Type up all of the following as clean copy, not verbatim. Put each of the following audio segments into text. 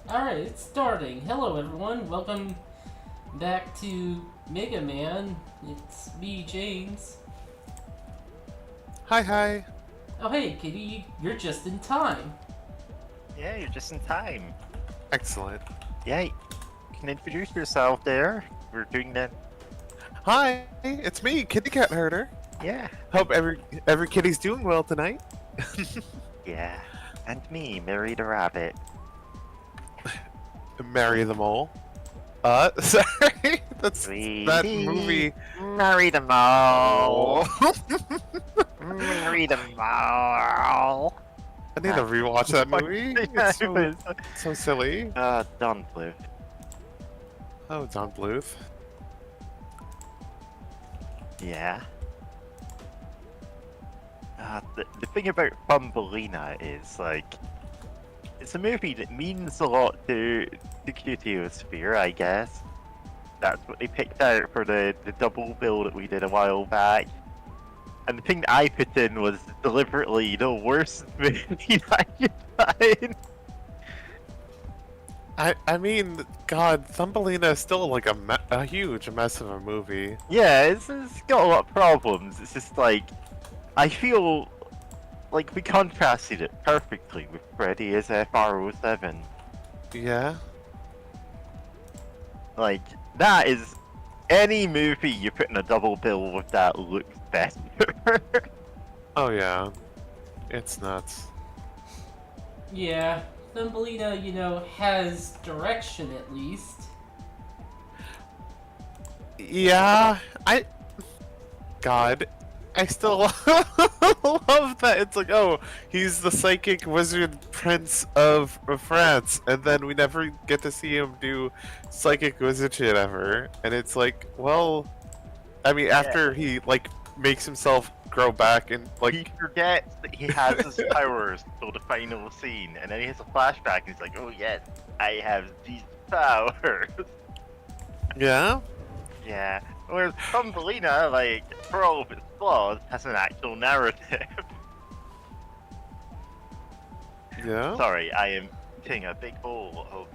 Alright, it's starting. Hello everyone, welcome back to Mega Man. It's me, James. Hi, hi. Oh hey, Kitty, you're just in time. Yeah, you're just in time. Excellent. Yeah, you can introduce yourself there. We're doing that. Hi, it's me, Kitty Cat Herder. Yeah. Hope every kitty's doing well tonight. Yeah. And me, Mary the Rabbit. Marry them all. Sorry, that's that Sweetie, movie. marry them all. Marry them all. I need to rewatch that What? movie. Yeah, It's so silly. Don Bluth. Oh, Don Bluth. Yeah. The thing about Thumbelina is, like, it's a movie that means a lot to the Cutiosphere, I guess. That's what they picked out for the double bill that we did a while back. And the thing that I put in was deliberately the worst movie I could find. I mean, God, Thumbelina is still like a huge mess of a movie. Yeah, it's got a lot of problems. It's just like, I feel like we contrasted it perfectly with Freddy as FR07. Yeah. Like, that is any movie you put in a double bill with that looks better. Oh yeah. It's nuts. Yeah, Thumbelina, has direction at least. Yeah, God, I still love that. It's like, oh, he's the psychic wizard prince of France, and then we never get to see him do psychic wizard shit ever. And it's like, well, I mean, after he like makes himself grow back and He like, forgets that he has his powers till the final scene, and then he has a flashback, and he's like, oh yes, I have these powers. yeah, Yeah. Whereas Thumbelina, like, for all of its flaws, has an actual narrative. yeah, Sorry, I am eating a big bowl of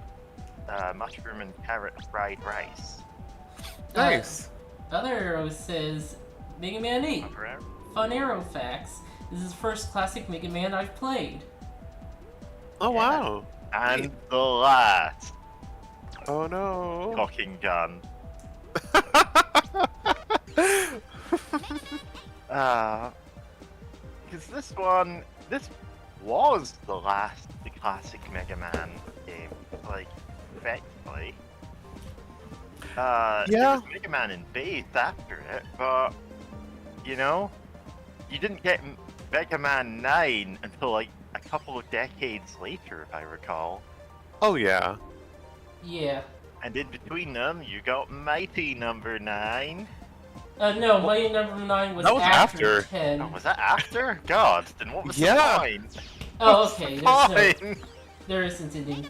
mushroom and carrot fried rice. nice. Other Arrow says, Mega Man 8, Fun Arrow Facts. This is the first classic Mega Man I've played. Oh Yeah. wow. And the last Oh no. cocking gun. Because this was the last the classic Mega Man game, like, effectively. There Yeah. was Mega Man in base after it, but, you know, you didn't get Mega Man 9 until, like, a couple of decades later, if I recall. Oh yeah. Yeah. And in between them, you got Mighty Number 9. No, Mighty Number 9 was, That was after. 10. Oh, was that after? God, then what was the Yeah. point? Oh, okay. Fine. There isn't any.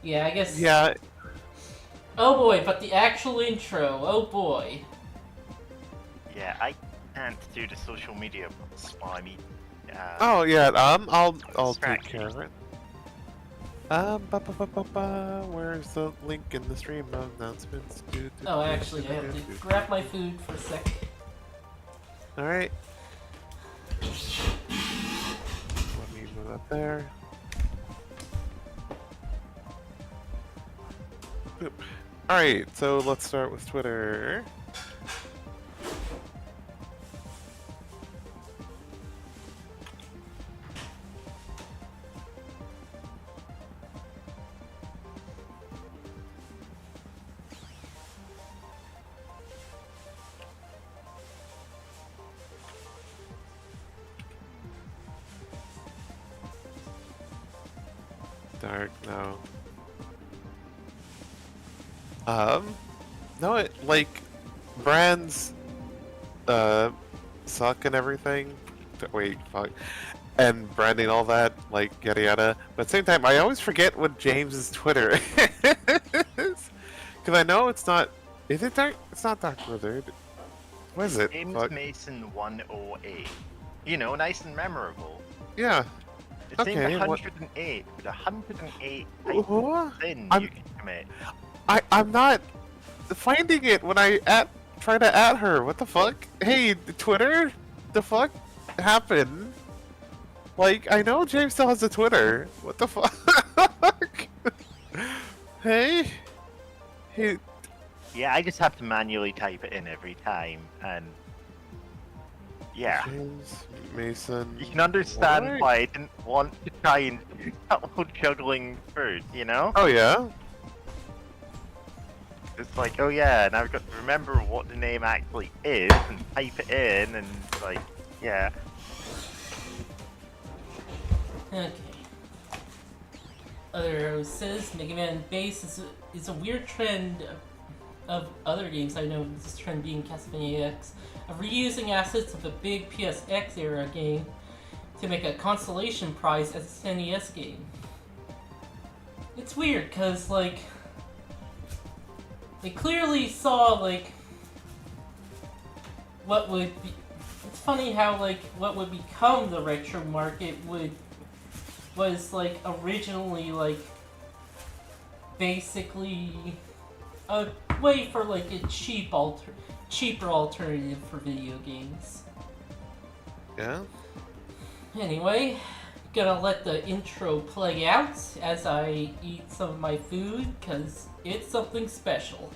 Yeah, I guess. Yeah. Oh boy, but the actual intro. Oh boy. Yeah, I can't do the social media slimy. Oh yeah, I'll take Distract care of it. Where's the link in the stream announcements? Oh, actually, I have to grab my food for a sec. All right. Let me move up there. Boop. All right, so let's start with Twitter. Dark, no. No, it, like, brands, suck and everything. Wait, fuck. And branding, all that, like, yada yada. But at the same time, I always forget what James's Twitter is. Because I know it's not. Is it Dark? It's not Dark Wizard. What is it? James Fuck. Mason 108. You know, nice and memorable. Yeah. It's named Okay, what? 108. The 108 Who? sin I'm- you can commit. I'm not finding it when I try to at her. What the fuck? Hey, Twitter? The fuck happened? Like, I know James still has a Twitter. What the fuck? Hey? Hey, Yeah, I just have to manually type it in every time, and yeah. James Mason. You can understand What? why I didn't want to try and do juggling food, you know? Oh, yeah? It's like, oh yeah, and I've got to remember what the name actually is and type it in, and like, yeah. Okay. Other says Mega Man Base is a weird trend of other games. I know this trend being Castlevania X of reusing assets of a big PSX era game to make a consolation prize as an NES game. It's weird because like they clearly saw like what would be. It's funny how like what would become the retro market was like originally like basically a way for like a cheaper alternative for video games. Yeah? Anyway, gonna let the intro play out as I eat some of my food because it's something special.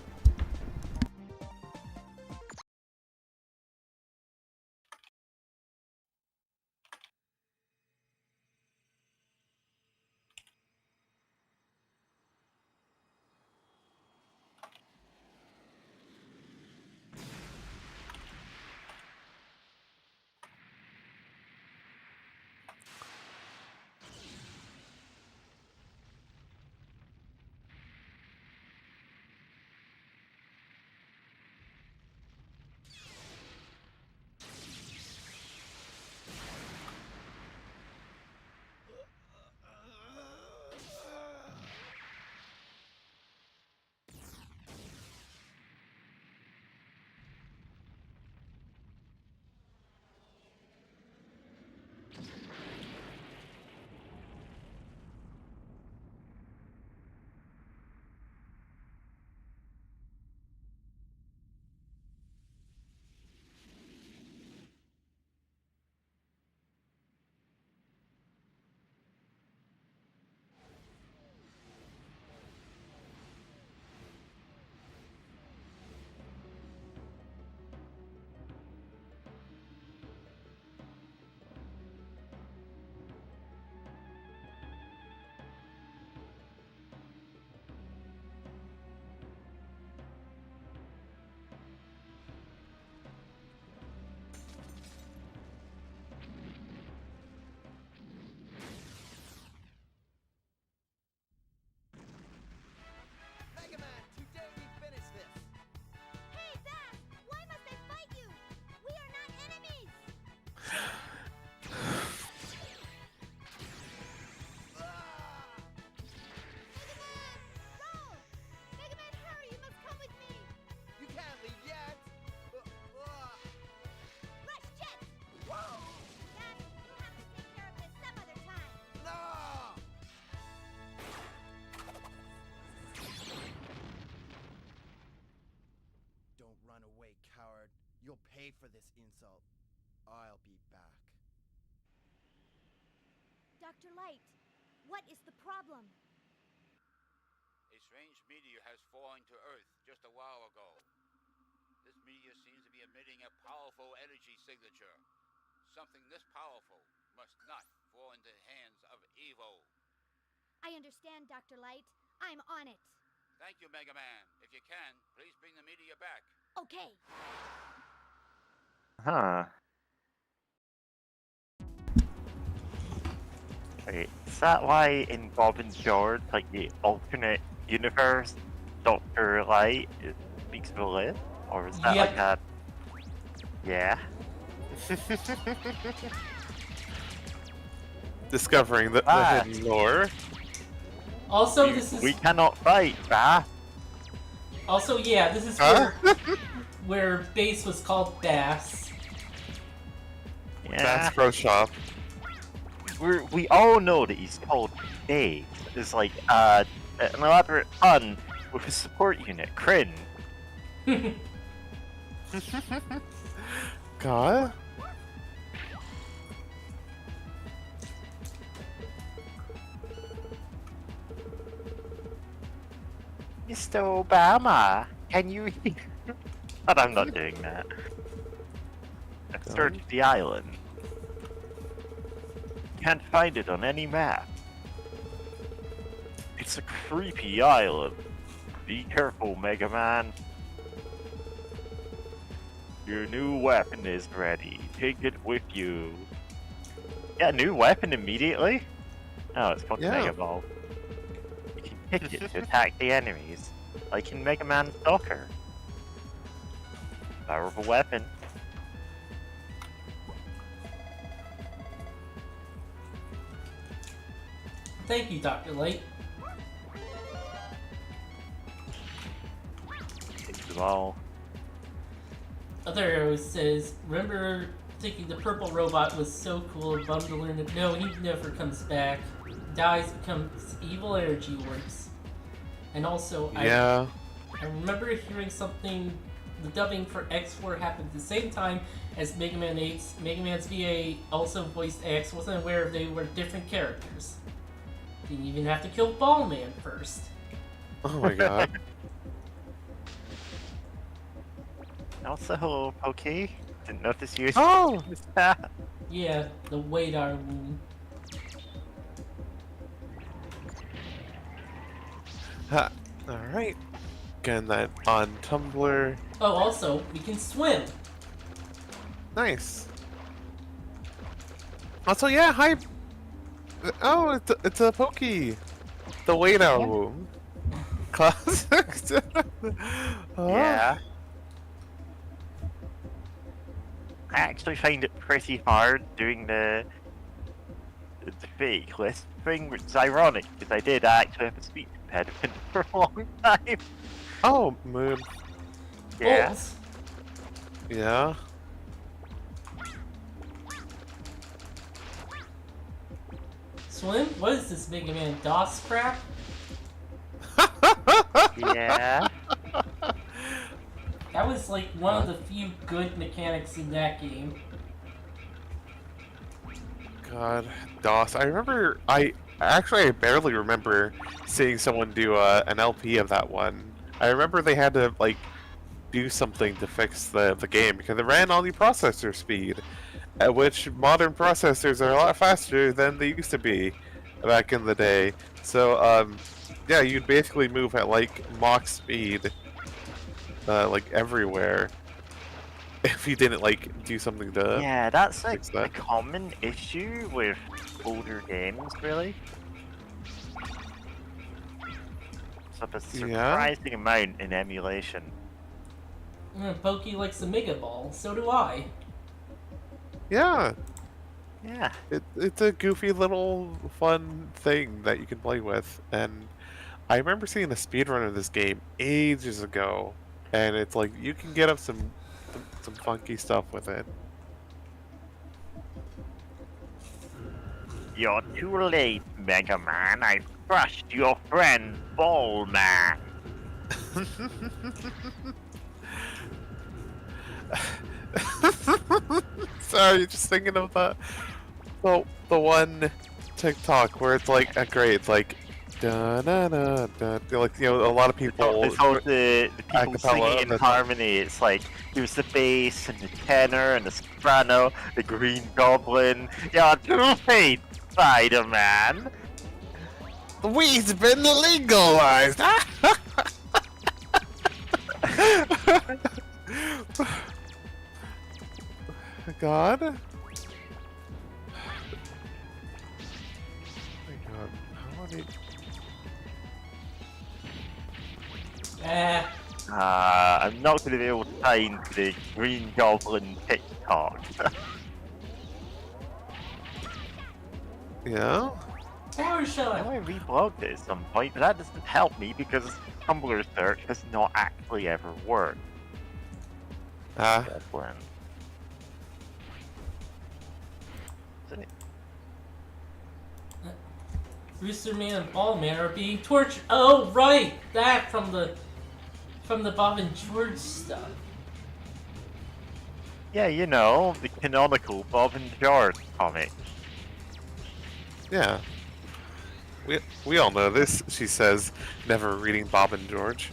Megaman, today we finish this! Hey, Bass! Why must I fight you? We are not enemies! Megaman! Roll! Megaman, hurry! You must come with me! You can't leave yet! Rush jet! Whoa! Daddy, we'll have to take care of this some other time! No! Don't run away, coward. You'll pay for this insult. I'll be back. Dr. Light, what is the problem? A strange meteor has fallen to Earth just a while ago. This meteor seems to be emitting a powerful energy signature. Something this powerful must not fall into the hands of evil. I understand, Dr. Light. I'm on it. Thank you, Mega Man. If you can, please bring the meteor back. Okay. Huh. Wait, is that why in Bob and George, like the alternate universe, Dr. Light speaks for Liv? Or is that Yep. like a... Yeah? Discovering the Ah. hidden lore. Also, this is We cannot fight, bah! also yeah, this is Huh? where base was called Bass. Yeah. Bass Pro Shop. we all know that he's called Dave. It's like an elaborate pun with his support unit, Kryn. God. Mr. Obama, can you hear? But I'm not doing that. I've searched the island. Can't find it on any map. It's a creepy island. Be careful, Mega Man. Your new weapon is ready. Take it with you. Yeah, new weapon immediately? Oh, it's called Yeah. Mega Ball. You can kick it to attack the enemies, like in Mega Man Stalker. Powerful weapon. Thank you, Dr. Light. Take the ball. Other arrow says, remember thinking the purple robot was so cool, bummed to learn that no, he never comes back. Dies, becomes evil energy works. And also, Yeah. I remember hearing something, the dubbing for X4 happened at the same time as Mega Man 8's. Mega Man's VA also voiced X, wasn't aware they were different characters. Didn't even have to kill Ballman first. Oh my god. Also, hello, Pokey. Didn't notice you. Oh! Yeah, the Wadar wound. Ha. Alright. Getting that on Tumblr. Oh, also, we can swim. Nice. Also, yeah, hi. Oh, it's a Pokey. The weight album. Classic. Oh. Yeah. I actually find it pretty hard doing the fake list thing, which is ironic because I did actually have a speech impediment for a long time. Oh, moon. Yeah. Bolts. Yeah. Swim? What is this Mega Man DOS crap? Yeah. That was like one of the few good mechanics in that game. God, DOS. I barely remember seeing someone do an LP of that one. I remember they had to like do something to fix the game because it ran on the processor speed, at which modern processors are a lot faster than they used to be back in the day. So yeah, you'd basically move at like Mach speed, like everywhere. If you didn't like do something to Yeah, that's like fix a that. common issue with older games, really. So a Yeah. surprising amount in emulation. Pokey likes the Mega Ball, so do I. Yeah, Yeah. it's a goofy little fun thing that you can play with, and I remember seeing a speedrun of this game ages ago, and it's like you can get up some funky stuff with it. You're too late, Mega Man. I crushed your friend, Ball Man. Sorry, just thinking of the one TikTok where it's like a great, it's like da da da da, like a lot of people. It's all the people acapella singing in of the- harmony. It's like here's the bass and the tenor and the soprano, the Green Goblin. You're too late, Spider-Man. Weed's been legalized. God. Oh my God. How many? I'm not going to be able to find the Green Goblin TikTok. Yeah. Power I shot! know I reblogged it at some point, but that doesn't help me because Tumblr search has not actually ever worked. Ah. Goblin. Rooster Man and Ball Man are being tortured. Oh, right! That from the Bob and George stuff. Yeah, you know, the canonical Bob and George comic. Yeah. We all know this, she says, never reading Bob and George.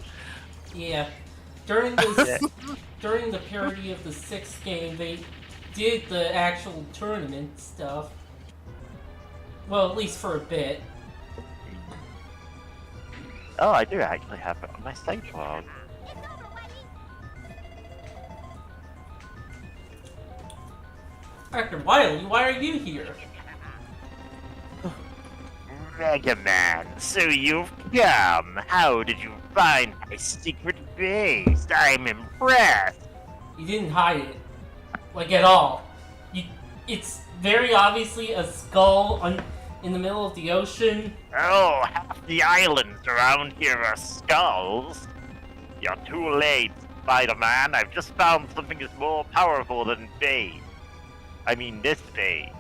Yeah. During Yeah. during the parody of the 6th game, they did the actual tournament stuff. Well, at least for a bit. Oh, I do actually have it on my site blog. It's over, Whitey. Dr. Wily, why are you here? Megaman, so you've come. How did you find my secret base? I'm impressed. You didn't hide it. Like, at all. It's very obviously a skull in the middle of the ocean. Oh, half the islands around here are skulls. You're too late, Spider-Man. I've just found something that's more powerful than base. I mean, this base.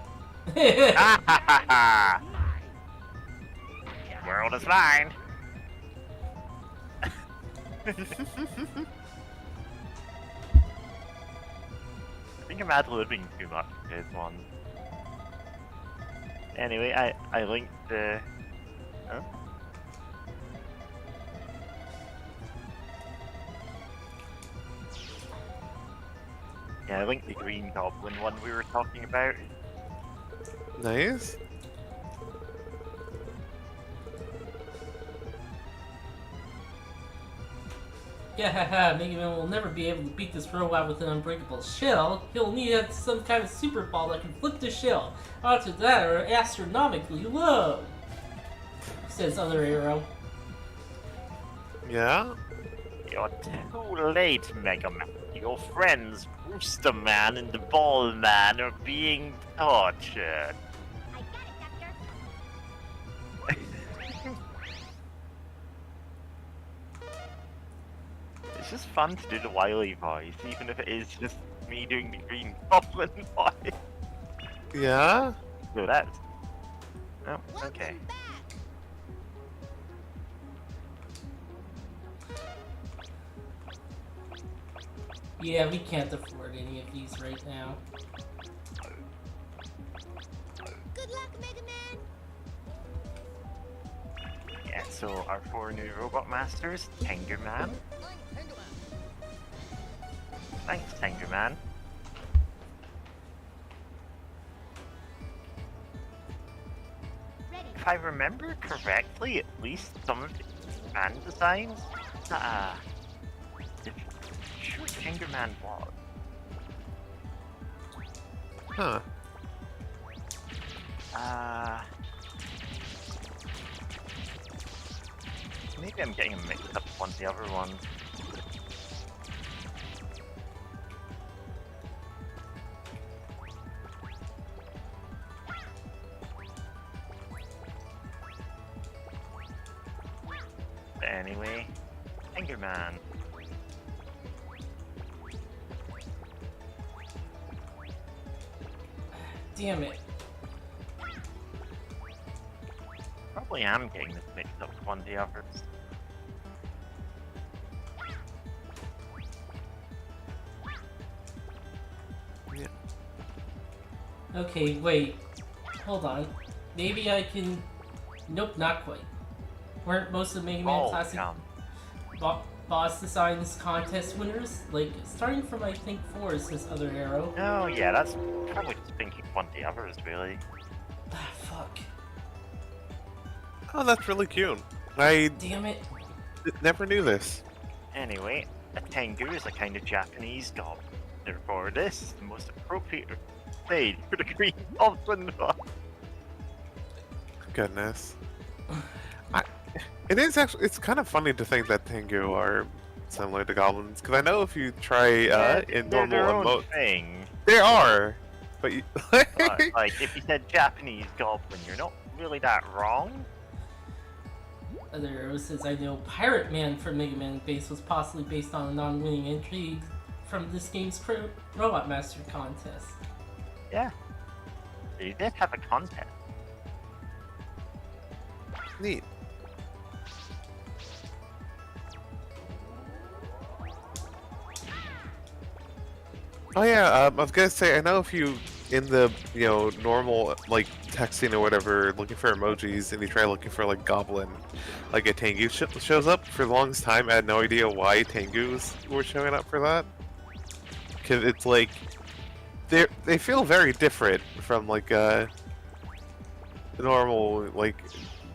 Ha ha ha ha! The world is mine. I think I'm ad-libbing too much for this one. Anyway, I linked the... Huh? Yeah, I linked the Green Goblin one we were talking about. Nice. Yeah, Mega Man will never be able to beat this robot with an unbreakable shell. He'll need some kind of super ball that can flip the shell. Odds of that are astronomically low, says Other Arrow. Yeah? You're too late, Megaman. Your friends, Booster Man and the Ball Man, are being tortured. I got it, Doctor. It's just fun to do the Wily voice, even if it is just me doing the Green Goblin voice. Yeah? So that's... Oh, okay. Welcome back. Yeah, we can't afford any of these right now. Good luck, Mega Man. Yeah, so our 4 new Robot Masters, Tengu Man. Thanks, Tengu Man. Ready. If I remember correctly, at least some of the man designs, sure Tengu Man was. Huh. Maybe I'm getting them mixed up with one of the other ones. But anyway, Tengu Man. Damn it. Probably am getting this mixed up with one of the others. Okay, wait. Hold on. Maybe I can... Nope, not quite. Weren't most of the Mega Man Oh, Classic come. boss designs contest winners? Like, starting from I think 4 says Other Arrow. No, yeah, that's probably just thinking one of the others, really. Ah, fuck. Oh, that's really cute. I Damn it. never knew this. Anyway, a Tengu is a kind of Japanese goblin. Therefore, this is the most appropriate stage for the Green Goblin one. Goodness. It is actually, it's kind of funny to think that Tengu are similar to goblins, because I know if you try in They're their normal own mode, thing. there are, but you, But, like, if you said Japanese goblin, you're not really that wrong. Other Arrow says I know Pirate Man from Mega Man base was possibly based on a non-winning entry from this game's Robot Master contest. Yeah. You did have a contest. Neat. Oh yeah, I was gonna say, I know if you, in the, normal, like, texting or whatever, looking for emojis, and you try looking for, like, goblin, like, a Tengu shows up. For the longest time, I had no idea why Tengus were showing up for that. Because it's like, they feel very different from, like, a normal, like,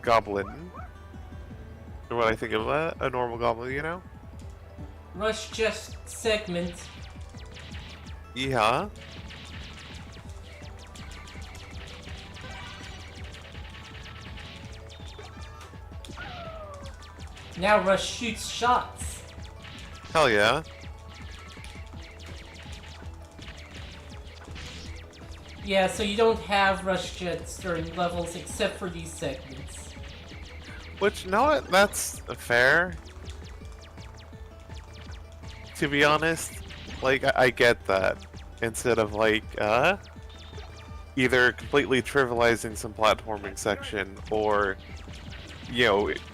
goblin. Or what I think of a normal goblin, you know? Rush just segment. Yeah. Now Rush shoots shots. Hell yeah. Yeah, so you don't have rush jets during levels except for these segments. Which, you know what? That's fair. To be honest, like, I get that. Instead of, like, either completely trivializing some platforming section, or,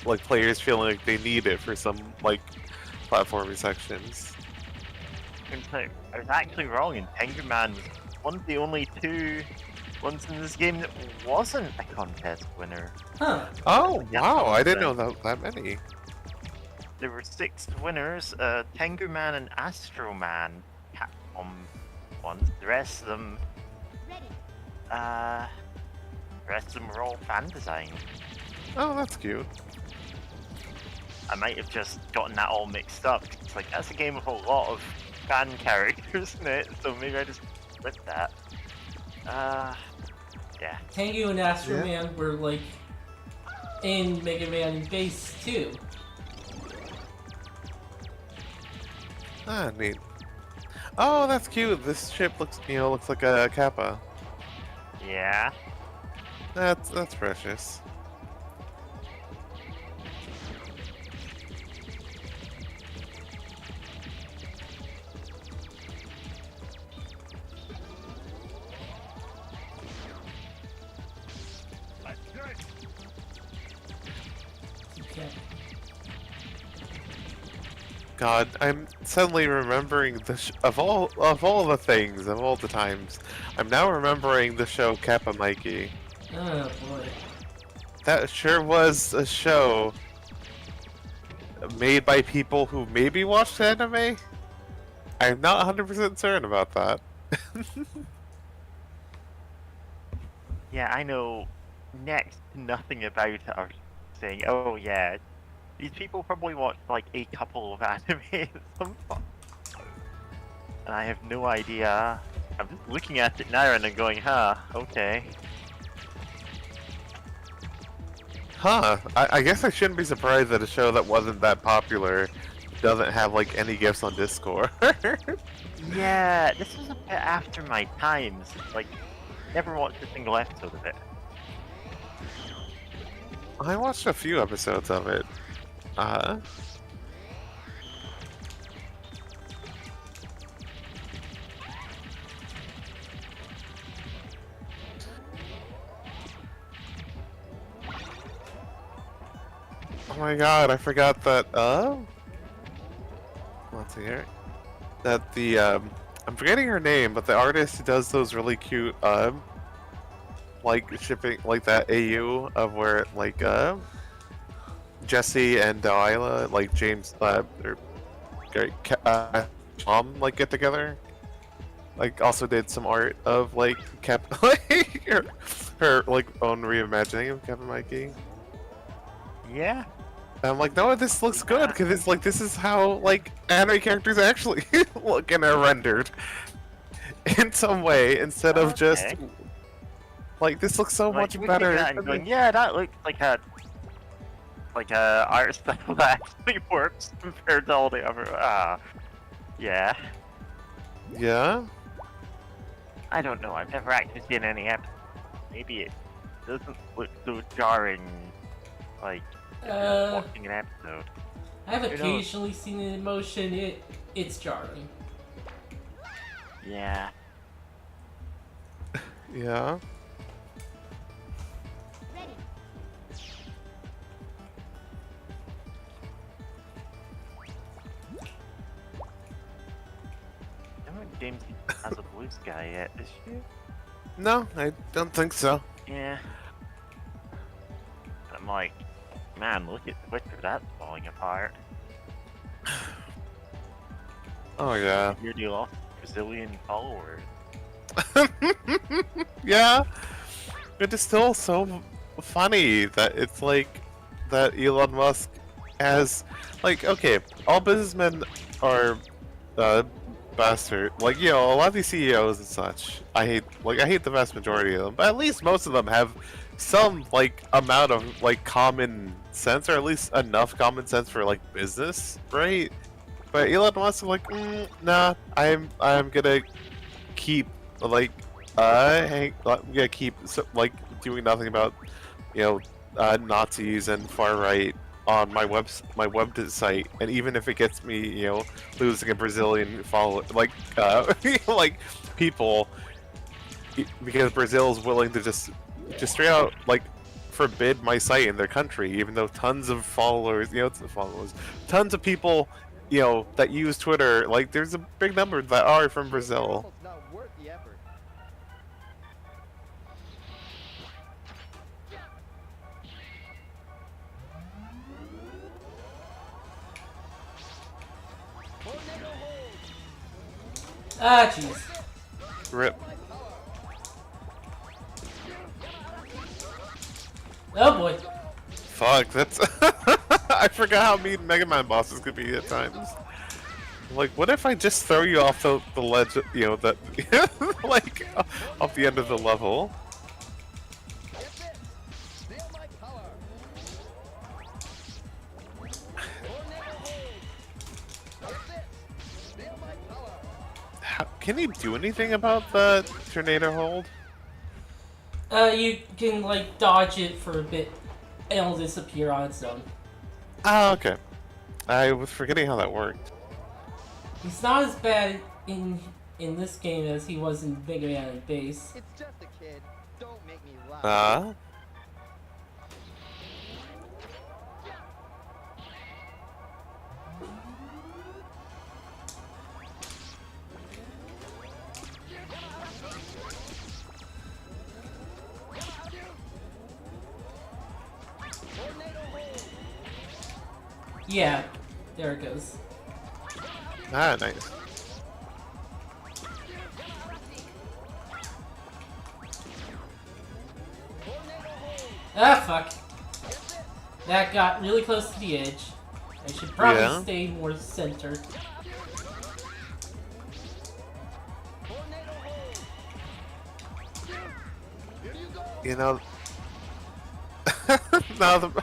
like, players feeling like they need it for some, like, platforming sections. I was actually wrong, and Tengu Man was one of the only two ones in this game that wasn't a contest winner. Huh. Oh, wow, I didn't know Something. that many. There were 6 winners, Tengu Man and Astro Man, Capcom ones. The rest of them, Ready. were all fan design. Oh, that's cute. I might have just gotten that all mixed up. It's like, that's a game with a lot of fan characters in it, so maybe I just flipped that. Yeah. Tengu and Astro Man were like in Mega Man Base 2. Ah, neat. Oh, that's cute. This ship looks like a Kappa. Yeah. That's precious. Okay. God, I'm suddenly remembering of all the things, of all the times, I'm now remembering the show Kappa Mikey. Oh boy. That sure was a show made by people who maybe watched anime. I'm not 100% certain about that. Yeah, I know next to nothing about it are saying, oh yeah, these people probably watched like a couple of anime at some point. And I have no idea. I'm just looking at it now and I'm going, huh, okay. Huh. I guess I shouldn't be surprised that a show that wasn't that popular doesn't have, like, any gifts on Discord. Yeah, this was a bit after my times. Like, never watched a single episode of it. I watched a few episodes of it. Oh my god, I forgot that, let's see here. That the, I'm forgetting her name, but the artist who does those really cute, like, shipping, like that AU of where, like, Jesse and Delilah, like, James, or, Tom, like, get together. Like, also did some art of, like, like, her, like, own reimagining of Captain Mikey. Yeah. And I'm like, no, this looks good, because it's like, this is how, like, anime characters actually look and are rendered. In some way, instead of just, Okay. like, this looks so Like, much looking at better. that and going, yeah, that looks like a art style that actually works compared to all the other. Yeah. Yeah? I don't know. I've never actually seen any episode. Maybe it doesn't look so jarring, like watching an episode. I've Who knows? occasionally seen it in motion. It's jarring. Yeah. Yeah? Ready. James has a blue sky yet this year. No, I don't think so. Yeah. I'm like, man, look at Twitter, that's falling apart. Oh yeah. You already lost Brazilian followers. Yeah. It is still so funny that it's like that Elon Musk has like okay, all businessmen are bastard. Like, you know, a lot of these CEOs and such. I hate the vast majority of them, but at least most of them have some like amount of like common sense, or at least enough common sense for like business, right? But Elon Musk is like, nah, I'm gonna keep like I'm gonna keep like doing nothing about, you know, Nazis and far right on my website, and even if it gets me, you know, losing a Brazilian follow like like people, because Brazil is willing to just straight out like forbid my site in their country, even though tons of followers, you know, tons of people, you know, that use Twitter, like there's a big number that are from Brazil. Almost not worth the effort. Tornado hold. Ah, jeez. Rip. Oh boy. Fuck, that's I forgot how mean megaman bosses could be at times. Like, what if I just throw you off the ledge, you know, that like off the end of the level? Get this. Feel my power. Tornado hold. Get this. Feel my power. How, can you do anything about the tornado hold? You can like dodge it for a bit, and it'll disappear on its own. Ah, okay. I was forgetting how that worked. He's not as bad in this game as he was in Mega Man and Base. It's just a kid. Don't make me laugh. Ah. Tornado hold. Yeah, there it goes. Ah, nice. Ah, fuck. That got really close to the edge. I should probably Yeah. stay more centered. Tornado hold. Here you go. You know, I'm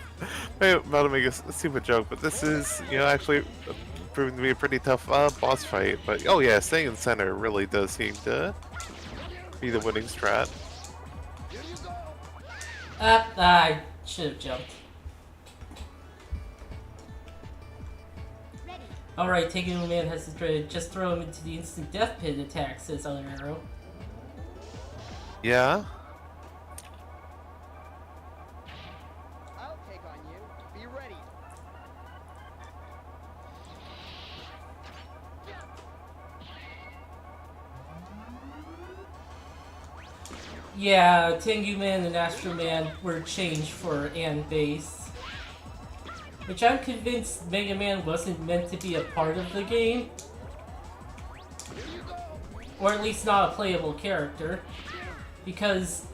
about to make a stupid joke, but this is, you know, actually proving to be a pretty tough boss fight. But oh yeah, staying in center really does seem to be the winning strat. Here you go. Ah, I should have jumped. Alright, taking a man has his dread. Just throw him into the instant death pit attack, says Other Arrow. Yeah. I'll take on you. Be ready. Yeah, Tengu Man and Astro Man were changed for and Base. Which I'm convinced Mega Man wasn't meant to be a part of the game. Or at least not a playable character. Because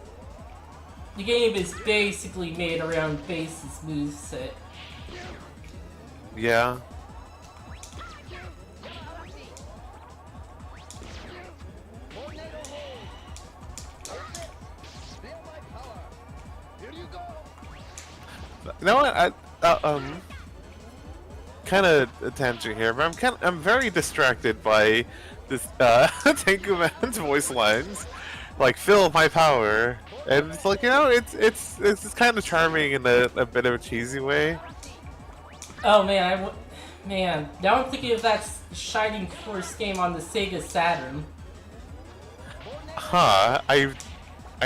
the game is basically made around Base's moveset. Yeah. Tornado hold. Feel my power. Here you go. You know what? Kind of a tangent here, but I'm very distracted by this Tengu Man's voice lines, like "fill my power," and it's like, you know, it's kind of charming in a bit of a cheesy way. Oh man, man, now I'm thinking of that Shining Force game on the Sega Saturn. Huh? I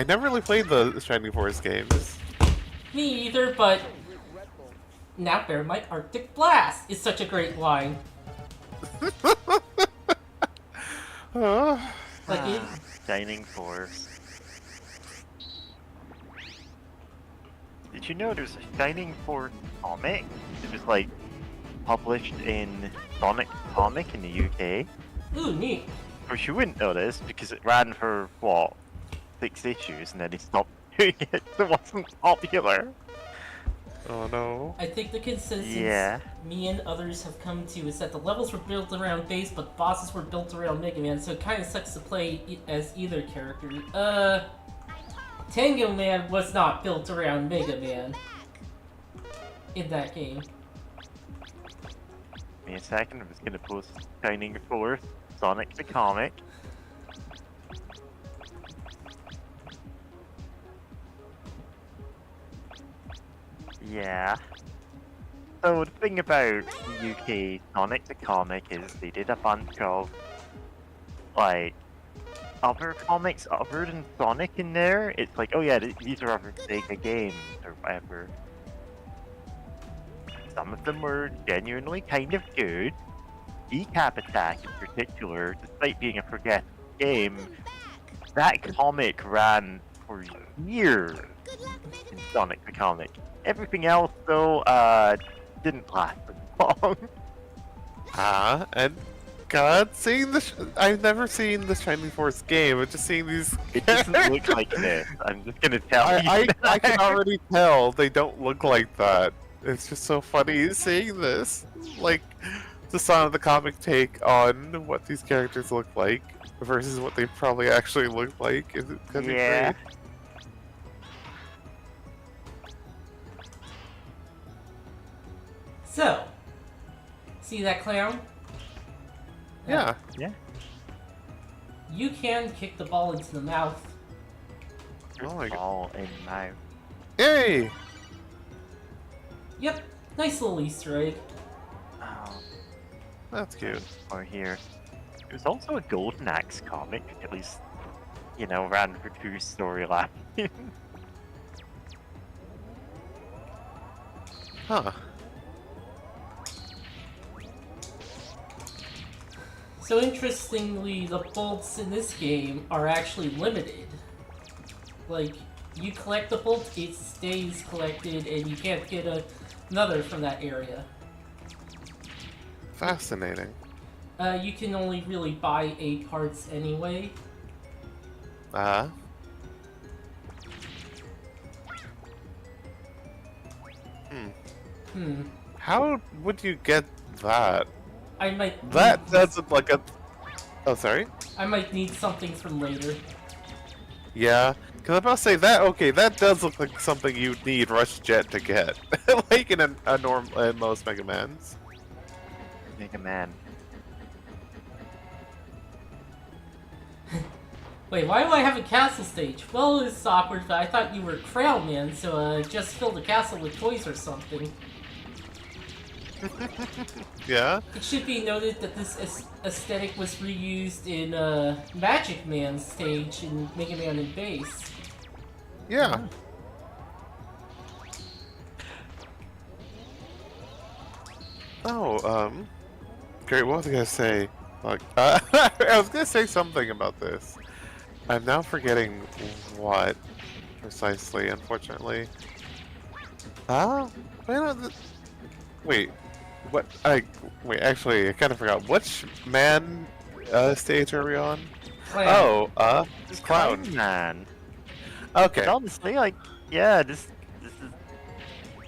never really played the Shining Force games. Me either, but now bear my Arctic Blast is such a great line. Oh. Shining Force. Did you know there's a Shining Force comic? It was like published in Sonic Comic in the UK. Ooh, neat. Of course, you wouldn't know this because it ran for what, 6 issues, and then they stopped doing it. It wasn't popular. Oh no. I think the consensus Yeah. me and others have come to is that the levels were built around base, but bosses were built around Mega Man, so it kind of sucks to play as either character. Tango Man was not built around Mega Man in that game. Give me a second, I'm just gonna post Shining Force, Sonic the Comic. Yeah. So the thing about UK Sonic the Comic is they did a bunch of like other comics other than Sonic in there. It's like, oh yeah, these are other Sega games or whatever. Some of them were genuinely kind of good. Decap Attack in particular, despite being a forgettable game, that comic ran for years in Sonic the Comic. Everything else, though, didn't last as long. And God, seeing I've never seen the Shining Force game, but just seeing these. It doesn't look like this. I'm just gonna tell you. I can already tell they don't look like that. It's just so funny seeing this. Like, the Sonic the Comic take on what these characters look like versus what they probably actually look like. Is it gonna be Yeah. great? So, see that clown? Yeah. Yeah. You can kick the ball into the mouth. Oh my god. All in mouth. Yay! Yep, nice little Easter egg. Oh, That's cute. or here. There's also a Golden Axe comic, at least, you know, ran for 2 storylines. Huh. So interestingly, the bolts in this game are actually limited. Like, you collect the bolt, it stays collected, and you can't get another from that area. Fascinating. You can only really buy 8 parts anyway. Uh-huh. How would you get that? I might That need, doesn't look a. Oh, sorry. I might need something from later. Yeah, because I'm about to say that. Okay, that does look like something you'd need Rush Jet to get, like in most Mega Mans. Mega Man. Wait, why do I have a castle stage? Well, it's awkward, but I thought you were Crown Man, so just fill the castle with toys or something. Yeah. It should be noted that this aesthetic was reused in Magic Man's stage in Mega Man and Base. Yeah. Oh, great. What was I gonna say? Like, I was gonna say something about this. I'm now forgetting what precisely, unfortunately. Wait, what? Wait. Actually, I kind of forgot. Which man stage are we on? Clown. Oh, Clown. Man. Okay. But honestly, like, yeah, this is.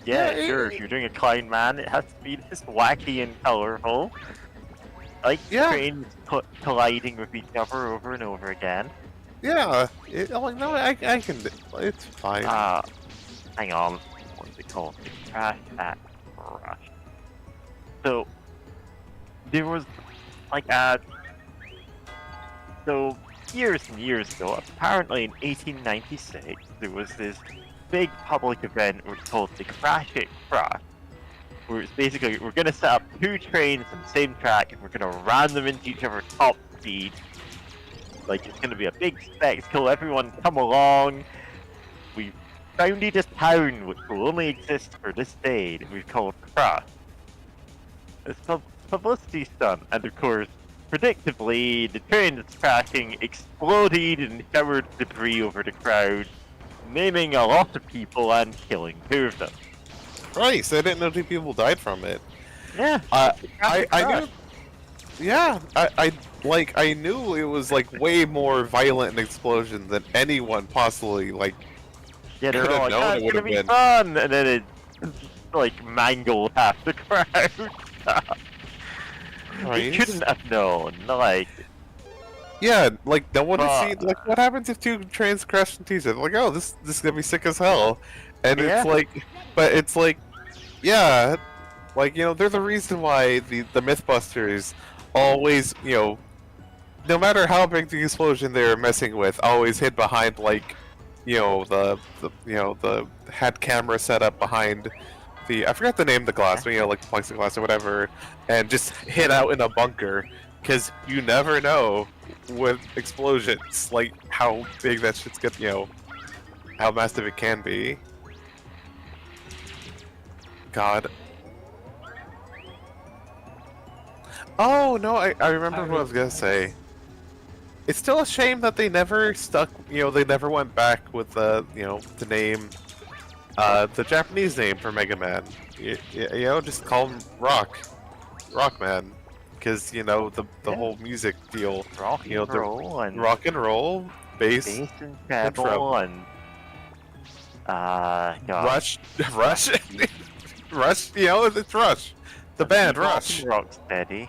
Yeah, Yeah, sure. If you're doing a Clown Man, it has to be this wacky and colorful. Like Yeah. trains colliding with each other over and over again. Yeah. No, I can. It's fine. Hang on. What's it called? The Crash at Rush. So there was like so years and years ago, apparently in 1896, there was this big public event which was called the Crash at Crush, where it's basically we're gonna set up 2 trains on the same track and we're gonna ram them into each other top speed. Like, it's gonna be a big spectacle, everyone come along. We've founded this town which will only exist for this day that we've called Crush. It's publicity stunt, and of course, predictably, the train is crashing, exploded and showered debris over the crowd, maiming a lot of people and killing 2 of them. Christ, I didn't know 2 people died from it. Yeah, I knew. Yeah, I knew it was like way more violent an explosion than anyone possibly like. Yeah, they're Could've all like, known "Ah, it it's would've gonna be been." fun!" And then it, like, mangled half the crowd. They Christ. couldn't have known, like, Yeah, like no one has But- seen. Like, what happens if 2 trains crash into each other? Like, oh, this is gonna be sick as hell, and Yeah. it's like, but it's like, yeah, like they're the reason why the MythBusters always no matter how big the explosion they're messing with, always hid behind like the had camera set up behind the I forgot the name of the glass, but like the plexiglass or whatever, and just hid out in a bunker because you never know with explosions like how big that shit's gonna how massive it can be. God. Oh no, I remember what I was gonna say. It's still a shame that they never stuck, they never went back with the name, the Japanese name for Mega Man. Just call him Rockman, because the whole music deal, rock and the roll and rock and roll, bass, bass and treble. treble and God. Rush, Rush, Rush. It's Rush, the band Rush. Rocksteady.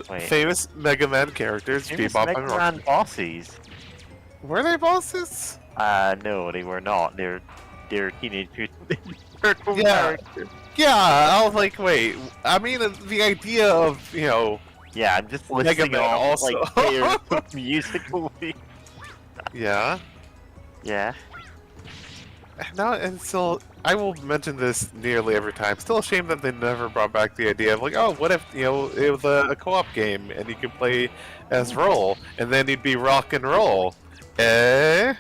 Wait. Famous Mega Man characters, Famous Bebop Mega and Man Rock. bosses? Were they bosses? No, they were not. They're Teenage Mutant Ninja Turtle Yeah. characters. Yeah, I was like, wait. I mean, the idea of Yeah, I'm just Mega listing Man off also. like pairs of musically. yeah. Yeah. Now and still, I will mention this nearly every time. Still a shame that they never brought back the idea of like, oh, what if it was a co-op game and you could play as Roll, and then you'd be rock and roll. Then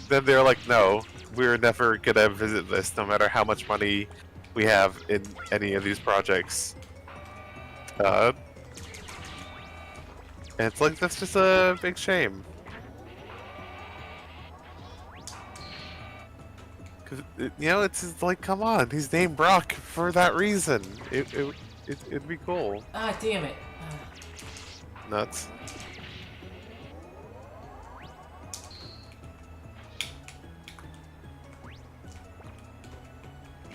they're like, no, we're never gonna visit this, no matter how much money we have in any of these projects. And it's like that's just a big shame. It's just like, come on, he's named Brock for that reason. It'd be cool. Ah, damn it. Nuts.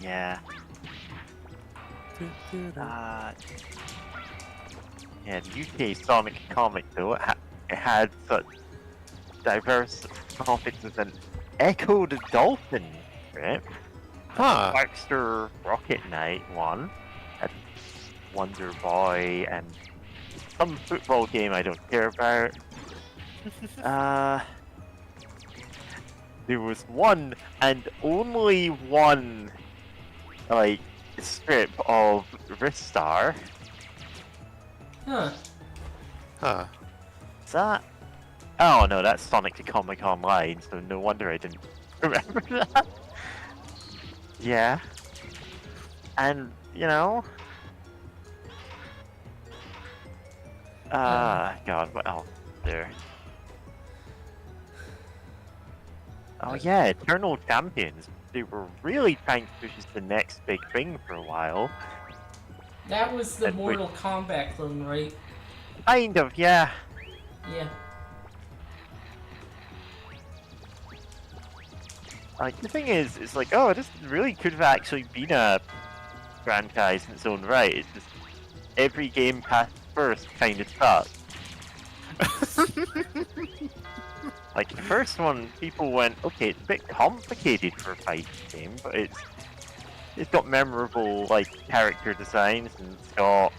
Yeah. Yeah, the UK Sonic comic though, it had such diverse topics as an Echo the Dolphin, right? Huh. Baxter Rocket Knight one, and Wonder Boy, and some football game I don't care about. There was one and only one, like, strip of Ristar. Huh. Huh. Is that? Oh no, that's Sonic the Comic Online, so no wonder I didn't remember that. Yeah. And, God, what else is there? Oh yeah, Eternal Champions. They were really trying to push us the next big thing for a while. That was the And we- Mortal Kombat clone, right? Kind of, yeah. Yeah. Like, the thing is, it's like, oh, this really could have actually been a franchise in its own right. It's just every game past first kind of sucks. Like, the first one, people went, okay, it's a bit complicated for a fighting game, but it's got memorable, like, character designs, and it's got,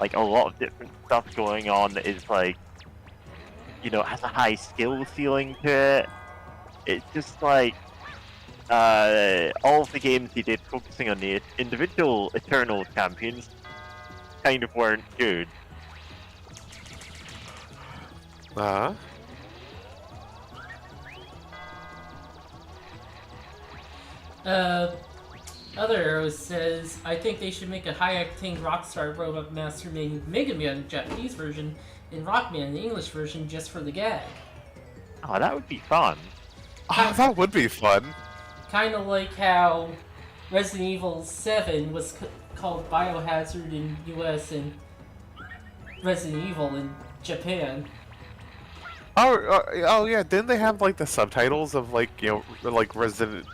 like, a lot of different stuff going on that is, like, it has a high skill ceiling to it. It's just, like, all of the games he did focusing on the individual Eternal Champions kind of weren't good. Other Arrow says, I think they should make a high-octane Rockstar Robot Master named Megaman, the Japanese version, and Rockman, the English version, just for the gag. Oh, that would be fun. Oh, that would be fun. Kind of like how Resident Evil 7 was called Biohazard in US and Resident Evil in Japan. Oh yeah, didn't they have like the subtitles of like like Resident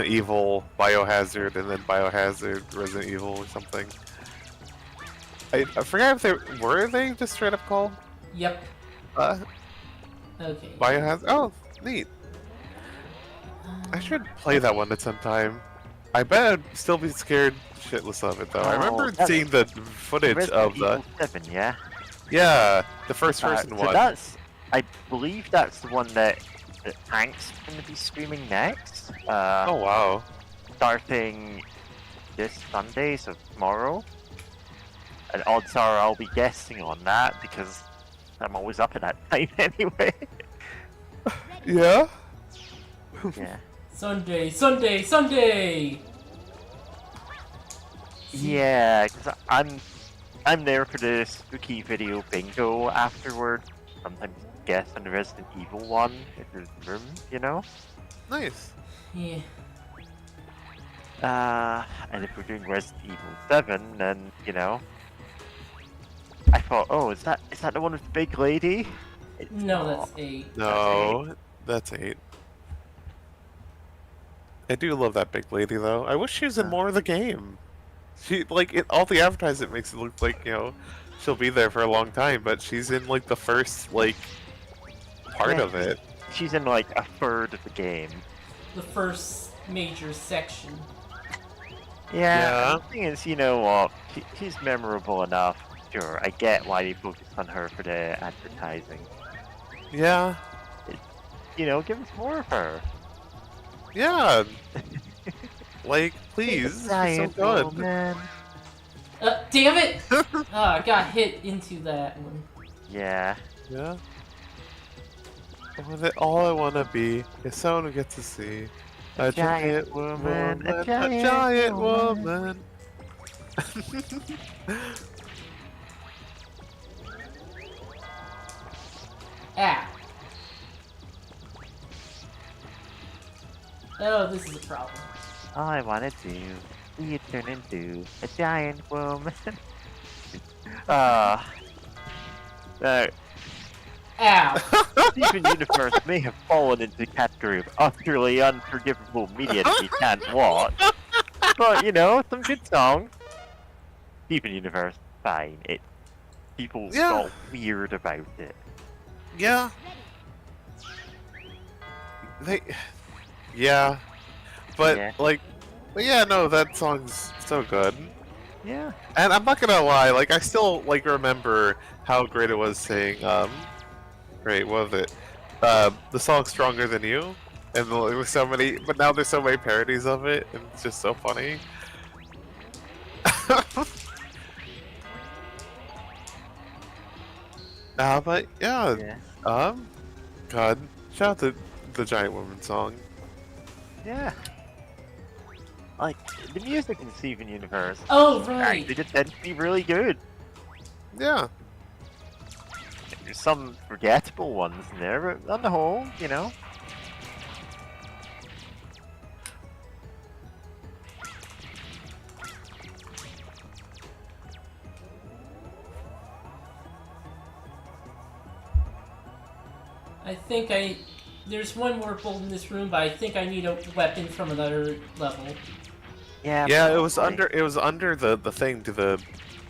Evil, Biohazard, and then Biohazard, Resident Evil, or something? I forgot if they just straight up called Yep. uh, Okay. Biohazard. Oh, neat. I should play that one at some time. I bet I'd still be scared shitless of it though. I remember that's seeing the footage Resident of the Evil 7, yeah? the first person So one. that's, I believe that's the one that Hank's going to be streaming next. Oh wow. Starting this Sunday, so tomorrow. And odds are I'll be guesting on that because I'm always up at that time anyway. Yeah. Yeah. Sunday, Sunday, Sunday! Yeah, because I'm there for the spooky video bingo afterward. Sometimes guess on the Resident Evil one if there's room, you know? Nice. Yeah. And if we're doing Resident Evil 7, then, you know. I thought, oh, is that the one with the big lady? It's No, not. that's 8. No, that's 8. I do love that big lady though. I wish she was in more of the game. She all the advertisement makes it look like she'll be there for a long time, but she's in like the first part Yeah. of it. She's in like a third of the game. The first major section. Yeah. The thing is, you know what? She's memorable enough. Sure, I get why they focused on her for the advertising. Yeah, You know, give us more of her. yeah. Like, please, she's so Giant good. woman. Damn it! I got hit into that one. Yeah. Yeah. All I want to be is someone who gets to see a giant woman, woman, a giant woman. Ah. Oh, this is a problem. All I wanna do, see you turn into a giant woman. uh, Ow! Steven Universe may have fallen into the category of utterly unforgivable media that you can't watch. But, you know, some good songs. Steven Universe, fine. People Yeah. got weird about it. Yeah. Yeah. But Yeah. but yeah, no, that song's so good. Yeah. And I'm not gonna lie, I still remember how great it was saying, great, what was it? The song Stronger Than You. And there was so many, but now there's so many parodies of it, and it's just so funny. But yeah, Yeah. God, shout out to the Giant Woman song. Yeah. Like, the music in Steven Universe Oh, right! actually did tend to be really good. Yeah. There's some forgettable ones in there, but on the whole, you know. I think there's one more bolt in this room, but I think I need a weapon from another level. Yeah. Yeah, it was probably. under the thing to the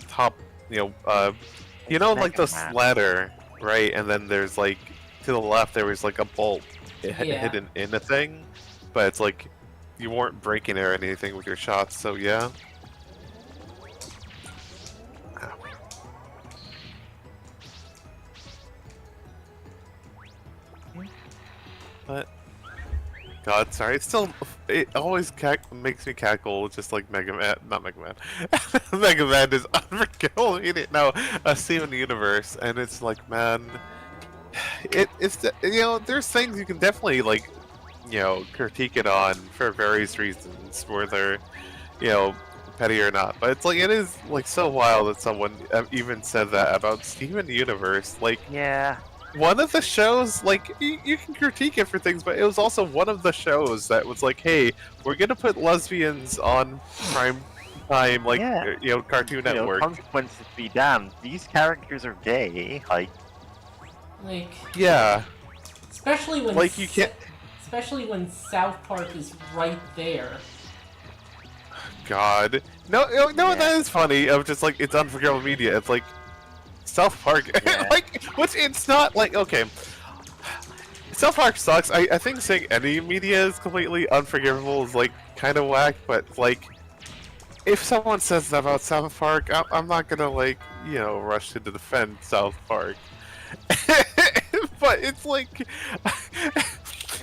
top, like this Megaman. ladder, right? And then there's to the left there was a bolt Yeah. hidden in the thing, but it's you weren't breaking it or anything with your shots, so yeah. Ow. But God, sorry. It always makes me cackle, just like Mega Man, not Mega Man. Mega Man is unforgivable. No, a Steven Universe, and it's man, it's there's things you can definitely critique it on for various reasons, whether petty or not. But it's like it is like so wild that someone even said that about Steven Universe. Like Yeah. one of the shows, like you can critique it for things, but it was also one of the shows that was like, hey, we're gonna put lesbians on prime time, like Yeah. Cartoon Network. Consequences be damned. These characters are gay. Like, Yeah, especially when like you can't. especially when South Park is right there. God, no, Yeah. that is funny. Of just like it's unforgivable media. It's like South Park, Yeah. like which it's not like okay. South Park sucks. I think saying any media is completely unforgivable is like kind of whack. But like, if someone says that about South Park, I'm not gonna like rush to defend South Park. But it's like,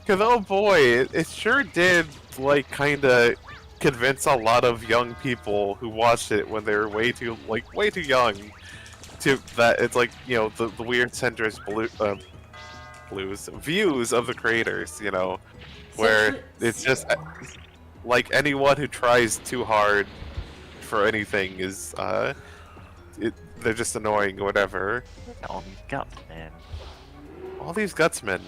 cause oh boy, it sure did like kind of convince a lot of young people who watched it when they were way too young to that it's like the weird centrist blues views of the creators, where it's just like anyone who tries too hard for anything is they're just annoying or whatever. all these guts, man. All these gutsmen,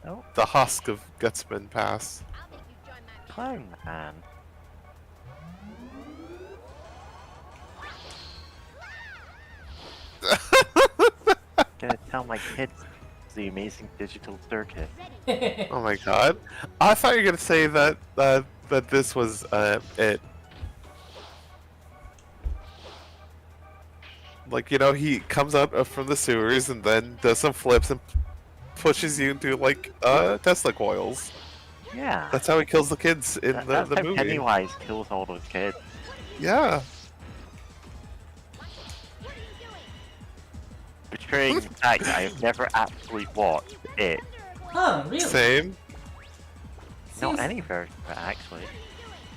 Oh, the husk of gutsmen pass. I'll make you join my clown man. Gonna tell my kids the amazing digital circuit. Oh my god! I thought you were gonna say that that this was it. Like he comes out from the sewers and then does some flips and pushes you into like Tesla coils. Yeah. That's how he kills the kids in That's the how movie. Pennywise kills all those kids. Yeah. Betraying the fact that I've never actually watched it. Huh, really? Same. Not Seems- any version of it, actually.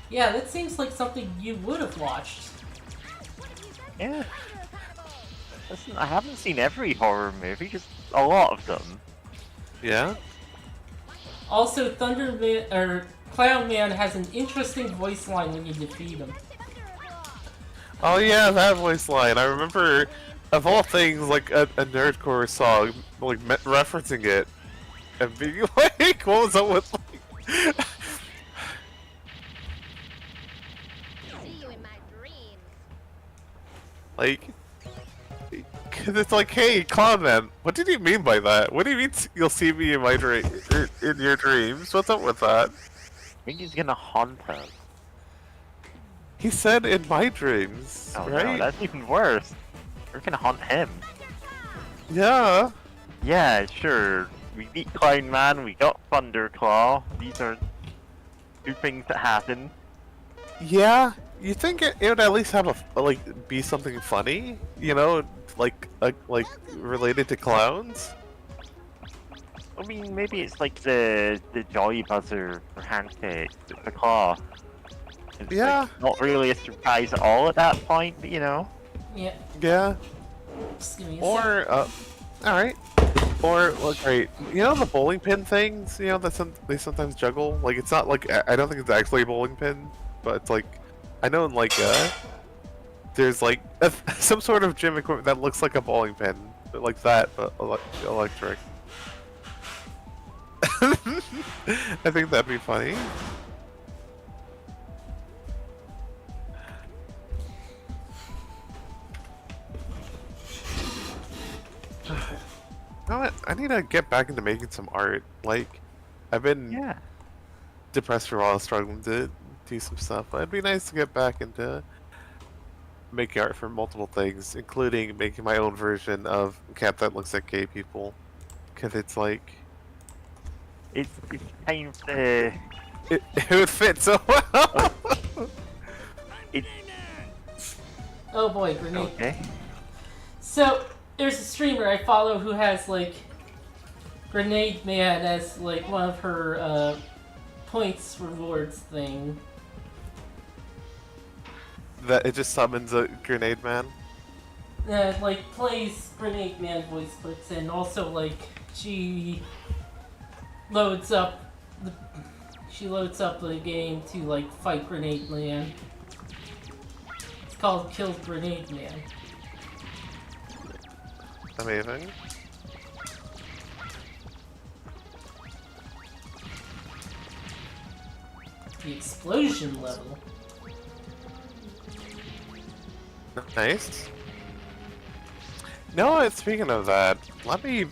Yeah, that seems like something you would have watched. Yeah. Listen, I haven't seen every horror movie, just a lot of them. Yeah. Also, Thunderman or Clown Man has an interesting voice line when you defeat him. Oh yeah, that voice line. I remember, of all things, like a nerdcore song, like referencing it, and being like, "What was up with like?" see you in my dreams. Like, cause it's like, hey, Clown Man, what did you mean by that? What do you mean you'll see me in my in your dreams? What's up with that? I think he's gonna haunt us. He said in my dreams, Oh right? no, that's even worse. We're gonna haunt him. Yeah. Yeah, sure. We beat Clown Man, we got Thunderclaw. These are two things that happen. Yeah. You think it would at least have a like be something funny, like related to clowns? I mean, maybe it's like the Joy Buzzer or Handshake, the claw. It's Yeah. like, not really a surprise at all at that point, but Yeah, Yeah. just give me a Or all right. Or look, right. The bowling pin things. That they sometimes juggle. Like it's not like I don't think it's actually a bowling pin, but it's like I know in like there's like some sort of gym equipment that looks like a bowling pin, but like that, but electric. I think that'd be funny. You know what? I need to get back into making some art. Like, I've been Yeah. depressed for a while, struggling to do some stuff. But it'd be nice to get back into making art for multiple things, including making my own version of Cat That Looks at Gay People. Because it's like, It's kind of it would fit so well. it's Oh boy, grenade. okay. So, there's a streamer I follow who has, like, Grenade Man as, like, one of her, points rewards thing. That it just summons a grenade man. Like, plays Grenade Man voice clips, and also, like, she loads up she loads up the game to like fight Grenade Man. It's called Kill Grenade Man. Amazing. The explosion level. Nice. No, speaking of that, let me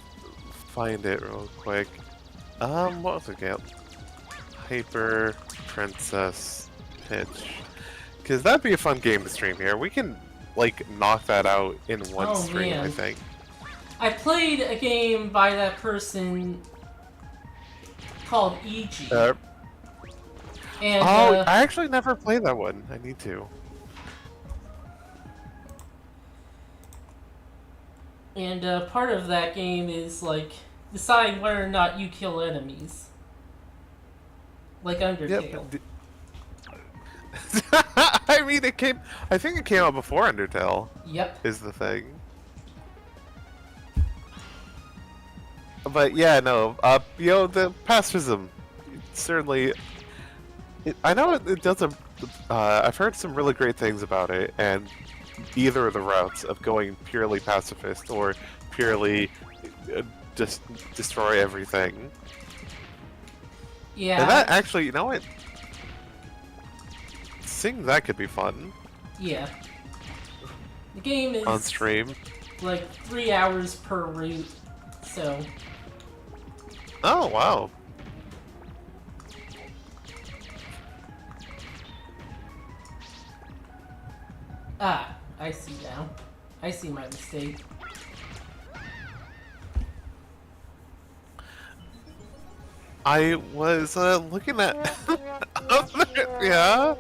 find it real quick. What was it again? Hyper Princess Pitch. Because that'd be a fun game to stream here. We can, like, knock that out in one Oh, stream, man. I think. I played a game by that person called E.G. And, I actually never played that one. I need to. And part of that game is like decide whether or not you kill enemies, like Undertale. Yep. I mean, it came. I think it came out before Undertale. Yep. Is the thing. But yeah, no. You know, the pacifism certainly. I know it does a. I've heard some really great things about it, and either of the routes of going purely pacifist or purely just destroy everything. Yeah. And that actually, you know what? Seeing that could be fun Yeah. The game is on stream. like 3 hours per route, so Oh wow. I see now. I see my mistake. I was looking at yeah.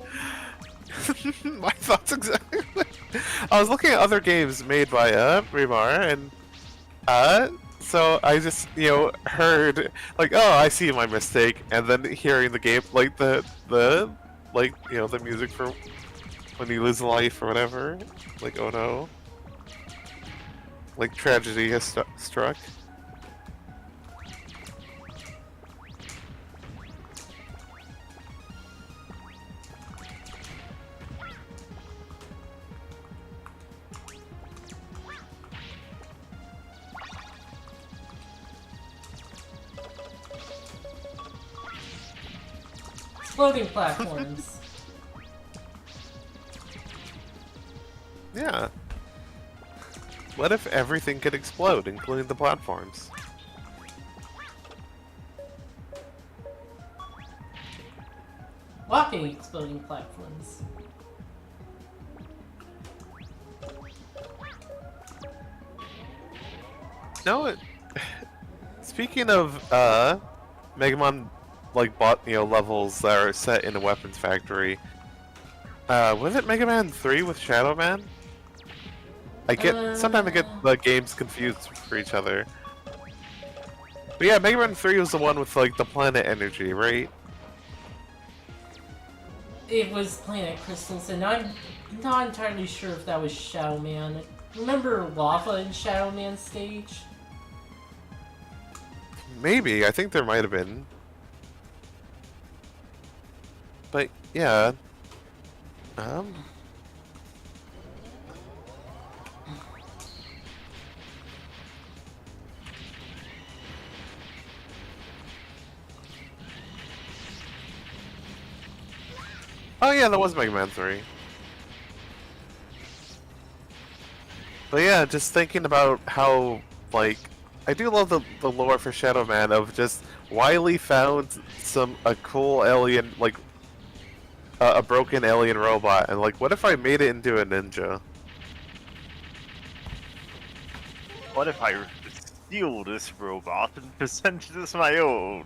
My thoughts exactly. I was looking at other games made by Remar, and so I just heard like, oh, I see my mistake, and then hearing the game like the like the music for when you lose a life or whatever, like oh no, like tragedy has struck. Exploding platforms. Yeah. What if everything could explode, including the platforms? Walking exploding platforms. No, speaking of Megaman like levels that are set in a weapons factory. Was it Mega Man 3 with Shadow Man? Sometimes I get the games confused for each other. But yeah, Mega Man 3 was the one with like the planet energy, right? It was Planet Crystals, and I'm not entirely sure if that was Shadow Man. Remember lava in Shadow Man's stage? Maybe, I think there might have been. But yeah. Oh yeah, that was Mega Man 3. But yeah, just thinking about how, like, I do love the lore for Shadow Man of just Wily found a cool alien, like, a broken alien robot, and like, what if I made it into a ninja? What if I steal this robot and present it as my own?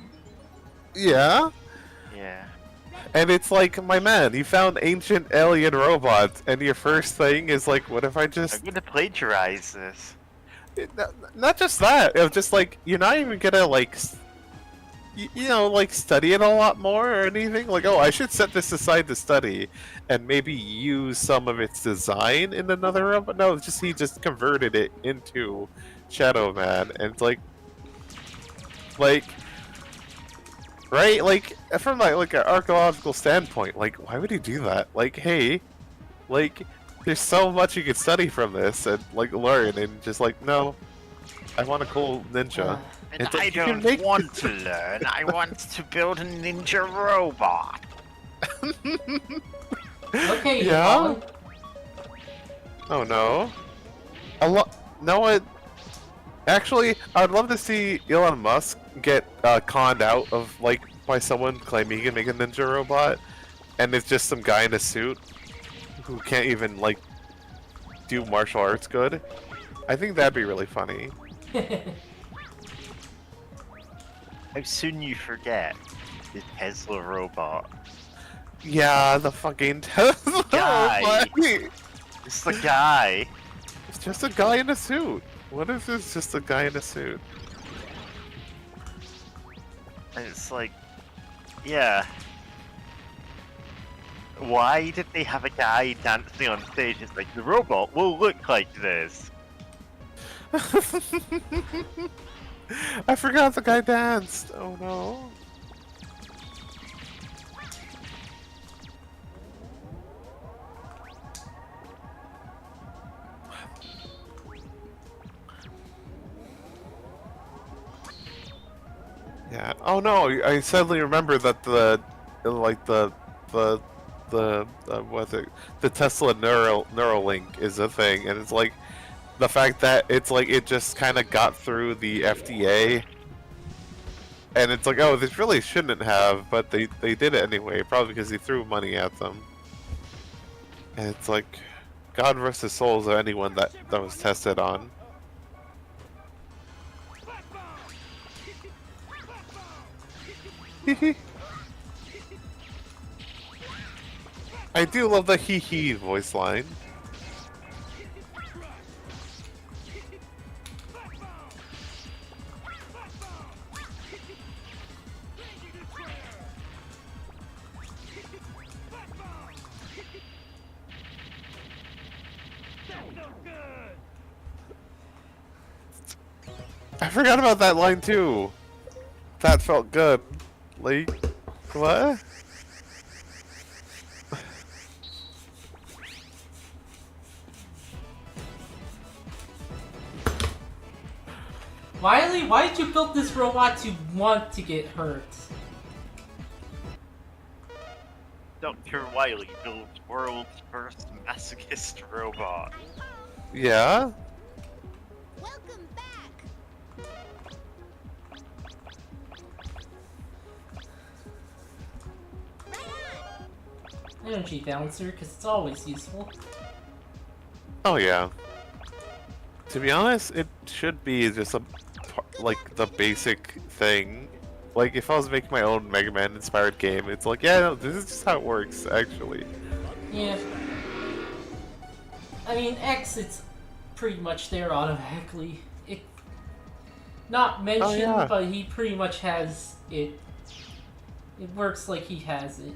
Yeah? Yeah. And it's like, my man, you found ancient alien robots, and your first thing is like, what if I I'm just... gonna plagiarize this. Not just that, it was just like, you're not even gonna like, like study it a lot more or anything. Like, oh, I should set this aside to study, and maybe use some of its design in another robot. No, it's just he just converted it into Shadow Man, and it's like, Right? Like, from like an archaeological standpoint, like, why would he do that? Like, hey, like, there's so much you could study from this and like learn, and just like, no, I want a cool ninja. And It's I like, you can don't make want to learn. I want to build a ninja robot. Okay, Yeah? Colin. Oh no. No, what? Actually, I would love to see Elon Musk get conned out of like by someone claiming he can make a ninja robot, and it's just some guy in a suit who can't even like do martial arts good. I think that'd be really funny. How soon you forget the Tesla robot. Yeah, the fucking Tesla Guy. robot. It's the guy. It's just a guy in a suit. What if it's just a guy in a suit? And it's like, yeah. Why did they have a guy dancing on stage? It's like, the robot will look like this. I forgot the guy danced. Oh no. Yeah. Oh no, I suddenly remember that like what's it? The Tesla Neuralink is a thing, and it's like the fact that it's like it just kind of got through the FDA, and it's like, oh, this really shouldn't have, but they did it anyway, probably because he threw money at them. And it's like, God rest his souls of anyone that was tested on. I do love the hee hee voice line. I forgot about that line too. That felt good. Like, what? Wiley, why did you build this robot to want to get hurt? Dr. Wily builds world's first masochist robot. Yeah? Welcome back. Right on. Energy balancer, because it's always useful. Oh yeah. To be honest, it should be just like the basic thing. Like if I was making my own Mega Man inspired game, it's like, yeah, no, this is just how it works, actually. Yeah. I mean, X, it's pretty much there automatically. It not mentioned, yeah. but he pretty much has it. It works like he has it.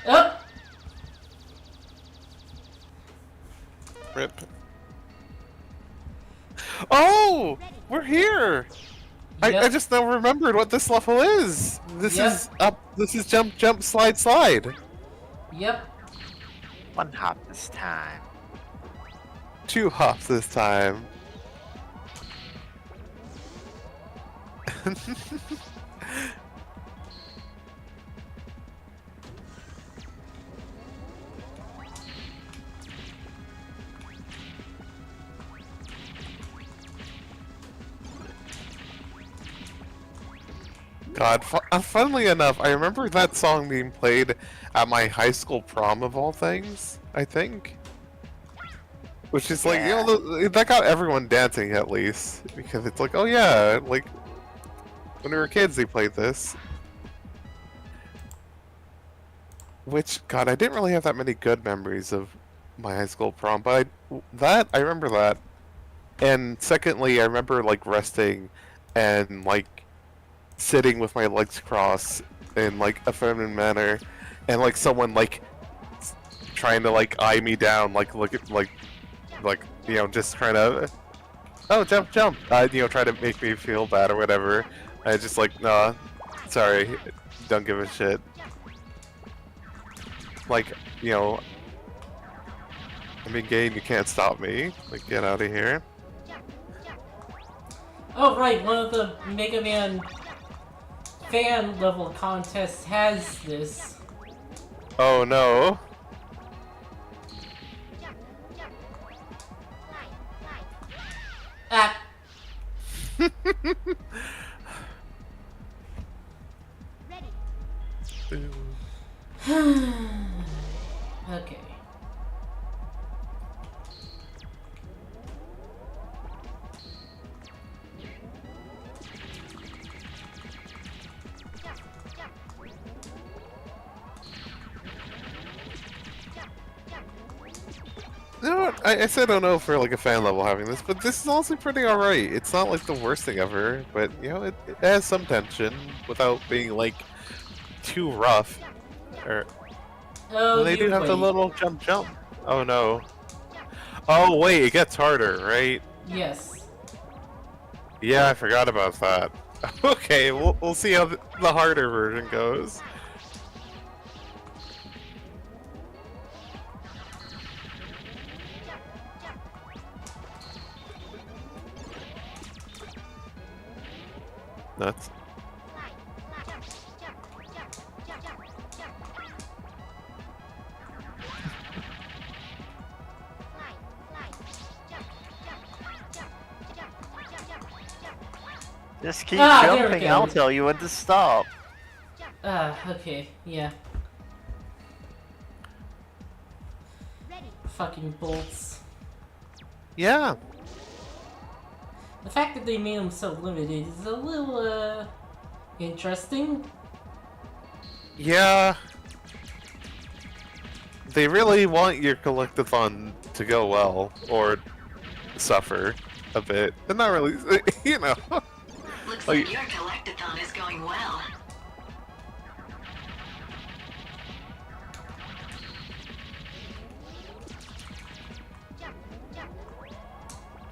Up. Rip. Oh! We're here! I Yep. just now remembered what this level is! This Yep. is up, this is jump, jump, slide, slide! Yep. One hop this time. 2 hops this time. God, funnily enough, I remember that song being played at my high school prom of all things, I think. Which is like, you know, that got everyone dancing at least. Because it's like, oh yeah, like, when we were kids they played this. Which, God, I didn't really have that many good memories of my high school prom, but I remember that. And secondly, I remember, like, resting and, like, sitting with my legs crossed in like a feminine manner, and like someone like trying to like eye me down, like look at like you know, just trying to oh jump, you know, try to make me feel bad or whatever. I just like nah, sorry, don't give a shit. Like you know, I'm in game, you can't stop me. Like get out of here. Oh right, one of the Mega Man fan level contests has this. Oh no. Ah. Okay. You know what? I said I don't know for like a fan level having this, but this is also pretty alright. It's not like the worst thing ever, but you know, it has some tension without being like too rough. Or Oh, they you do have the wait. little jump. Oh no. Oh wait, it gets harder, right? Yes. Yeah, I forgot about that. Okay, we'll see how the harder version goes. Nuts. Just keep Ah, there we jumping, go. I'll tell you when to stop. Okay, yeah. Fucking bolts. Yeah. The fact that they made them so limited is a little, interesting. Yeah. They really want your collectathon to go well, or suffer a bit. They're not really, you know. Looks Like- like your collectathon is going well.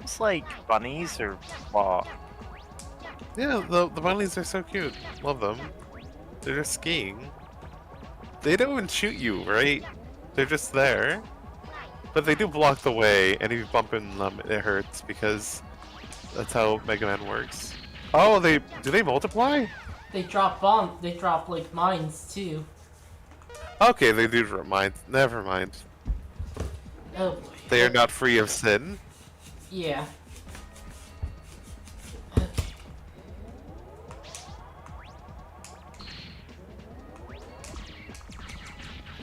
It's like bunnies or what? Yeah, the bunnies are so cute. Love them. They're just skiing. They don't even shoot you, right? They're just there. But they do block the way, and if you bump into them, it hurts because that's how Mega Man works. Oh, do they multiply? They drop bombs. They drop like mines too. Okay, they do drop mines. Never mind. Oh boy. They are not free of sin. Yeah.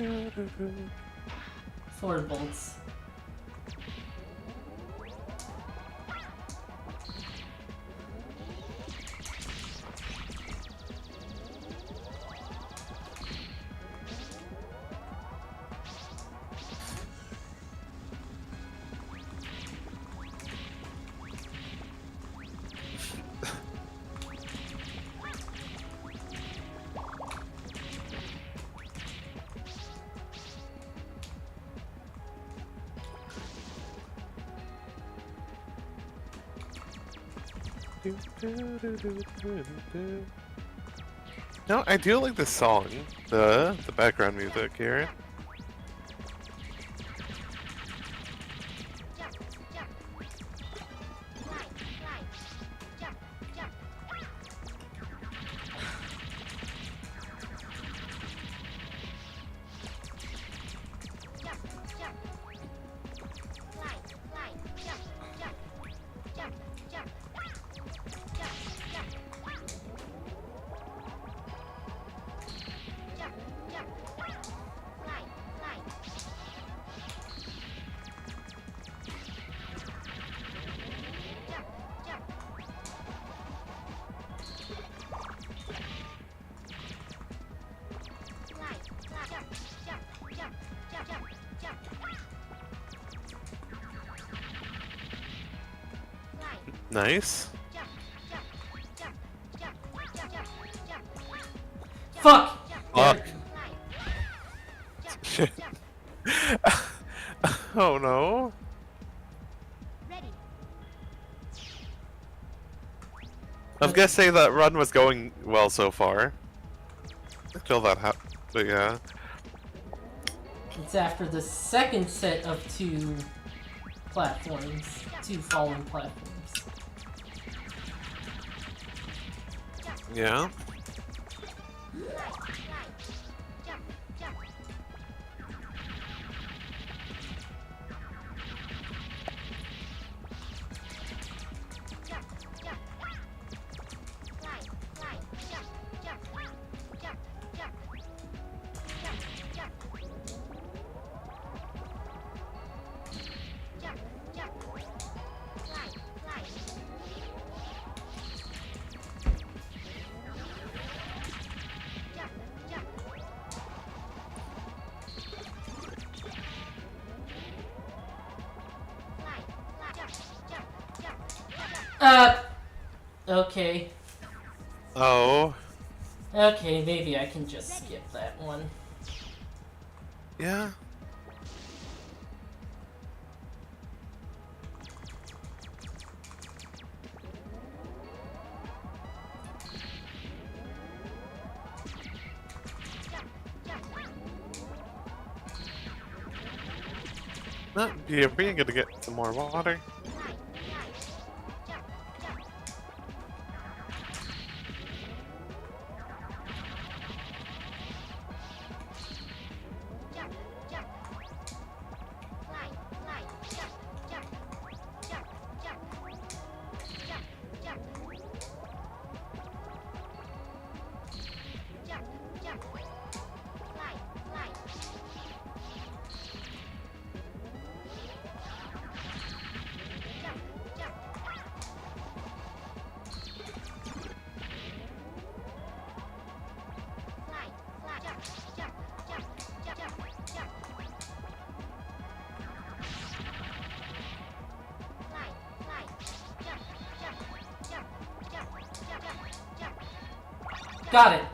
Okay. Four bolts. No, I do like the song, the background music here. Nice. Fuck! Oh no. Ready. I was gonna say that run was going well so far. Until that happened. But yeah. It's after the second set of two platforms, two fallen platforms. Yeah. Jump, jump. Jump, jump. Slide, slide. Jump, jump. Jump, jump. Jump, jump. Jump, jump. Slide, slide. Jump, jump. Slide, slide. Jump, jump, jump, jump. Okay. Oh. Okay, maybe I can just skip that one. Yeah. No, yeah, we're gonna get some more water. Got it.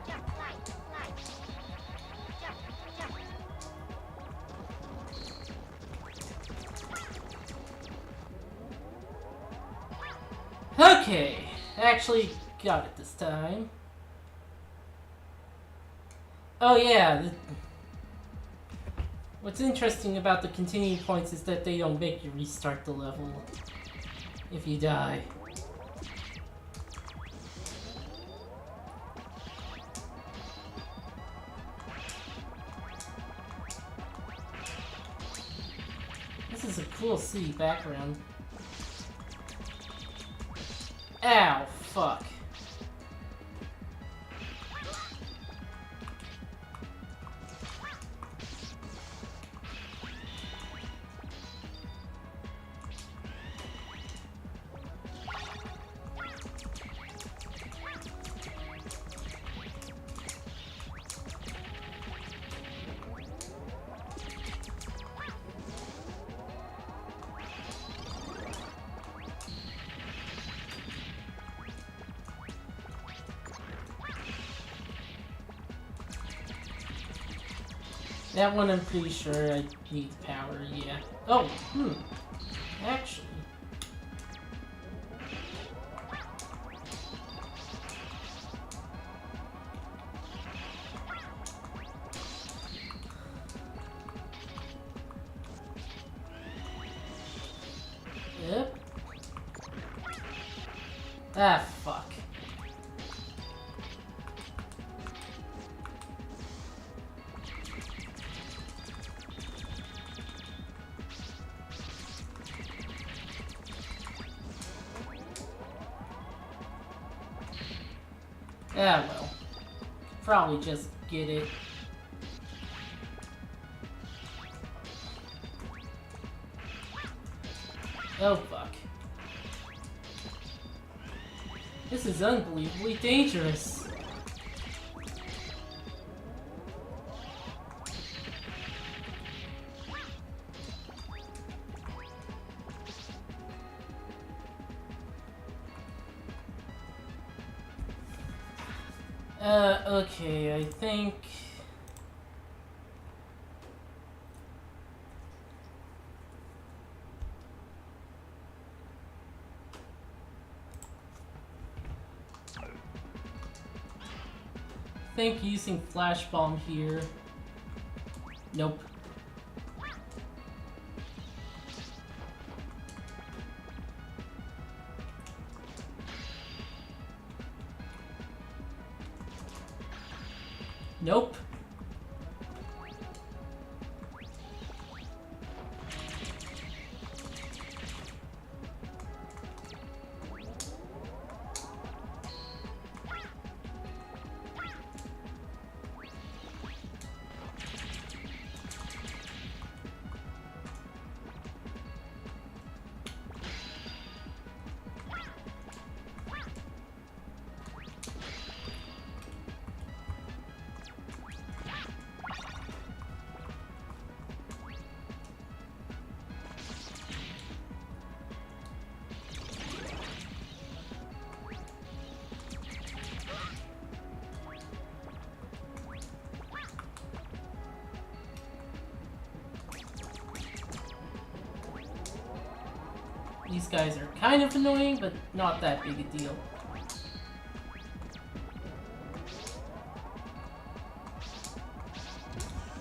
Okay, actually got it this time. Oh yeah, what's interesting about the continuing points is that they don't make you restart the level if you die. This is a cool city background. Ow, fuck. That one I'm pretty sure I need power, yeah. Oh, actually. Yep. Ah, fuck. Ah, well. Probably just get it. Oh, fuck. This is unbelievably dangerous. Okay, I think... think using Flash Bomb here. Nope. Nope. These guys are kind of annoying, but not that big a deal.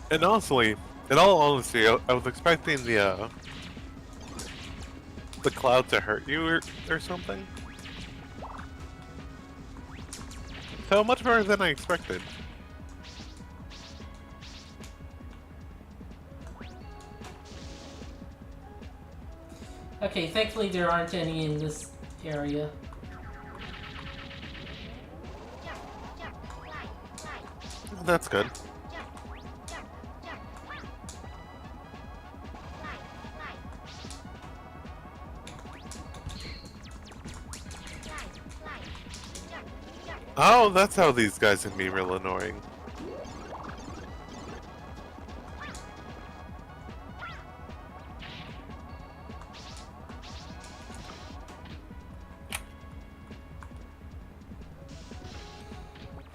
And honestly, in all honesty, I was expecting the cloud to hurt you or something. So much better than I expected. Okay, thankfully there aren't any in this area. That's good. Oh, that's how these guys can be real annoying.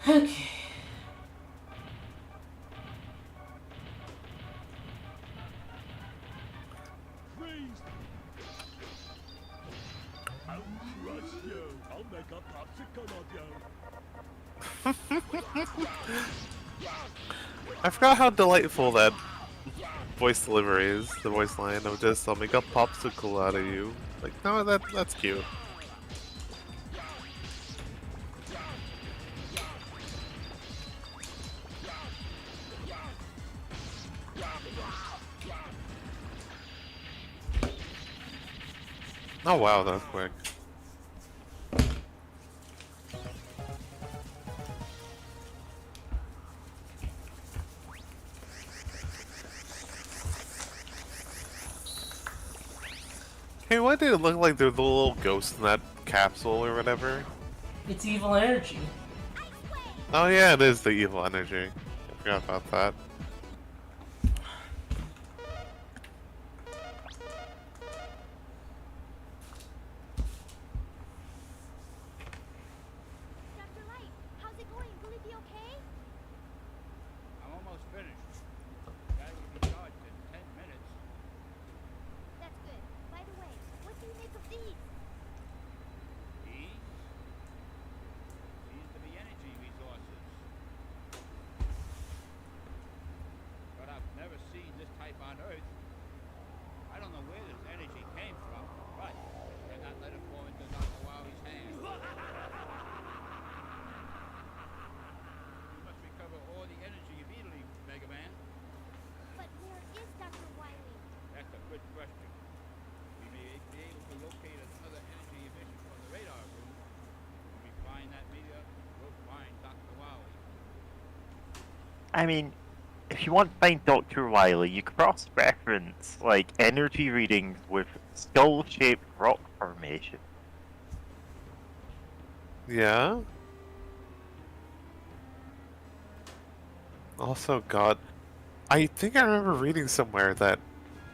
Okay. Freeze! I'll crush you. I'll make a popsicle of you. I forgot how delightful that voice delivery is, the voice line of just, I'll make a popsicle out of you. Like, no, that's cute. Oh wow, that was quick. Hey, why did it look like there's a little ghost in that capsule or whatever? It's evil energy. Oh yeah, it is the evil energy. I forgot about that. Dr. Light, how's it going? Will it be okay? I'm almost finished. Guy will be charged in 10 minutes. That's good. By the way, what do you make of these? These seem to be energy resources. But I've never seen this type on Earth. I don't know where this energy came from, but they're not let it fall into Dr. Wowie's hands. We must recover all the energy immediately, Mega Man. But where is Dr. Wily? That's a good question. We may be able to locate another energy emission from the radar room. When we find that meteor, we'll find Dr. Wowie. I mean, if you want to find Dr. Wily, you could cross-reference, like, energy readings with skull-shaped rock formation. Yeah? Also, God, I think I remember reading somewhere that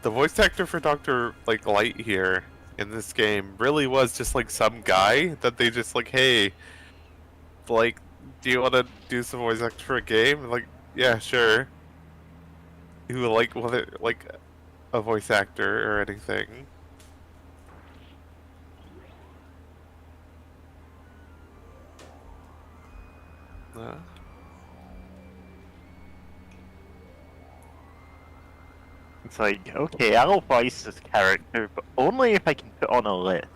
the voice actor for Dr. like Light here in this game really was just like some guy that they just like, hey, like, do you want to do some voice actor for a game? Like, yeah, sure. Who like whether like a voice actor or anything. It's like, okay, I'll voice this character, but only if I can put on a list.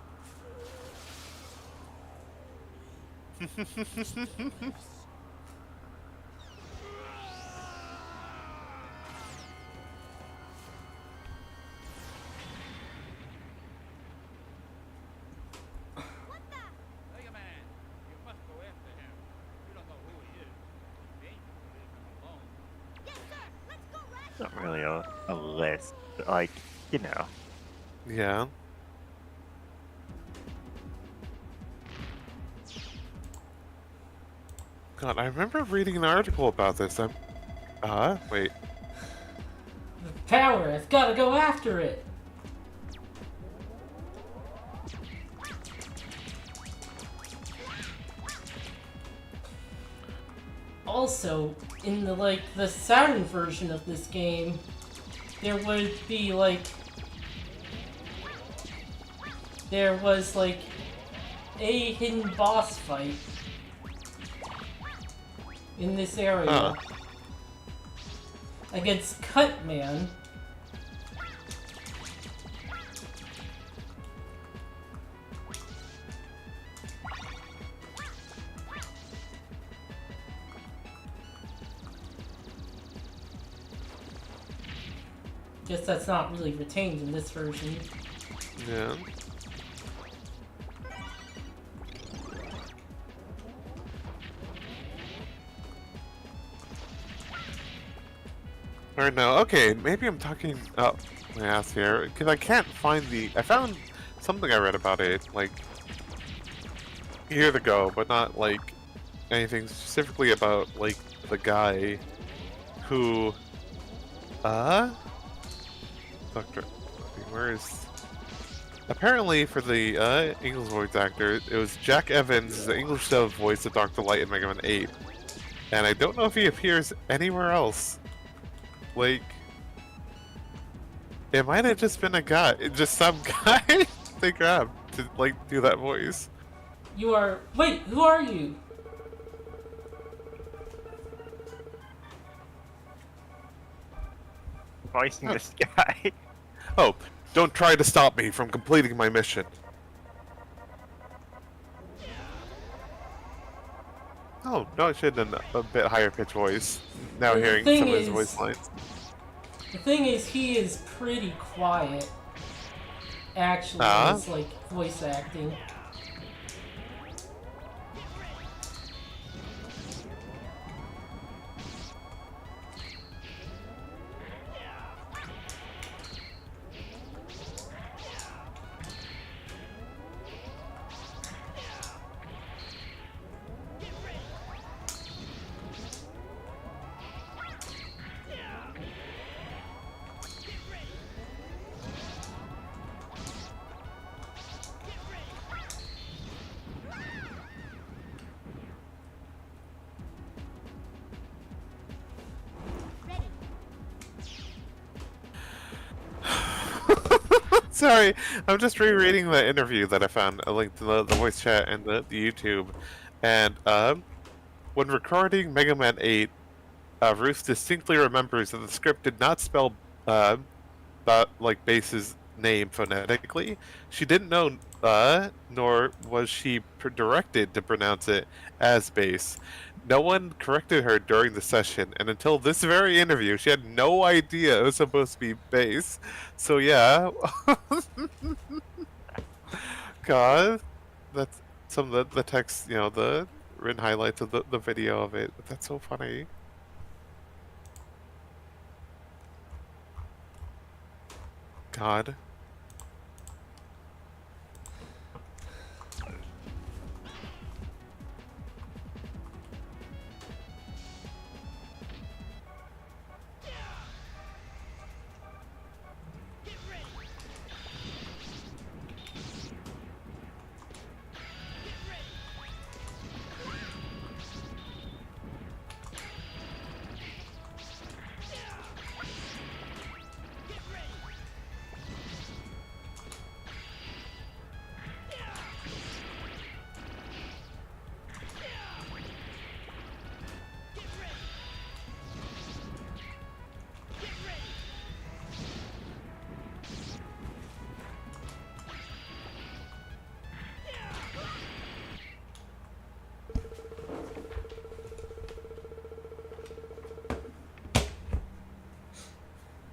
Megaman, you must go after him. You don't know who he is. It's dangerous to leave him alone. Yes, sir. Let's go, Rat. Not really a list, but like, you know. Yeah. God, I remember reading an article about this. Wait. The power, I've gotta go after it! Also, in the Saturn version of this game, there would be there was a hidden boss fight in this area Huh. against Cutman. Guess that's not really retained in this version. Yeah. Or no, okay, maybe I'm talking up my ass here, because I can't find I found something I read about it, years ago, but not, anything specifically about, the guy who, Doctor, where is... Apparently, for the, English voice actor, it was Jack Evans, the English dub voice of Dr. Light in Mega Man 8. And I don't know if he appears anywhere else. It might have just been a guy, just some guy they grabbed to, do that voice. You are... Wait, who are you? Voicing this guy. Oh, don't try to stop me from completing my mission. Oh, no, I should have done a bit higher pitch voice. Now The hearing thing some of his is- voice lines. The thing is, he is pretty quiet. Actually, Ah? in his, voice acting. Sorry, I'm just rereading the interview that I found, linked to the voice chat and the YouTube. And, when recording Mega Man 8, Ruth distinctly remembers that the script did not spell, Bass's name phonetically. She didn't know, nor was she directed to pronounce it as Bass. No one corrected her during the session, and until this very interview, she had no idea it was supposed to be Bass. So yeah. God. That's some of the text, the written highlights of the video of it. That's so funny. God.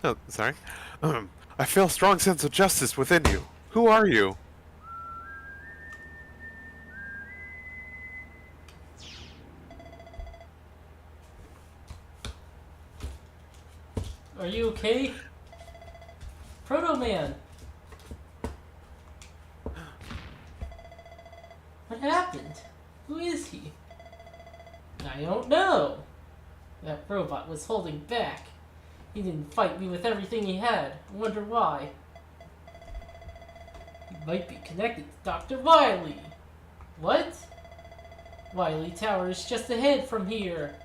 Oh, sorry. I feel a strong sense of justice within you. Who are you? Are you okay? Proto Man! What happened? Who is he? I don't know. That robot was holding back. He didn't fight me with everything he had. I wonder why. He might be connected to Dr. Wily. What? Wily Tower is just ahead from here.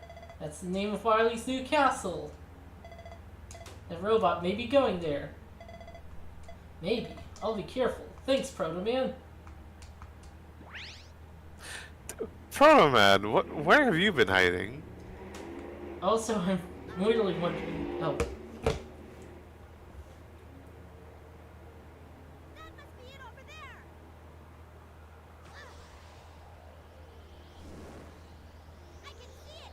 That's the name of Wily's new castle. That robot may be going there. Maybe. I'll be careful. Thanks, Proto Man. Proto Man, where have you been hiding? Also, I'm really wondering. Oh, That must be it over there. I can see it.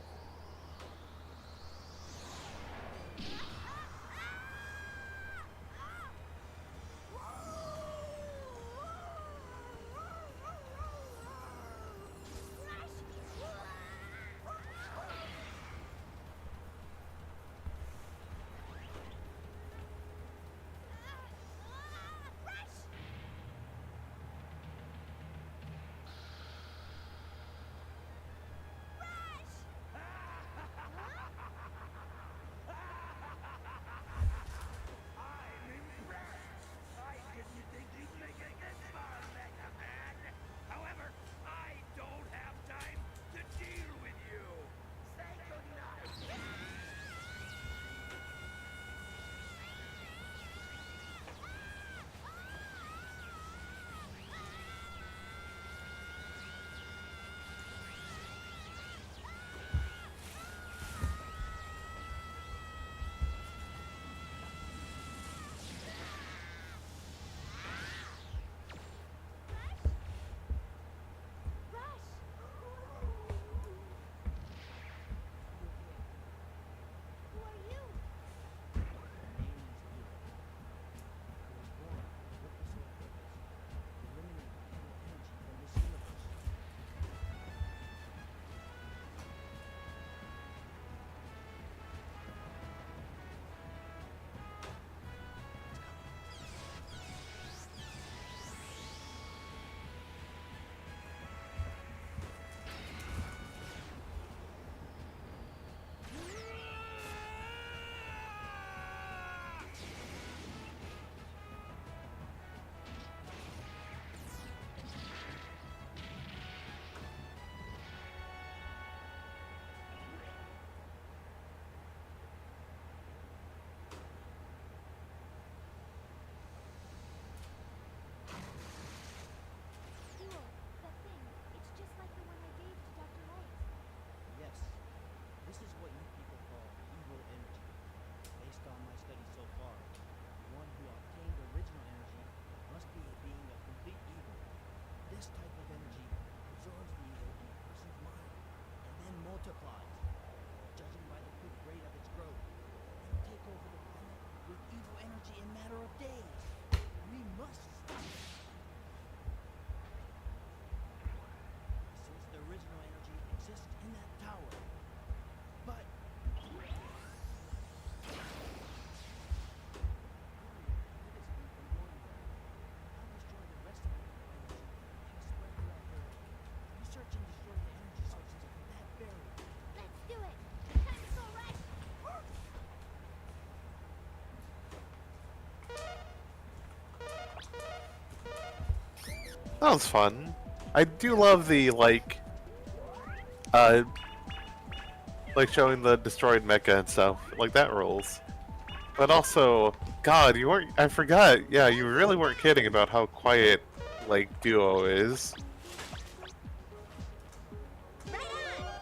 I didn't think you'd make it this far, megaman. However, I don't have time to deal with you. Say goodnight. Who are you? Duo, that thing. It's just like the one I gave to Dr. Light. Yes, this is what you people call evil energy. Based on my studies so far, the one who obtained original energy must be a being of complete evil. This type of energy absorbs the evil in a person's mind and then multiplies. Judging by the quick rate of its growth, it'll take over the planet with evil energy in a matter of days. We must stop it. Since the original energy exists in that tower. But research and destroy the energy sources of that barrier. Let's do it. Time to go right. That was fun. I do love the uh, showing the destroyed mecha and stuff. Like that rules. But also, God, you weren't. I forgot. Yeah, you really weren't kidding about how quiet Duo is. Right on.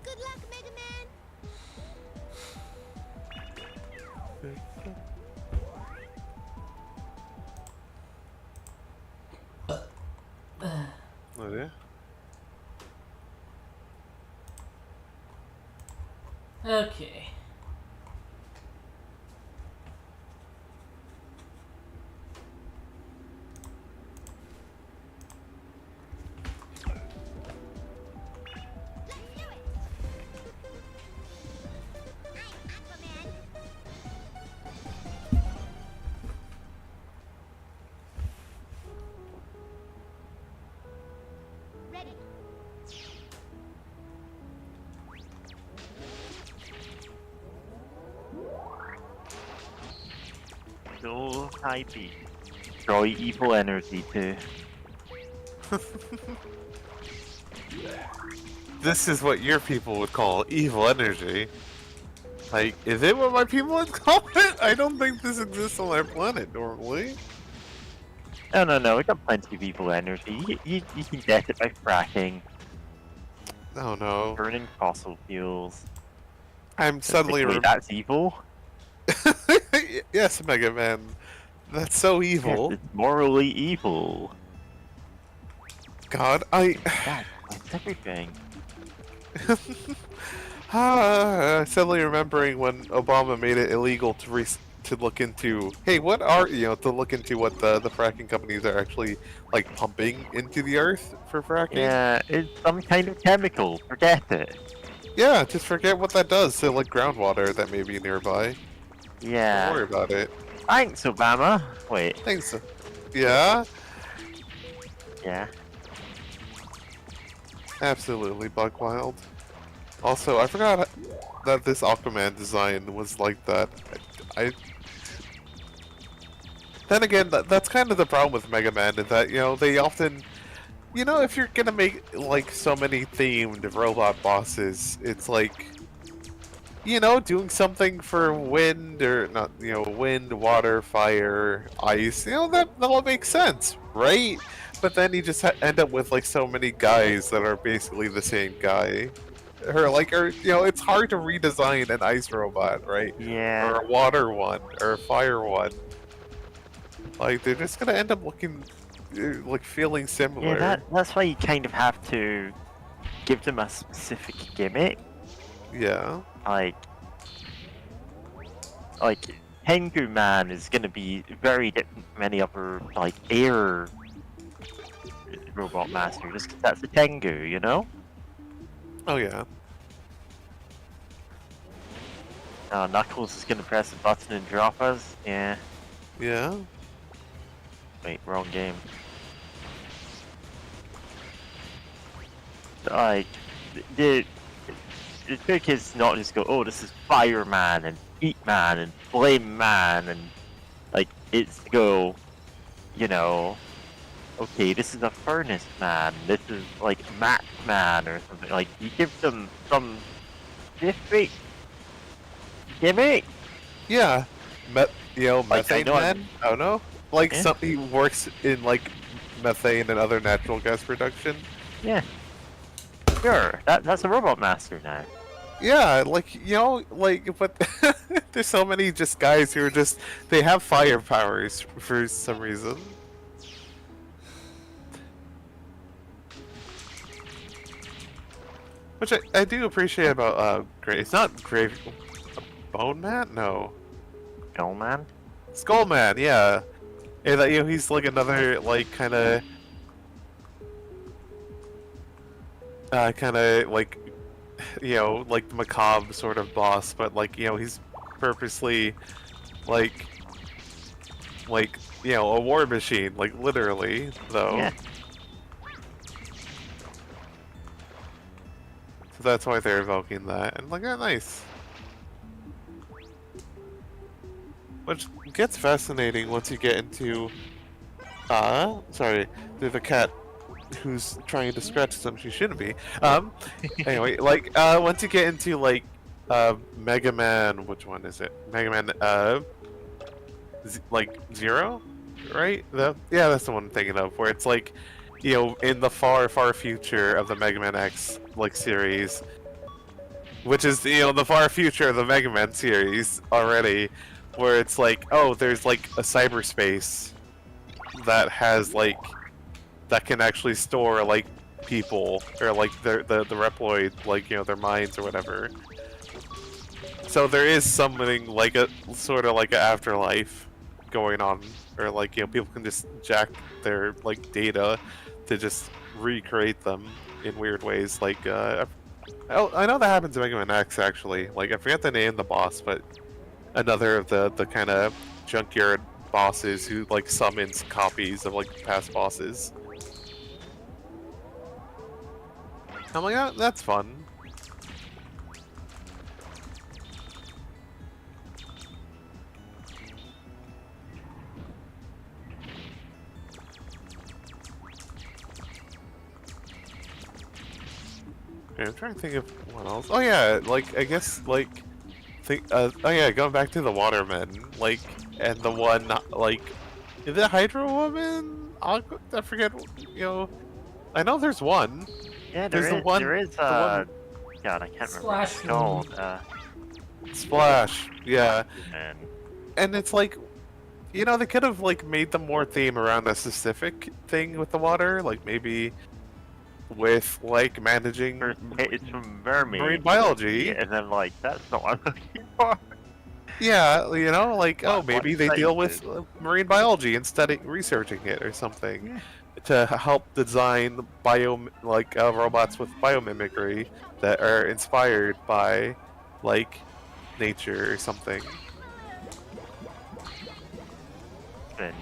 Good luck, Mega Man. Okay. Let's do it! I'm Aquaman! Ready. So hypey. Destroy evil energy too. This is what your people would call evil energy. Like, is it what my people would call it? I don't think this exists on our planet normally. No, we got plenty of evil energy. You can get it by fracking, Oh no. burning fossil fuels. I'm suddenly Technically, that's evil. Yes, Mega Man. That's so Yes, evil. it's morally evil. God, That's everything. Suddenly remembering when Obama made it illegal to look into, hey, what are, to look into what the fracking companies are actually, like, pumping into the earth for fracking. Yeah, it's some kind of chemical. Forget it. Yeah, just forget what that does to, like, groundwater that may be nearby. Don't worry Yeah. about it. Thanks, Obama. Wait. Thanks. Yeah, Yeah. absolutely, Buckwild. Also, I forgot that this Aquaman design was like that. I Then again, that's kind of the problem with Mega Man, is that, they often, if you're gonna make, like, so many themed robot bosses, it's like, doing something for wind, or not, wind, water, fire, ice, that'll make sense, right? But then you just end up with, like, so many guys that are basically the same guy. It's hard to redesign an ice robot, right? Yeah. Or a water one, or a fire one. Like, they're just gonna end up looking, like, feeling similar. Yeah, that's why you kind of have to give them a specific gimmick. Yeah. Like Tengu Man is gonna be very different from any other, like, air robot master, just 'cause that's a Tengu, you know? Oh, yeah. Knuckles is gonna press a button and drop us. Yeah. Yeah. Wait, wrong game. Like, the trick is not just go, oh, this is Fireman and Heat Man and Flame Man, and, like, it's to go, okay, this is a Furnace Man, this is, like, Match Man or something. Like, you give them some specific gimmick. Yeah. Like, I Methane know Man? I don't know. Like, Yeah. he works in, like, methane and other natural gas production. Yeah. Sure, that's a Robot Master now. Yeah, but there's so many just guys who are just, they have fire powers for some reason. Which I do appreciate about, it's not Grave... Bone Man? No. Skull Man? Skull Man, yeah. Yeah, that, he's like another, like, kinda, like, like the macabre sort of boss, but, like, he's purposely, like, a war machine, like, literally, though. Yeah. So that's why they're evoking that, and, like, oh, nice. Which gets fascinating once you get into, sorry, there's a cat who's trying to scratch something she shouldn't be. Anyway, like, once you get into, like, Mega Man, which one is it? Mega Man, like, Zero? Right? Yeah, that's the one I'm thinking of, where it's like, in the far, far future of the Mega Man X, like, series, which is, the far future of the Mega Man series already, where it's like, oh, there's, like, a cyberspace that has, like, that can actually store, like, people, or, like, the Reploid, like, their minds or whatever. So there is something like a sort of like an afterlife going on, or like people can just jack their like data to just recreate them in weird ways. Like I know that happens in Mega Man X actually. Like I forget the name of the boss, but another of the kind of junkyard bosses who like summons copies of like past bosses. I'm like, oh, that's fun. Yeah, I'm trying to think of what else. Oh yeah, like I guess like oh yeah, going back to the Watermen, like and the one like is it Hydro Woman? I forget. I know there's one. Yeah, There's the one. there is The one God, I can't remember what Splash it's called. Splash. Yeah, And and it's like they could have like made them more theme around a specific thing with the water, like maybe with like managing first it's from mermaid. marine biology. And then like that's not what I'm looking for. Yeah, like What maybe they deal with scientist? marine biology and researching it or something Yeah. to help design robots with biomimicry that are inspired by like nature or something. Then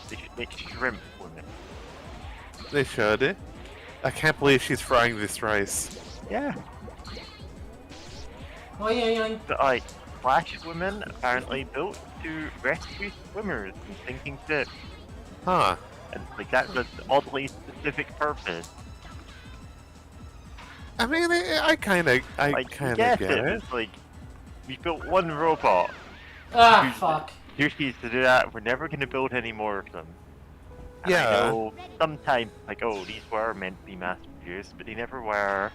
they should make shrimp women. They should. I can't believe she's frying this rice. Yeah. Oy, oy, oy. But like Flash women apparently built to rescue swimmers and sinking ships. Huh. And like that's an oddly specific purpose. I mean, I kind of Like get yes, it. it's like we built one robot. Ah, fuck. Here she is to do that. We're never gonna build any more of them. And I Yeah. know sometimes like these were meant to be mass produced, but they never were.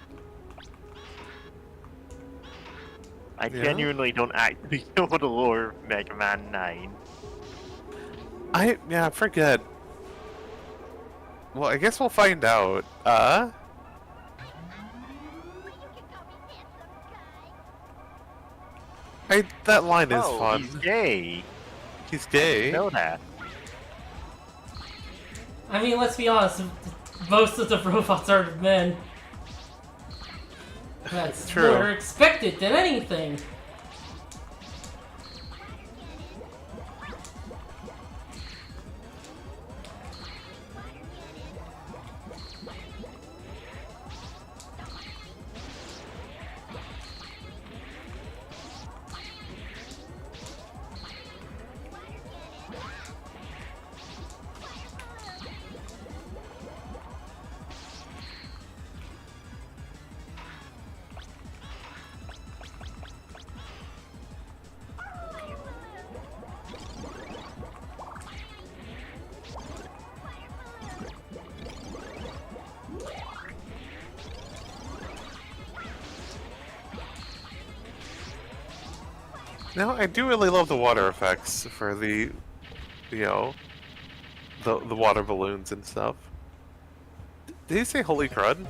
I Yeah. genuinely don't actually know the lore of Mega Man 9. I forget. Well, I guess we'll find out. That line is Oh, fun. he's gay. He's gay. Know that. I mean, let's be honest, most of the robots are men. That's True. more expected than anything. Now, I do really love the water effects for the water balloons and stuff. Did he say holy crud?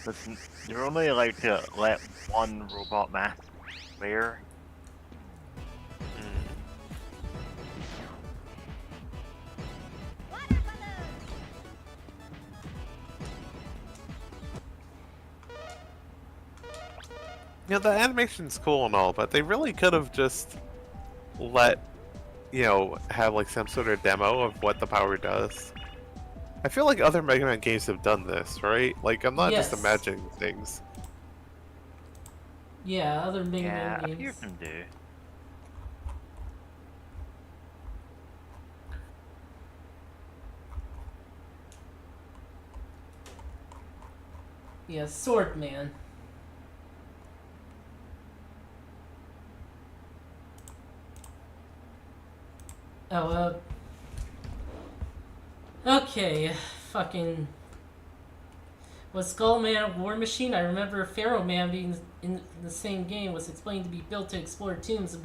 Listen, you're only allowed to let one robot mask wear. The animation's cool and all, but they really could have just let, have like some sort of demo of what the power does. I feel like other Mega Man games have done this, right? Like, I'm not just Yes. imagining things. Yeah, other Mega Yeah, Man a few games. of them do. Yeah, Sword Man. Oh, okay, fucking... Was Skullman a war machine? I remember Pharaoh Man being in the same game was explained to be built to explore tombs and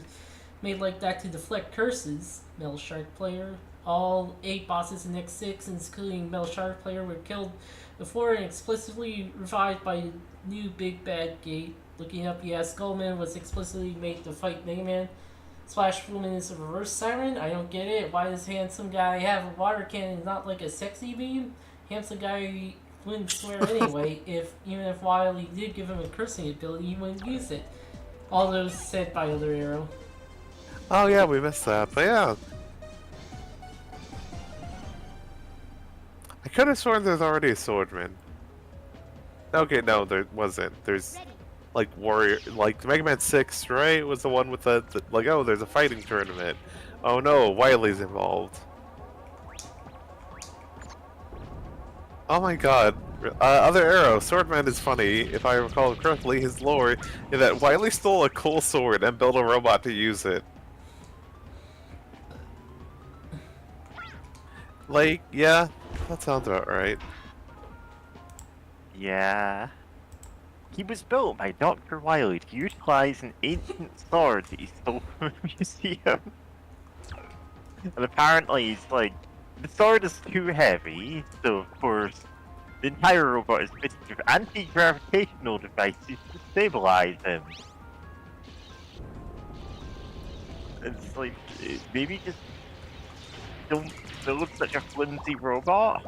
made like that to deflect curses. Metal Shark player. all 8 bosses in X6, including Metal Shark Player, were killed before and explicitly revived by new Big Bad Gate. Looking up, yes, Skullman was explicitly made to fight Mega Man. Splash Woman is a reverse siren. I don't get it. Why does handsome guy have a water cannon, not like a sexy beam? Handsome guy wouldn't swear anyway. Even if Wily did give him a cursing ability, he wouldn't use it. All those said by Other Arrow. Oh yeah, we missed that, but yeah. I could have sworn there's already a swordman. Okay, no, there wasn't. There's like warrior, like Mega Man 6, right? Was the one with the like, oh, there's a fighting tournament. Oh no, Wily's involved. Oh my god. Other Arrow, Swordman is funny. If I recall correctly, his lore is that Wily stole a cool sword and built a robot to use it. Like, yeah, that sounds about right. Yeah. He was built by Dr. Wily to utilize an ancient sword that he stole from a museum. And apparently he's like, the sword is too heavy, so of course the entire robot is fitted with anti-gravitational devices to stabilize him. It's like, maybe just don't build such a flimsy robot.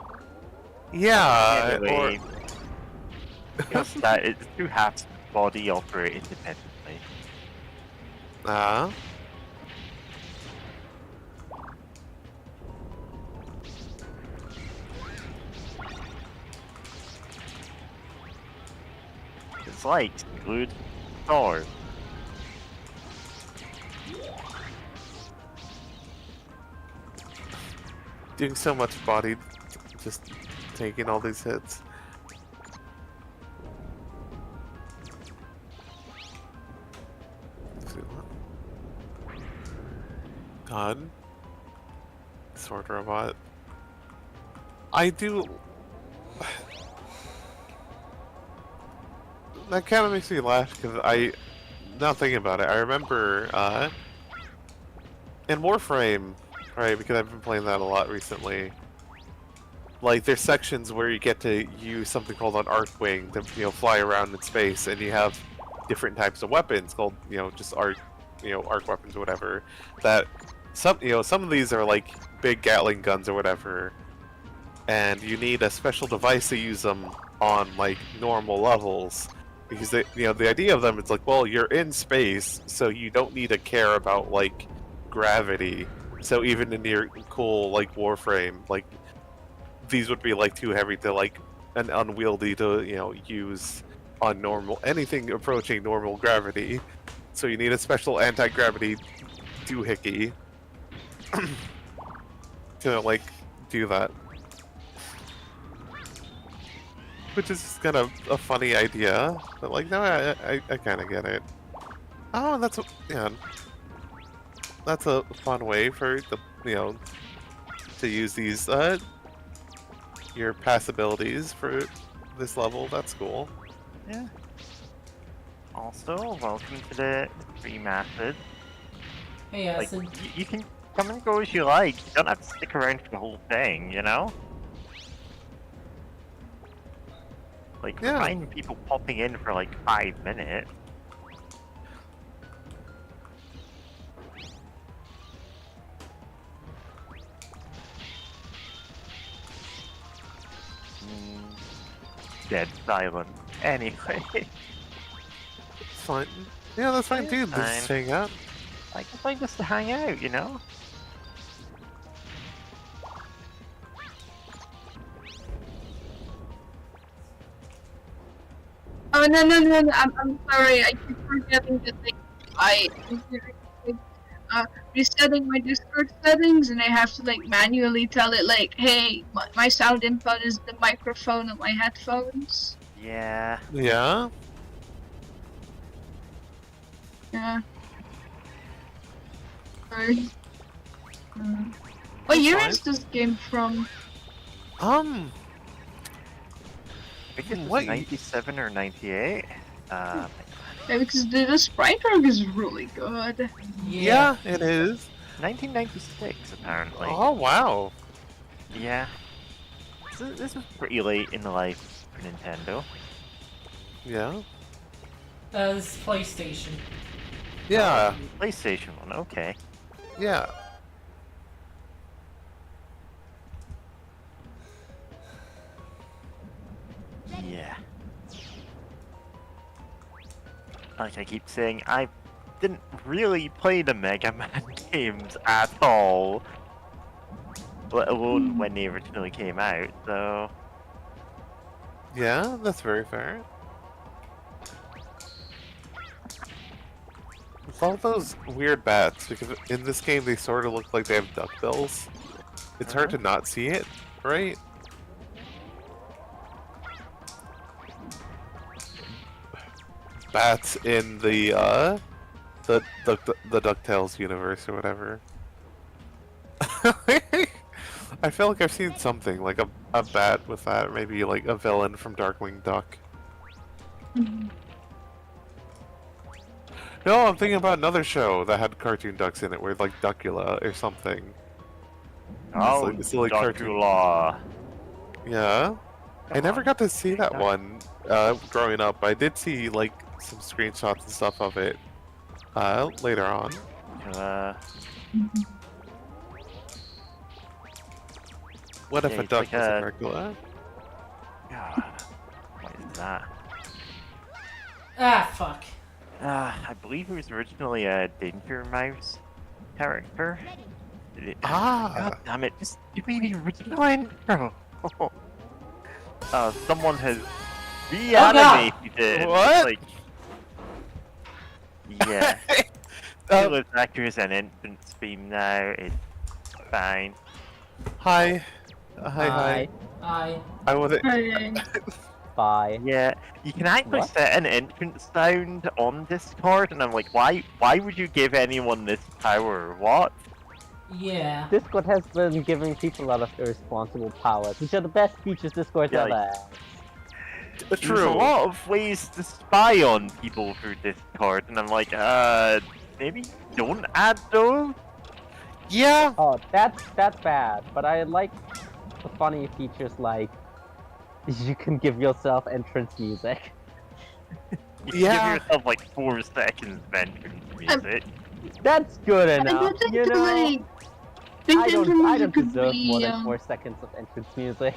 Yeah, Anyway, just that it's two halves of the body operate independently. Its likes include stars. doing so much body, just taking all these hits. Let's see what? God. Sword robot. I do. That kind of makes me laugh because now thinking about it, I remember in Warframe, right? Because I've been playing that a lot recently. Like, there's sections where you get to use something called an arc wing to, fly around in space, and you have different types of weapons called, just arc weapons or whatever. That some of these are like big Gatling guns or whatever, and you need a special device to use them on like normal levels. Because the idea of them, it's like, well, you're in space, so you don't need to care about like gravity. So even in your cool like Warframe, like these would be like too heavy to like and unwieldy to use on normal anything approaching normal gravity. So you need a special anti-gravity doohickey to like do that. Which is kind of a funny idea, but like, no, I kind of get it. Oh, that's a fun way for the to use these your pass abilities for this level. That's cool. Yeah. Also, welcome to the remastered. Hey, Like, Acid. you can come and go as you like. You don't have to stick around for the whole thing, you know? Like, Yeah. find people popping in for like 5 minutes. Dead silent. Anyway, It's fine. Yeah, that's fine too. Fine. Just hang out. like it's like just to hang out, you know? Oh no! I'm sorry. I keep forgetting that I resetting my Discord settings, and I have to like manually tell it like, hey, my sound input is the microphone of my headphones. Yeah. Yeah. Yeah. Sorry. What year is this game from? Um. I think it was What? 97 or 98. Yeah, because the sprite work is really good. Yeah, it is. 1996, apparently. Oh wow. Yeah. So this was pretty late in the life for Nintendo. Yeah. As PlayStation. Yeah. PlayStation 1, okay. Yeah. Yeah. Like I keep saying, I didn't really play the Mega Man games at all. Let alone when they originally came out, so... Yeah, that's very fair. With all those weird bats, because in this game they sort of look like they have duck bills. It's hard to not see it, right? Bats in the DuckTales universe or whatever. I feel like I've seen something like a bat with that, maybe like a villain from Darkwing Duck. No, I'm thinking about another show that had cartoon ducks in it, where like Duckula or something. Oh, silly cartoon. Dracula. Yeah, I never got to see that one growing up. I did see like some screenshots and stuff of it later on. What if Yeah, a it's duck like was a a- Dracula? God, what is that? Ah, fuck. I believe it was originally a Danger Mouse character. God damn it, just give me the original intro! Someone has reanimated it. What? Like, yeah. Taylor's actors and entrance theme now, it's fine. Hi. Hi. I wasn't. Bye. Yeah, you can actually What? set an entrance sound on Discord, and I'm like, why would you give anyone this power? What? Yeah. Discord has been giving people a lot of irresponsible powers, which are the best features Discord Yeah, ever like- had. There's a lot of ways to spy on people through Discord, and I'm like, maybe don't add those? Yeah! Oh, that's bad, but I like the funny features like you can give yourself entrance music. You can Yeah. give yourself like 4 seconds of entrance music. That's good I enough, don't think you know? like think I the don't entrance could deserve be, more than 4 seconds of entrance music.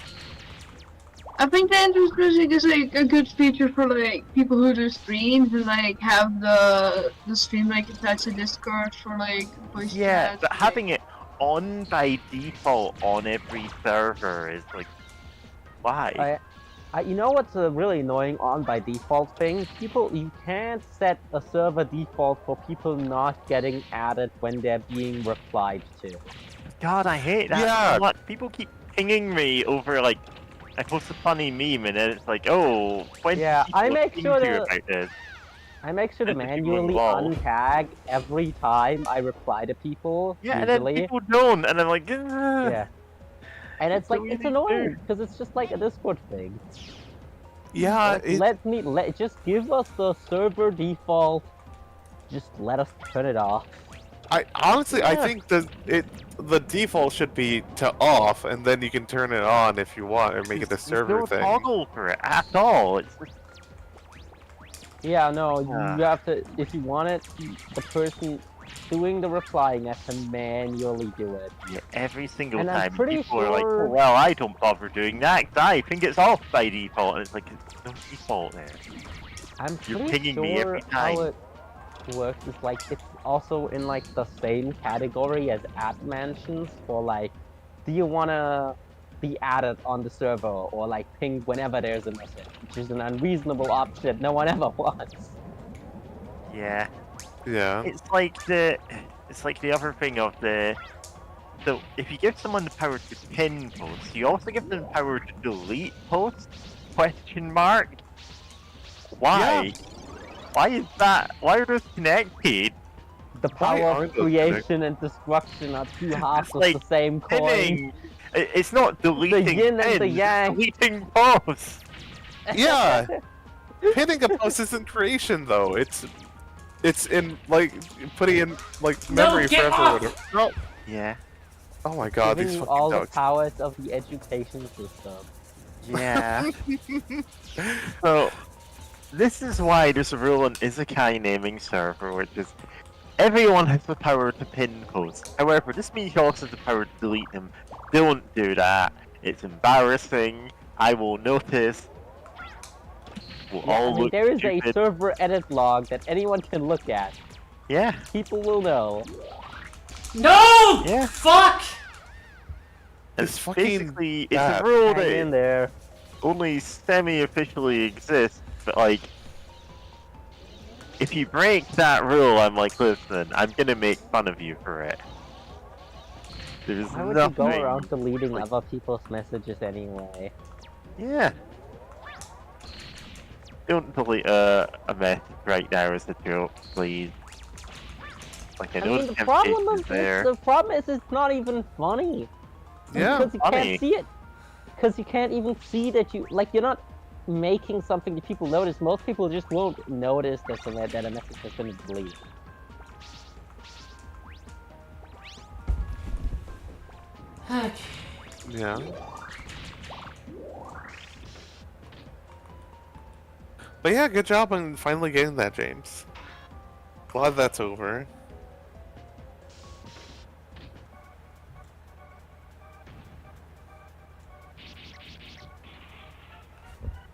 I think the entrance music is like a good feature for like people who do streams and like have the stream like attached to Discord for like voice Yeah, chat. but having it on by default on every server is like, why? You know what's a really annoying on by default thing? You can't set a server default for people not getting added when they're being replied to. God, I hate that Yeah. so much. People keep pinging me over like, I post a funny meme and then it's like, oh, 20 Yeah, people I make pinged sure you to- about this. I make sure to And the people manually involved. untag every time I reply to people, Yeah, and then usually. people don't, and I'm like, Yeah. And it's like, So it's easy to annoying, do. because it's just like a Discord thing. Yeah, Like, just give us the server default, just let us turn it off. I honestly, I Yeah. think the default should be to off, and then you can turn it on if you want, or make it a There's server no thing. toggle for it at all. It's just, Yeah, no, you Ah. have to, if you want it, the person doing the replying has to manually do it. yeah, every single And I'm time pretty people are like, oh, sure- well, I don't bother doing that 'cause I think it's off by default. And it's like, it's no default there. I'm You're pretty pinging sure me every how time. it works is like, it's also in like the same category as ad mentions for like, do you wanna be added on the server or like ping whenever there's a message, which is an unreasonable option no one ever wants. Yeah. Yeah. It's like the other thing of the. So if you give someone the power to pin posts, you also give them the power to delete posts? Question mark. Why? Why is that? Why are those connected? The Why power of aren't those creation and destruction are two halves of like the same coin. Pinning. It's not deleting yin and the pins, it's yang. deleting posts. Yeah. Pinning a post isn't creation, though. It's it's in like putting in like No, memory get forever. off! Whatever. No. Yeah. Oh my god, Giving these you fucking all the ducks. powers of the education system. Yeah. So, this is why there's a rule on Isekai naming server, which is everyone has the power to pin posts. However, this means you also have the power to delete them. Don't do that. It's embarrassing. I will notice. We'll Yeah, all I mean, look there is stupid. a server edit log that anyone can look at. Yeah. People will know. No! Yeah. Fuck! This It's fucking basically, it's bad. a rule Hang in that there. only semi-officially exists, but like, if you break that rule, I'm like, listen, I'm gonna make fun of you for it. There's Why would nothing. you go around deleting like- other people's messages anyway? Yeah. Don't delete a message right now as a joke, please. Like, I I know mean, the the problem temptation is is there. the problem is it's not even funny. Yeah. Because you funny. can't see it. Because you can't even see that you're not making something that people notice. Most people just won't notice that a message has been deleted. Okay. Yeah. But yeah, good job on finally getting that, James. Glad that's over.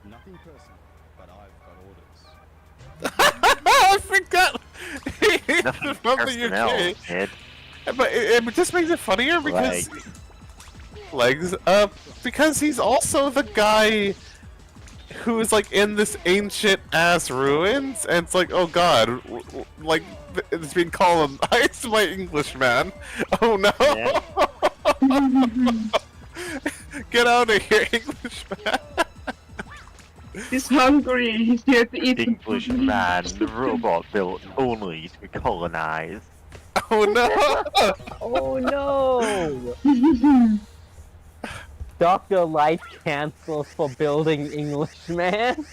Nothing personal, but I've got orders. I forgot! Nothing From the personnel, UK. kid. But it just makes it funnier because... Legs. Because he's also the guy who's like in this ancient ass ruins, and it's like, oh god, like it's being colonized by Englishman. Oh no! Yeah. Get out of here, Englishman! He's hungry. He's here to eat. English man, the robot built only to colonize. Oh no! Oh no! Dr. Light cancels for building Englishman.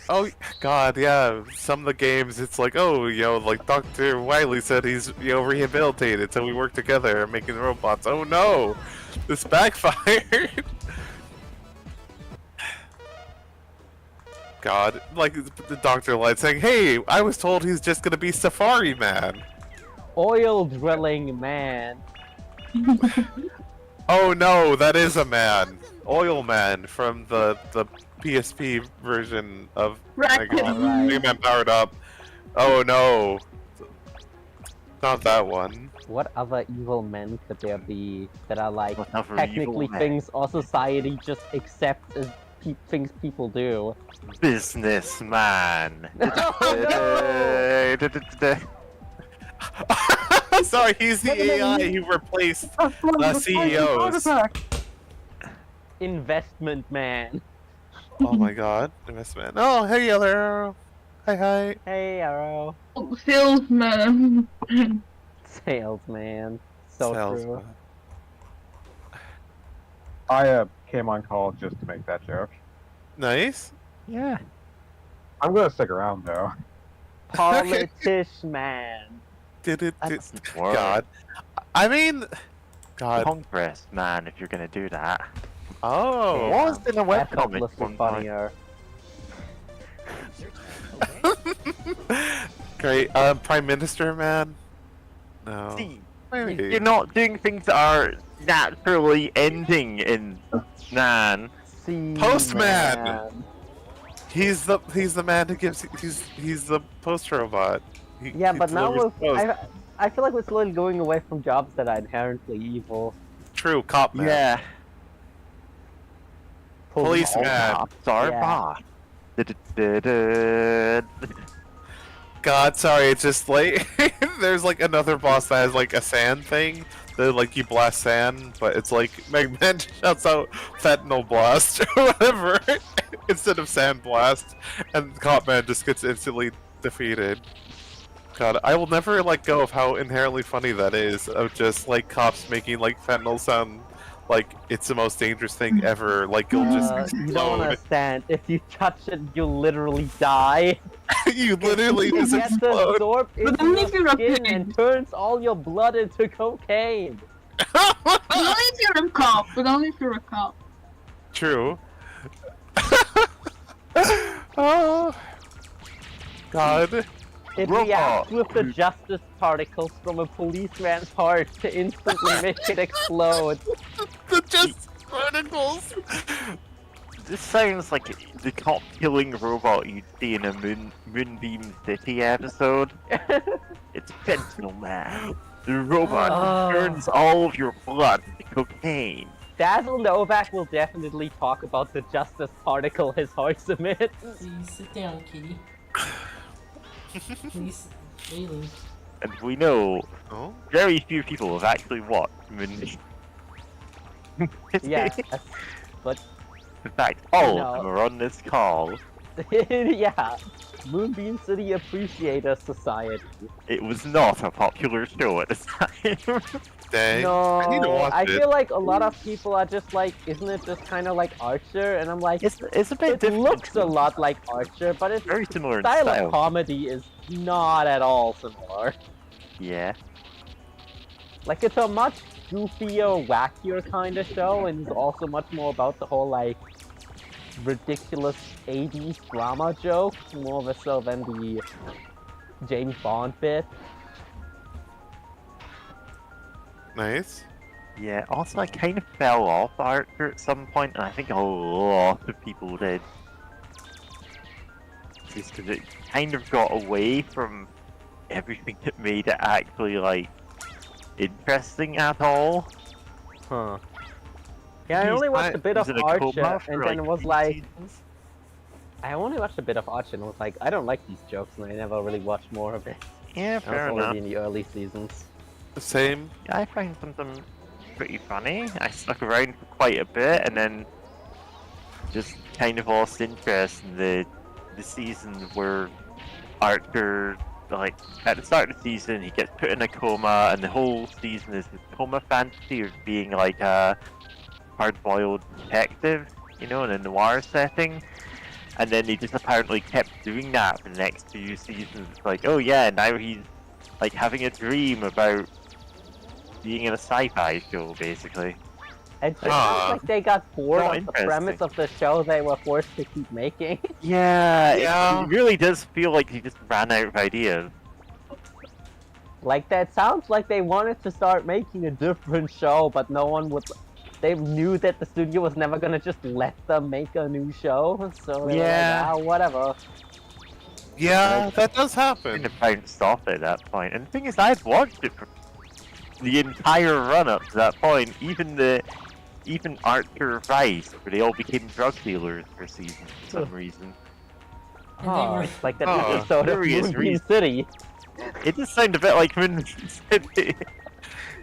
Oh god, yeah. Some of the games, it's like, oh, you know, like Dr. Wiley said he's, you know, rehabilitated, so we work together making robots. Oh no! This backfired! God, like the Dr. Light saying, hey, I was told he's just gonna be Safari Man. Oil drilling man. Oh no, that is a man. Oil Man from the PSP version of Racket. Mega Man Powered Up. Oh no. Not that one. What other evil men could there be that are like What other technically evil men? things our society just accepts as things people do? Businessman. Sorry, he's the AI who replaced CEOs. Investment man. Oh my god, investment. Oh, hey there. Hi, hi. Hey, Arrow. Salesman. Salesman. So true. Salesman. I came on call just to make that joke. Nice. Yeah. I'm gonna stick around though. Politician man. Did it? That's the word. God. I mean, God. Congress, man, if you're gonna do that. Oh. Was in a That's webcomic hopelessly one time. funnier. Great. Prime Minister, man. No. See, Maybe. you're not doing things that are naturally ending in man. Postman! Man. He's the man who gives. He's the post robot. Yeah, He but now delivers post. I feel like we're slowly going away from jobs that are inherently evil. True, cop man. Yeah. Policeman. Sorry, Yeah. God, sorry, it's just like there's like another boss that has like a sand thing that like you blast sand, but it's like Megaman shouts out fentanyl blast or whatever instead of sand blast, and Copman just gets instantly defeated. God, I will never let go of how inherently funny that is, of just like cops making like fentanyl sound like it's the most dangerous thing ever. Like you'll just You don't explode. understand. If you touch it, you'll literally die. You literally It just gets explode. absorbed But into only your if you're a skin pig. and turns all your blood into cocaine. But only if you're a cop. But only if you're a cop. True. Oh God. It Robot. reacts with the justice particles from a policeman's heart to instantly make it explode. The just particles. This sounds like the cop killing robot you'd see in a Moonbeam City episode. It's Fentanyl Man. The robot Oh. turns all of your blood into cocaine. Dazzle Novak will definitely talk about the justice particle his heart emits. Please sit down, kitty. Please, Bailey. And we know Oh. very few people have actually watched Moonbeam. Yeah, but In fact, all No. of them are on this call. yeah, Moonbeam City Appreciator Society. It was not a popular show at the time. Dang. No, I need to watch it. feel like a lot of people are just like, isn't it just kind of like Archer? And I'm like, it's a bit it different. looks a lot like Archer, but its very similar in style of style. comedy is not at all similar. Yeah. Like, it's a much goofier, wackier kind of show, and it's also much more about the whole, like, ridiculous 80s drama jokes, more of a so than the James Bond bit. Nice. Yeah, also I kind of fell off Archer at some point, and I think a lot of people did. Just because it kind of got away from everything that made it actually, like, interesting at all. Huh. Yeah, I He's only watched not- a bit he's of in a coma Archer, for, and then it was 3 like, seasons. I only watched a bit of Archer, and was like, I don't like these jokes, and I never really watched more of it. Yeah, I was fair enough. already in the early seasons. Same. Yeah, I find some of them pretty funny. I stuck around for quite a bit, and then just kind of lost interest in the season where Archer, like, at the start of the season, he gets put in a coma, and the whole season is this coma fantasy of being like a hard-boiled detective, you know, in a noir setting. And then they just apparently kept doing that for the next few seasons. It's like, oh yeah, now he's like having a dream about being in a sci-fi show, basically. It just Ah. sounds like they got bored Not of the premise interesting. of the show they were forced to keep making. Yeah, Yeah. It really does feel like he just ran out of ideas. Like, that sounds like they wanted to start making a different show, but no one would. They knew that the studio was never gonna just let them make a new show, so they Yeah. were like, ah, whatever. Yeah, that does Kind happen. of bounced off at that point. And the thing is, I've watched it for the entire run-up to that point. Even Archer Vice, where they all became drug dealers for a season for some reason. And they Oh, were it's like that Oh, episode of curious Moonbeam reason. City. It just sounded a bit like Moonbeam City.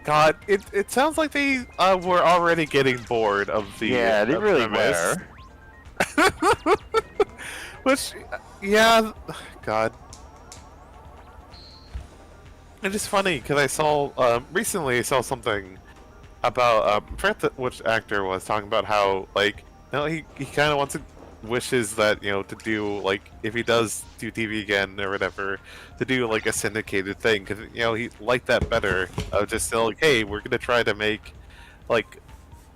God, it sounds like they were already getting bored of the Yeah, they really premise. were. Which, yeah, God. It is funny because I saw recently I saw something about I forget which actor was talking about how like he kind of wants to wishes that to do like if he does do TV again or whatever to do like a syndicated thing because he liked that better of just like hey we're gonna try to make like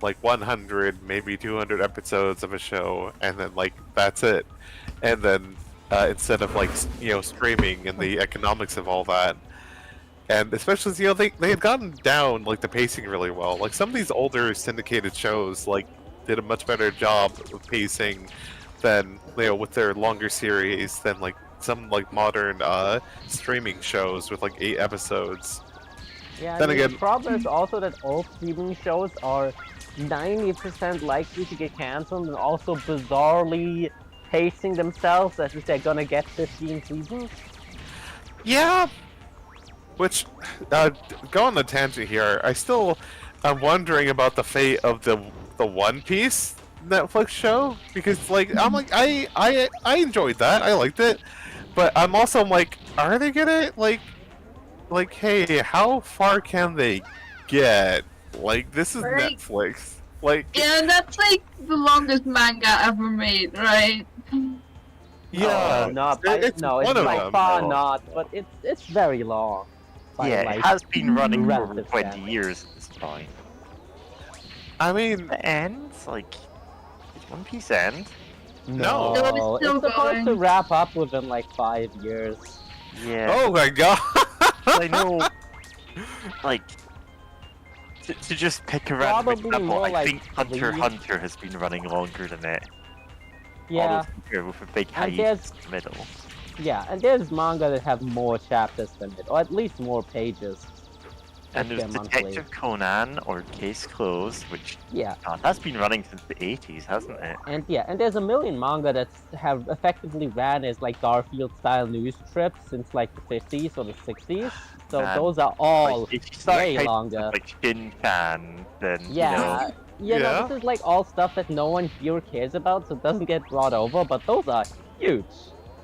100 maybe 200 episodes of a show and then like that's it and then instead of like streaming and the economics of all that. And especially, they had gotten down like the pacing really well. Like some of these older syndicated shows, like did a much better job of pacing than with their longer series than like some like modern streaming shows with like 8 episodes. Yeah, Then the again- problem is also that old streaming shows are 90% likely to get cancelled and also bizarrely pacing themselves as if they're gonna get 15 seasons. Yeah. Which, go on a tangent here. I still am wondering about the fate of the One Piece Netflix show because, like, I'm like I enjoyed that. I liked it, but I'm also like, are they gonna like, hey, how far can they get? Like, this is Right. Netflix. Like, Yeah, that's like the longest manga ever made, right? yeah, not it's no, one it's of by them. far No, not, no. but it's very long. By, Yeah, like, it has been running for over relative 20 standards. years at this point. I mean, The end? Like, did One Piece end? No. No, it's No, still it's supposed to going. wrap up within like 5 years. Yeah. oh my god. I know, like, to just pick a random Probably example, more I like think Hunter x 3. Hunter has been running longer than it. Yeah, All those with a big and hiatus in the middle. yeah, and there's manga that have more chapters than it, or at least more pages. And if there's they're monthly. Detective Conan, or Case Closed, which Yeah, that's been running since the 80s, hasn't it? and there's a million manga that have effectively ran as like Garfield-style news strips since like the 50s or the 60s. So Man, those are all Like, if you start way counting longer. stuff like Shin-Chan, then, Yeah, you know, Yeah. this is like all stuff that no one here cares about, so it doesn't get brought over, but those are huge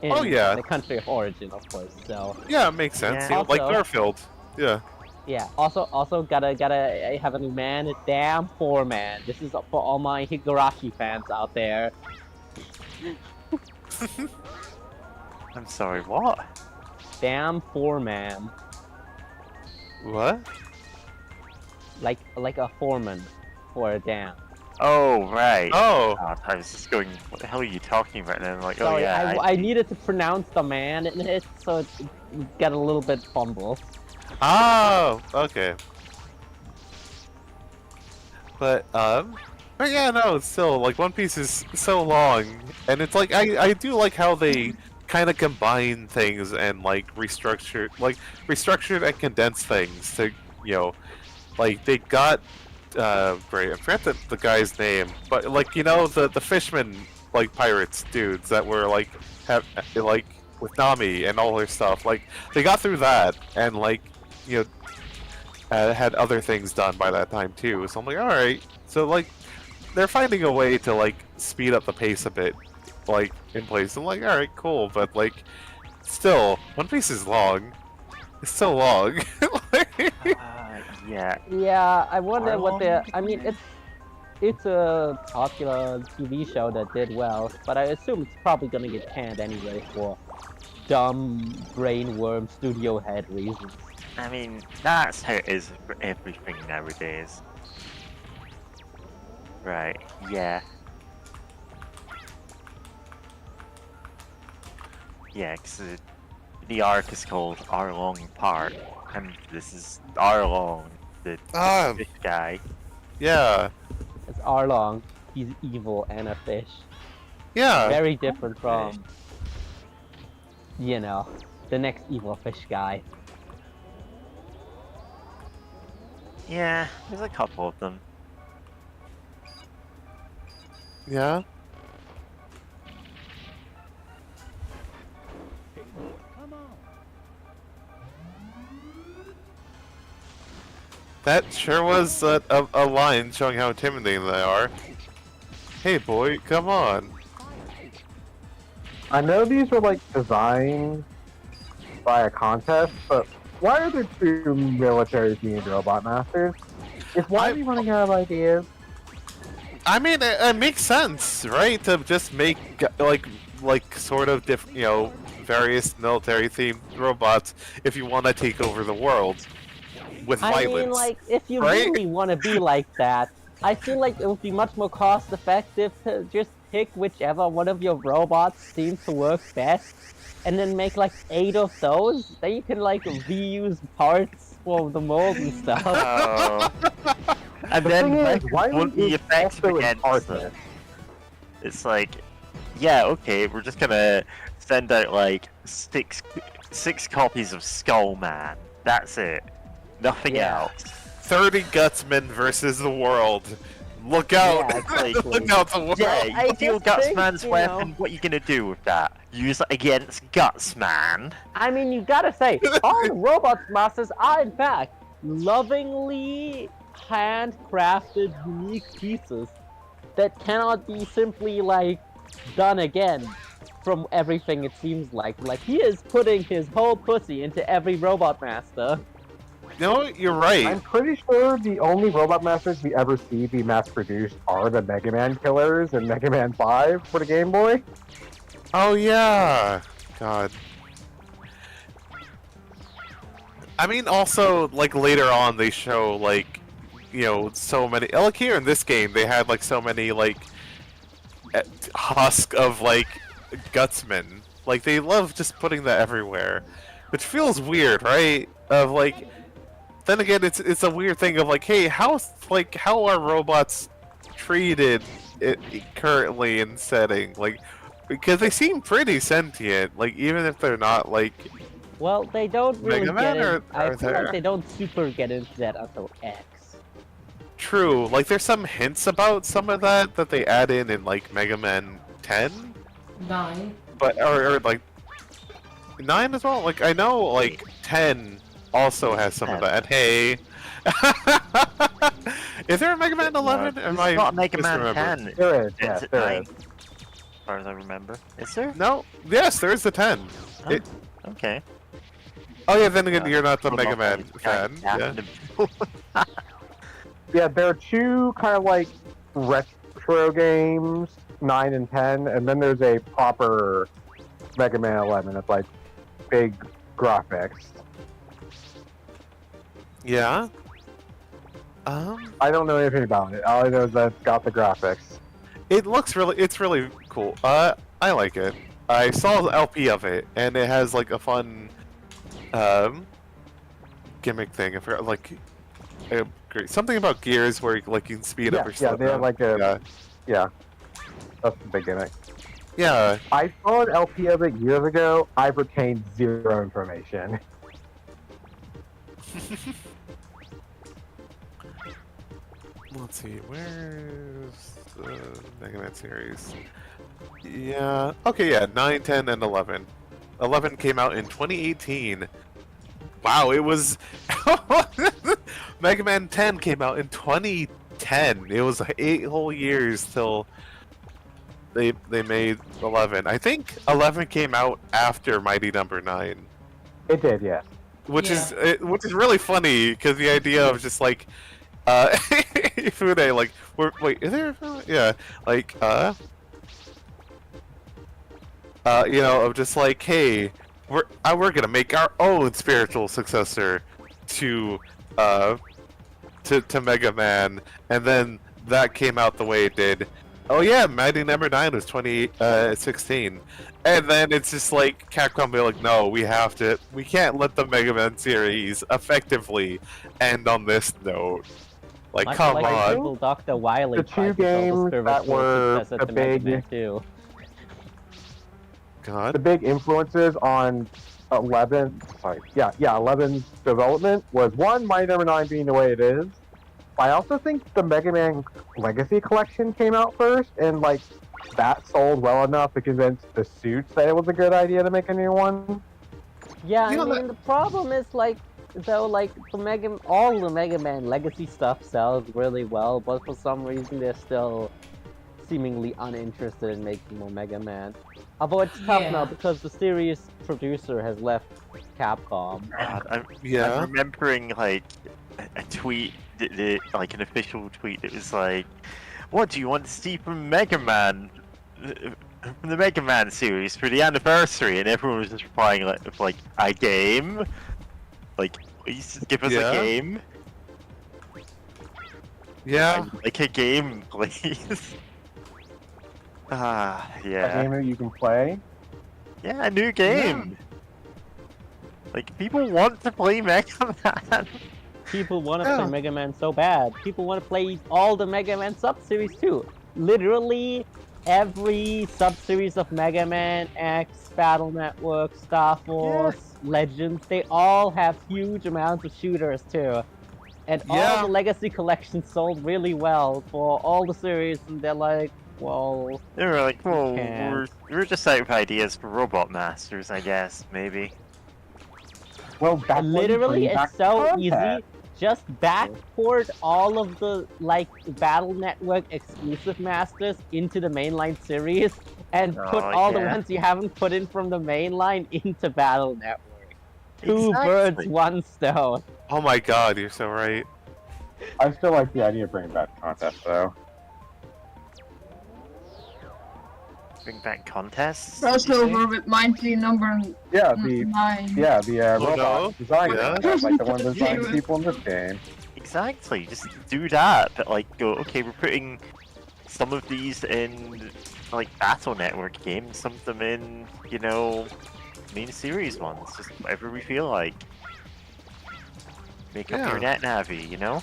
in Oh, yeah. the country of origin, of course. So Yeah, it makes sense. Yeah. You know, like Also- Garfield. Yeah. yeah, also gotta have a new man, a damn foreman. This is for all my Higurashi fans out there. I'm sorry, what? Damn foreman, What? like a foreman for a dam. Oh, right. Oh. I was just going, what the hell are you talking about? And I'm like, oh Sorry, yeah. I needed to pronounce the man in it, so it got a little bit fumble. Oh. Okay. But yeah, no, it's still like One Piece is so long, and it's like I do like how they kind of combine things and like restructured and condensed things to, you know, like they got great. I forgot the guy's name, but like, you know, the fisherman like pirates dudes that were like have like with Nami and all her stuff, like they got through that and like, you know, had other things done by that time too. So I'm like, all right. So like, they're finding a way to like speed up the pace a bit, like in place. I'm like, all right, cool. But like, still, One Piece is long. It's so long. Yeah. Yeah, I wonder How what long they're. did I mean, it's a popular TV show that did well, but I assume it's probably gonna get canned anyway for dumb brainworm studio head reasons. I mean, that's how it is for everything nowadays. Right, yeah. Yeah, because the arc is called Arlong Park, and this is Arlong, the fish guy. Yeah. It's Arlong. He's evil and a fish. Yeah. Very different from, you know, the next evil fish guy. Yeah, there's a couple of them. Yeah. Come on. That sure was a line showing how intimidating they are. Hey boy, come on. I know these were like designed by a contest, but why are there two military themed robot masters? Is Wiley running out of ideas? I mean, it makes sense, right? To just make like sort of different, you know, various military themed robots if you want to take over the world with I violence. mean, like, if you right? really want to be like that, I feel like it would be much more cost effective to just pick whichever one of your robots seems to work best, and then make like 8 of those. Then you can like reuse parts for the mold and stuff. Oh. And The then thing is, like, Wiley won't be is effective also in against part them. this. It's like, yeah, okay, we're just gonna send out like six copies of Skullman. That's it. Nothing Yeah. else. 30 Gutsmen versus the world. Look out! Yeah, exactly. Look out the world! Yeah, I you steal just think, Gutsman's you weapon, know- what are you gonna do with that? Use it against Gutsman? I mean, you gotta say, all the robot masters are in fact lovingly handcrafted, unique pieces that cannot be simply like done again. From everything it seems like he is putting his whole pussy into every robot master. No, you're right. I'm pretty sure the only Robot Masters we ever see be mass produced are the Mega Man Killers and Mega Man 5 for the Game Boy. Oh yeah. God. I mean, also, like, later on, they show, like, you know, so many... Like, here in this game, they had, like, so many, like, husk of, like, gutsmen. Like, they love just putting that everywhere. Which feels weird, right? Of, like... Then again, it's a weird thing of, like, hey, how are robots treated currently in setting? Like, because they seem pretty sentient, like, even if they're not, like... Well, they don't really Mega Man, get or in. I are feel there? like they don't super get into that until X. True, like there's some hints about some of that they add in like Mega Man 10, 9. but or like 9 as well. Like I know like 10 also has some of that. And hey, is there a Mega Man 11? Am It's I not Mega Man misremembering? 10. There is, It's yes, at there 9, is. as far as I remember. Is there? No, yes, there's the 10. Oh, It, okay. oh yeah, then again, you're not the I'm Mega not Man really fan. gap Yeah. in the middle. Yeah, there are two kind of like retro games, 9 and 10, and then there's a proper Mega Man 11 that's like big graphics. Yeah. I don't know anything about it. All I know is that it's got the graphics. It looks it's really cool. I like it. I saw the LP of it, and it has like a fun, gimmick thing. I forgot, like, great something about gears where like you can speed up or Yeah, slow they have down. like a yeah. That's the big gimmick. Yeah. I saw an LP of it years ago. I've retained zero information. Let's see, where's the Mega Man series? Yeah. Okay, yeah, 9, 10, and 11. 11 came out in 2018. Wow, it was... Mega Man 10 came out in 2010. It was 8 whole years till they made 11. I think 11 came out after Mighty Number 9. It did, yeah. Which is really funny, because the idea of just like... Fude, like, wait, is there? Yeah, like, you know, of just like, hey, we're gonna make our own spiritual successor to Mega Man, and then that came out the way it did. Oh yeah, Mighty Number 9 was 2016, and then it's just like Capcom be like, no, we can't let the Mega Man series effectively end on this note. Like, Much come like on. Uncle Dr. Wiley The tried two to build a games that spiritual were successor the to Mega Man big 2. God. The big influences on 11's development was one, Mighty Number 9 being the way it is. I also think the Mega Man Legacy Collection came out first, and like that sold well enough to convince the suits that it was a good idea to make a new one. Yeah, You I know, mean, the problem is, like, though, like, all the Mega Man Legacy stuff sells really well, but for some reason they're still seemingly uninterested in making more Mega Man. Although it's tough now Yeah. because the series producer has left Capcom. God, I'm Yeah. remembering like a tweet, like an official tweet that was like, "What do you want to see from Mega Man, from the Mega Man series for the anniversary?" And everyone was just replying like, with, like a game, like please just give us Yeah. a game, Yeah. like a game, please. Ah, A yeah, game that you can play. yeah, a new game. Like people want to play Mega Man. People want to Yeah. play Mega Man so bad. People want to play all the Mega Man sub-series too. Literally every sub-series of Mega Man, X, Battle Network, Star Force, Legends, they all have huge amounts of shooters too. And Yeah. all the Legacy collections sold really well for all the series, and they're like, well, They were like, well, can't. we're just out of ideas for Robot Masters, I guess, maybe. Well, that's what you literally bring back it's so content. easy. Just backport all of the, like, Battle Network exclusive masters into the mainline series, and put Oh, all the yeah. ones you haven't put in from the mainline into Battle Network. Two birds, Exactly. one stone. Oh my god, you're so right. I still like the idea of bringing back the contest, though. Bring back contests? did you say? Crossover with Mighty number Yeah, 9. the Oh, robot no? design, Yeah. like the one Yeah. designed the people in this game. Exactly, just do that, but like go, okay, we're putting some of these in like Battle Network games, some of them in, you know, main series ones, just whatever we feel like. Make up your Yeah. net navi, you know?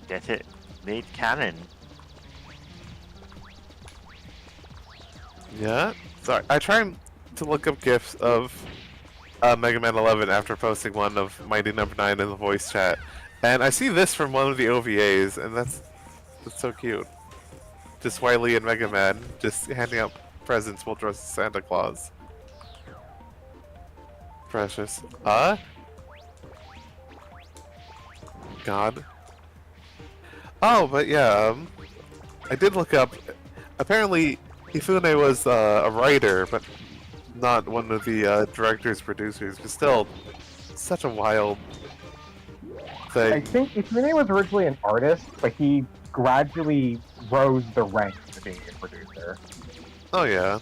Get it made canon. Yeah? Sorry, I tried to look up gifs of Mega Man 11 after posting one of Mighty Number 9 in the voice chat. And I see this from one of the OVAs, and that's so cute. Just Wily and Mega Man just handing out presents while dressed as Santa Claus. Precious. God. Oh, but yeah, I did look up. Apparently, Hifune was a writer, but not one of the directors, producers. But still, such a wild I thing. think Ifune was originally an artist, but he gradually rose the ranks to being a producer. Oh yeah.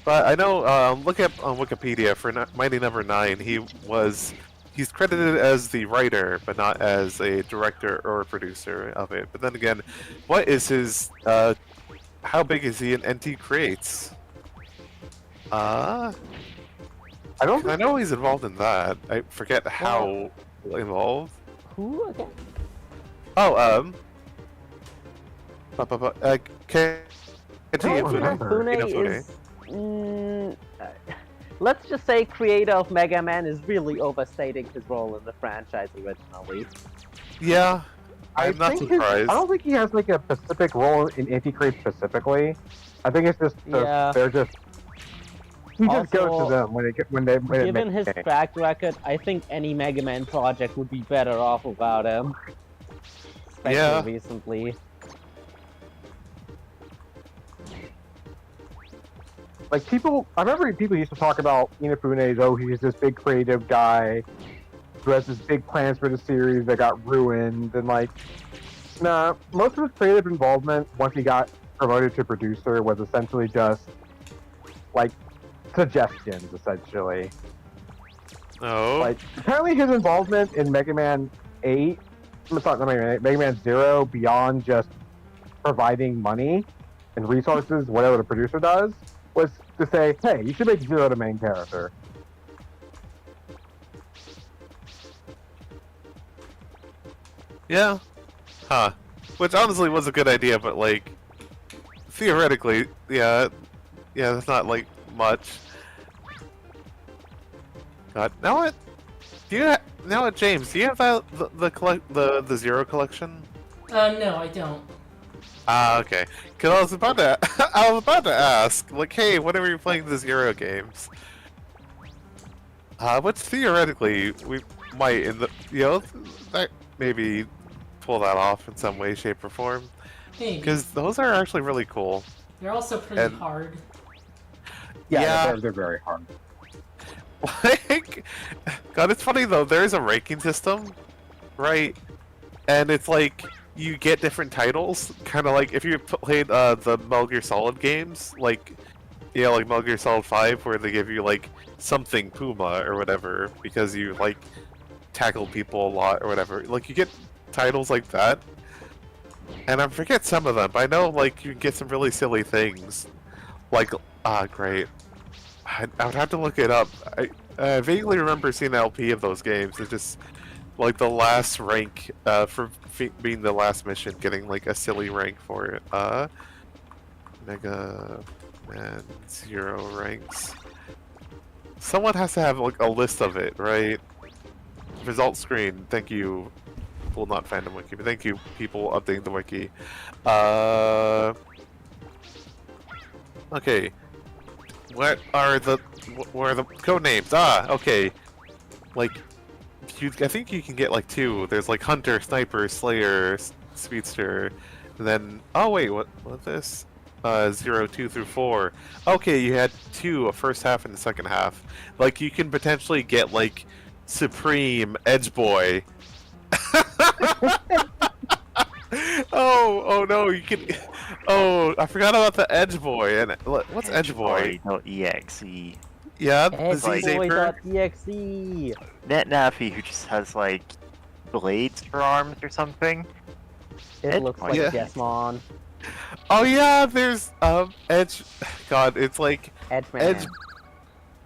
But I know, look up on Wikipedia for Mighty Number 9. He's credited as the writer, but not as a director or a producer of it. But then again, what is his? How big is he in NT Creates? I don't. I know he's involved in that. I forget how involved. Who again? Oh, Kenji don't remember. Hifune is. Let's just say creator of Mega Man is really overstating his role in the franchise originally. Yeah, I'm not think surprised. I don't think he has like a specific role in Anti-Crate specifically. I think it's just Yeah. they're just. He just goes Also, to them when it Given makes his sense. track record, I think any Mega Man project would be better off without him. Especially Yeah. recently. Like people, I remember people used to talk about Inafune as, oh, he's this big creative guy who has this big plans for the series that got ruined, and like, nah, most of his creative involvement once he got promoted to producer was essentially just like suggestions, essentially. Oh. Like apparently his involvement in Mega Man 8, not Mega Man 8, Mega Man 0, beyond just providing money and resources, whatever the producer does, was to say, hey, you should make Zero the main character. Yeah. Huh. Which honestly was a good idea, but like theoretically, yeah, that's not like much. God, now what? Now what, James? Do you have that the Zero collection? No, I don't. Ah, okay. Because I was about to I was about to ask, like, hey, whenever you're playing the Zero games, which theoretically we might that maybe pull that off in some way, shape, or form. Maybe. Because those are actually really cool. They're also pretty And- hard. Yeah. They're very hard. Like, God, it's funny though. There is a ranking system, right? And it's like you get different titles, kind of like if you played the Metal Gear Solid games, like like Metal Gear Solid 5, where they give you like something Puma or whatever because you like tackled people a lot or whatever. Like you get titles like that, and I forget some of them, but I know like you can get some really silly things, like great. I would have to look it up. I vaguely remember seeing an LP of those games. It's just like the last rank for being the last mission, getting like a silly rank for it. Mega Man Zero ranks. Someone has to have like a list of it, right? Result screen. Thank you. Well, not fandom wiki, but thank you, people updating the wiki. Okay. What are the code names? Ah, okay. Like, I think you can get like 2. There's like Hunter, Sniper, Slayer, Speedster, and then wait, what's this? 0, 2 through 4. Okay, you had 2, a first half and a second half. Like you can potentially get like Supreme Edge Boy. Oh no, you can. Oh, I forgot about the Edge Boy. And what's Edge Boy? Edgeboy.exe. Yeah, the Edgeboy. Edgeboy.exe. NetNavi who just has like blades for arms or something. It looks like Yeah. Jesmon. Oh yeah, there's Edge. God, it's like Edgeman.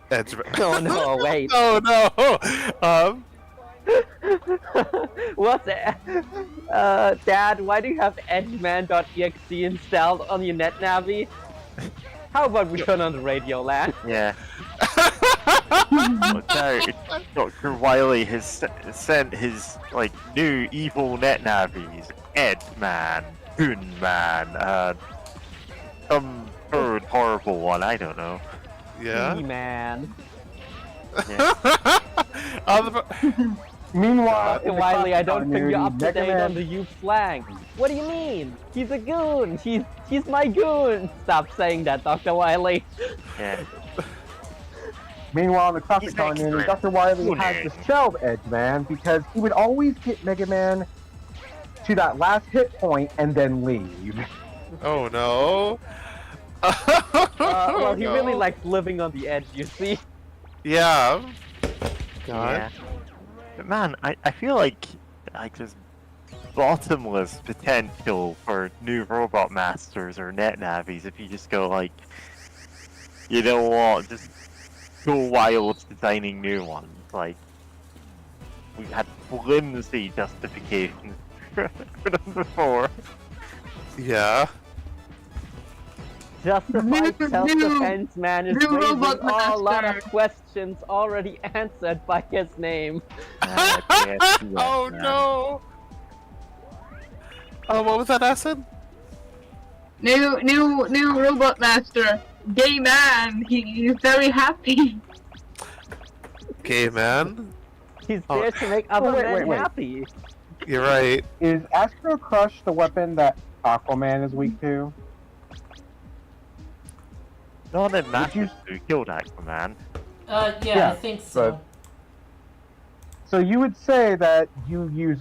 Edge. Oh no, wait. Oh no. What's that? Dad, why do you have Edgeman.exe installed on your NetNavi? How about we turn on the radio, lad? Yeah. Well, no, Dr. Wily has sent his like new evil NetNavis. Edman, Goonman, some third horrible one, I don't know. Yeah. Man. Meanwhile, Dr. Wily, I don't think you're up to date on the youth slang. What do you mean? He's a goon. He's my goon. Stop saying that, Dr. Wily. Yeah. Meanwhile, in the classic He's community, extra. Dr. Wily Cool has name. to shelve Edgeman because he would always get Mega Man to that last hit point and then leave. Oh no. Well, he really likes living on the edge, you see. Yeah. God. Yeah. But man, I feel like there's bottomless potential for new robot masters or net navies if you just go like, you know what, just go wild designing new ones. Like, we've had flimsy justifications for them before. Yeah. Justified self-defense man is new raising robot a lot of master. questions already answered by his name. Oh no. Oh, what was that, Acid? New robot master. Gay man. He's very happy. Okay, man. He's Oh. there to make other men wait. happy. You're right. Is Astro Crush the weapon that Aquaman is weak to? Not in Would you- Matches who killed Aquaman. Yeah, Yeah, I think so. So you would say that you use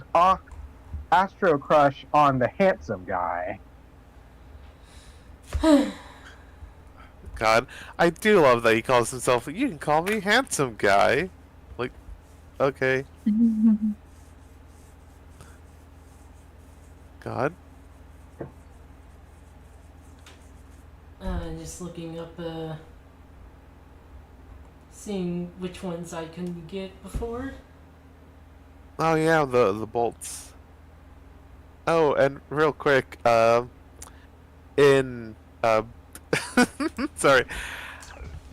Astro Crush on the handsome guy. God, I do love that he calls himself. You can call me handsome guy. Like, okay. God. Just looking up, seeing which ones I can get before. Oh yeah, the bolts. Oh, and real quick, in sorry,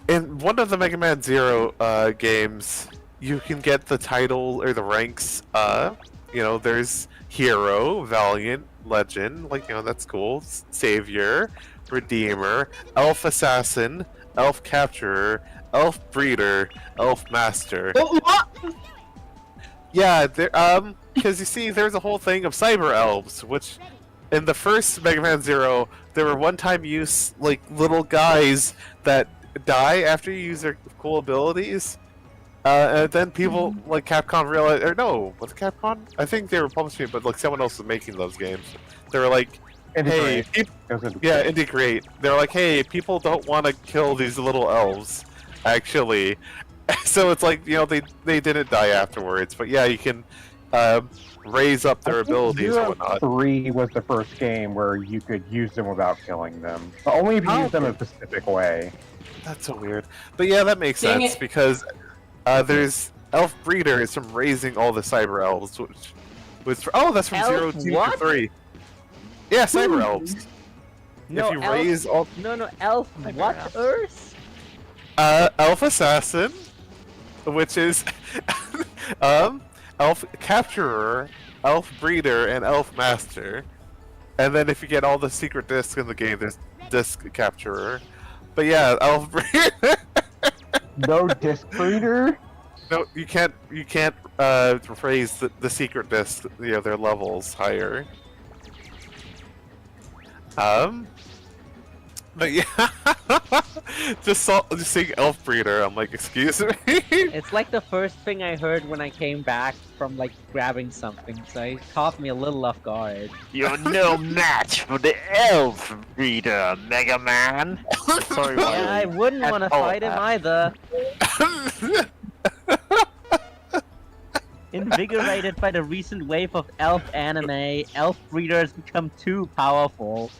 in one of the Mega Man Zero games, you can get the title or the ranks. You know, there's Hero, Valiant, Legend, like, you know, that's cool. Savior, Redeemer, Elf Assassin, Elf Capturer, Elf Breeder, Elf Master. What? Yeah, there, because you see, there's a whole thing of cyber elves, which in the first Mega Man Zero, there were one-time use, like, little guys that die after you use their cool abilities. And then people, like, Capcom realized, or no, was it Capcom? I think they were publishing it, but, like, someone else was making those games. They were like, hey, yeah, Indie Create. They're like, hey, people don't want to kill these little elves, actually. So it's like, you know, they didn't die afterwards, but yeah, you can raise up their abilities and whatnot. 3 was the first game where you could use them without killing them. But only if you use them in a specific way. That's so weird. But yeah, that makes Dang sense it. because there's Elf Breeder is from raising all the cyber elves, which was oh, that's from Elf 0, 2, to what? 3. Yeah, cyber elves. No, if you elf, raise all no, elf what, Earth? Elf Assassin, which is Elf Capturer, Elf Breeder, and Elf Master. And then if you get all the secret discs in the game, there's Disc Capturer. But yeah, Elf Breeder. No disc breeder? No, you can't raise the secret disc, you know, their levels higher. But yeah, just seeing elf breeder, I'm like, excuse me. It's like the first thing I heard when I came back from like grabbing something, so it caught me a little off guard. You're no match for the elf breeder, Mega Man. Sorry, Yeah, I Wily. wouldn't That's want to all fight him that. either. Invigorated by the recent wave of elf anime, elf breeders become too powerful.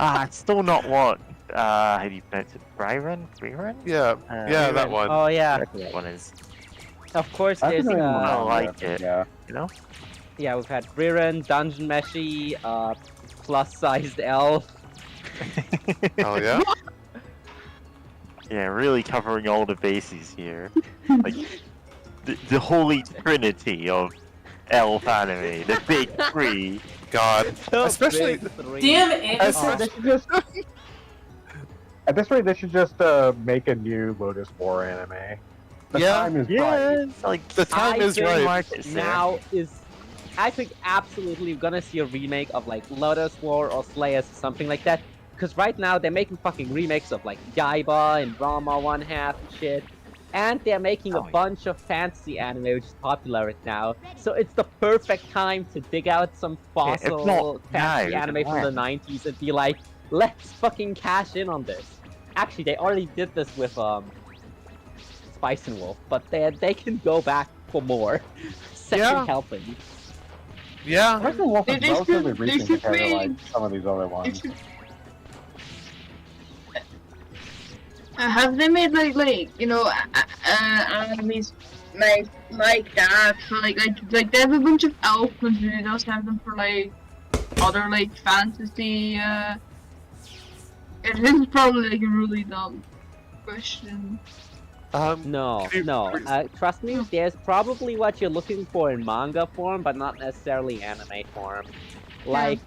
It's still not what. How do you pronounce it? Byron? Byron? Yeah, yeah, that one. Oh yeah, Whatever that one is. of course I've there's been reading the I manga, like it. Yeah. You know? yeah, we've had Riren, Dungeon Meshi, plus-sized elf. Oh yeah. Yeah, really covering all the bases here. Like, the holy trinity of elf anime, the big three. God. The Especially- big three. Damn it! Oh. They should just, at this rate, they should just make a new Lotus War anime. The Yeah. time is right. Yes, like The time is think right. markets there. Now is, I think absolutely we're gonna see a remake of like Lotus War or Slayers or something like that. Because right now they're making fucking remakes of like Yaiba and Rama 1/2 and shit. And they're making a Oh, yeah. bunch of fantasy anime which is popular right now. So it's the perfect time to dig out some if fossil not fantasy now, anime then from the when? 90s and be like, let's fucking cash in on this. Actually, they already did this with Spice and Wolf, but they can go back for more. Second Yeah. helping. Yeah. American Wolf is They should- relatively they recent should compared to like make- some of these other It ones. should- have they made like you know animes like that for like they have a bunch of elf ones, but they also have them for like other like fantasy. It is probably like a really dumb question. No, Can you- no. Trust me, there's probably what you're looking for in manga form, but not necessarily anime form. Like,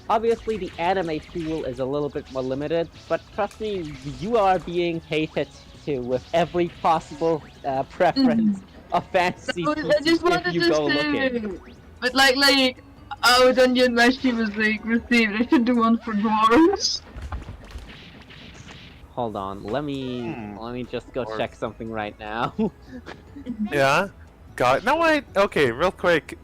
obviously the anime pool is a little bit more limited, but trust me, you are being catered to with every possible preference of fantasy So, I species just if wanted you to go say, looking. but like oh, Dungeon Meshi was like received. I should do one for dwarves. Hold on, let me just go Or- check something right now. Yeah. God. No, okay, real quick.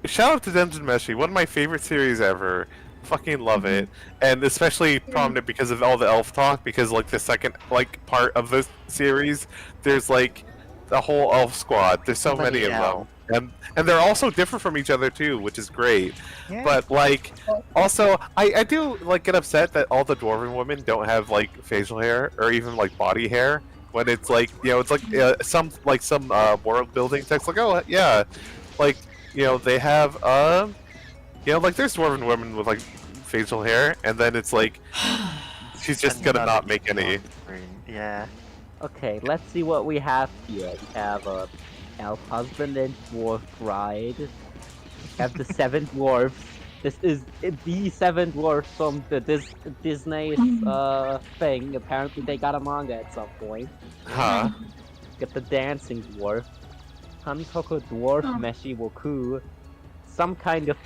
Shout out to Dungeon Meshi, one of my favorite series ever. Fucking love it, and especially prominent because of all the elf talk. Because like the second like part of this series, there's like the whole elf squad. There's so Bloody many of hell. them, and they're also different from each other too, which is great. Yeah. But like, also I do like get upset that all the dwarven women don't have like facial hair or even like body hair. When it's like it's like some world building text like yeah, like they have like there's dwarven women with like facial hair, and then it's like she's just And gonna none not of make these any. on screen. Yeah. Okay, let's see what we have here. We have a elf husband and dwarf bride. We have the seven dwarfs. This is the seven dwarfs from the Disney's thing. Apparently they got a manga at some point. Huh? Get the dancing dwarf. Hankoku dwarf Meshi Woku. Some kind of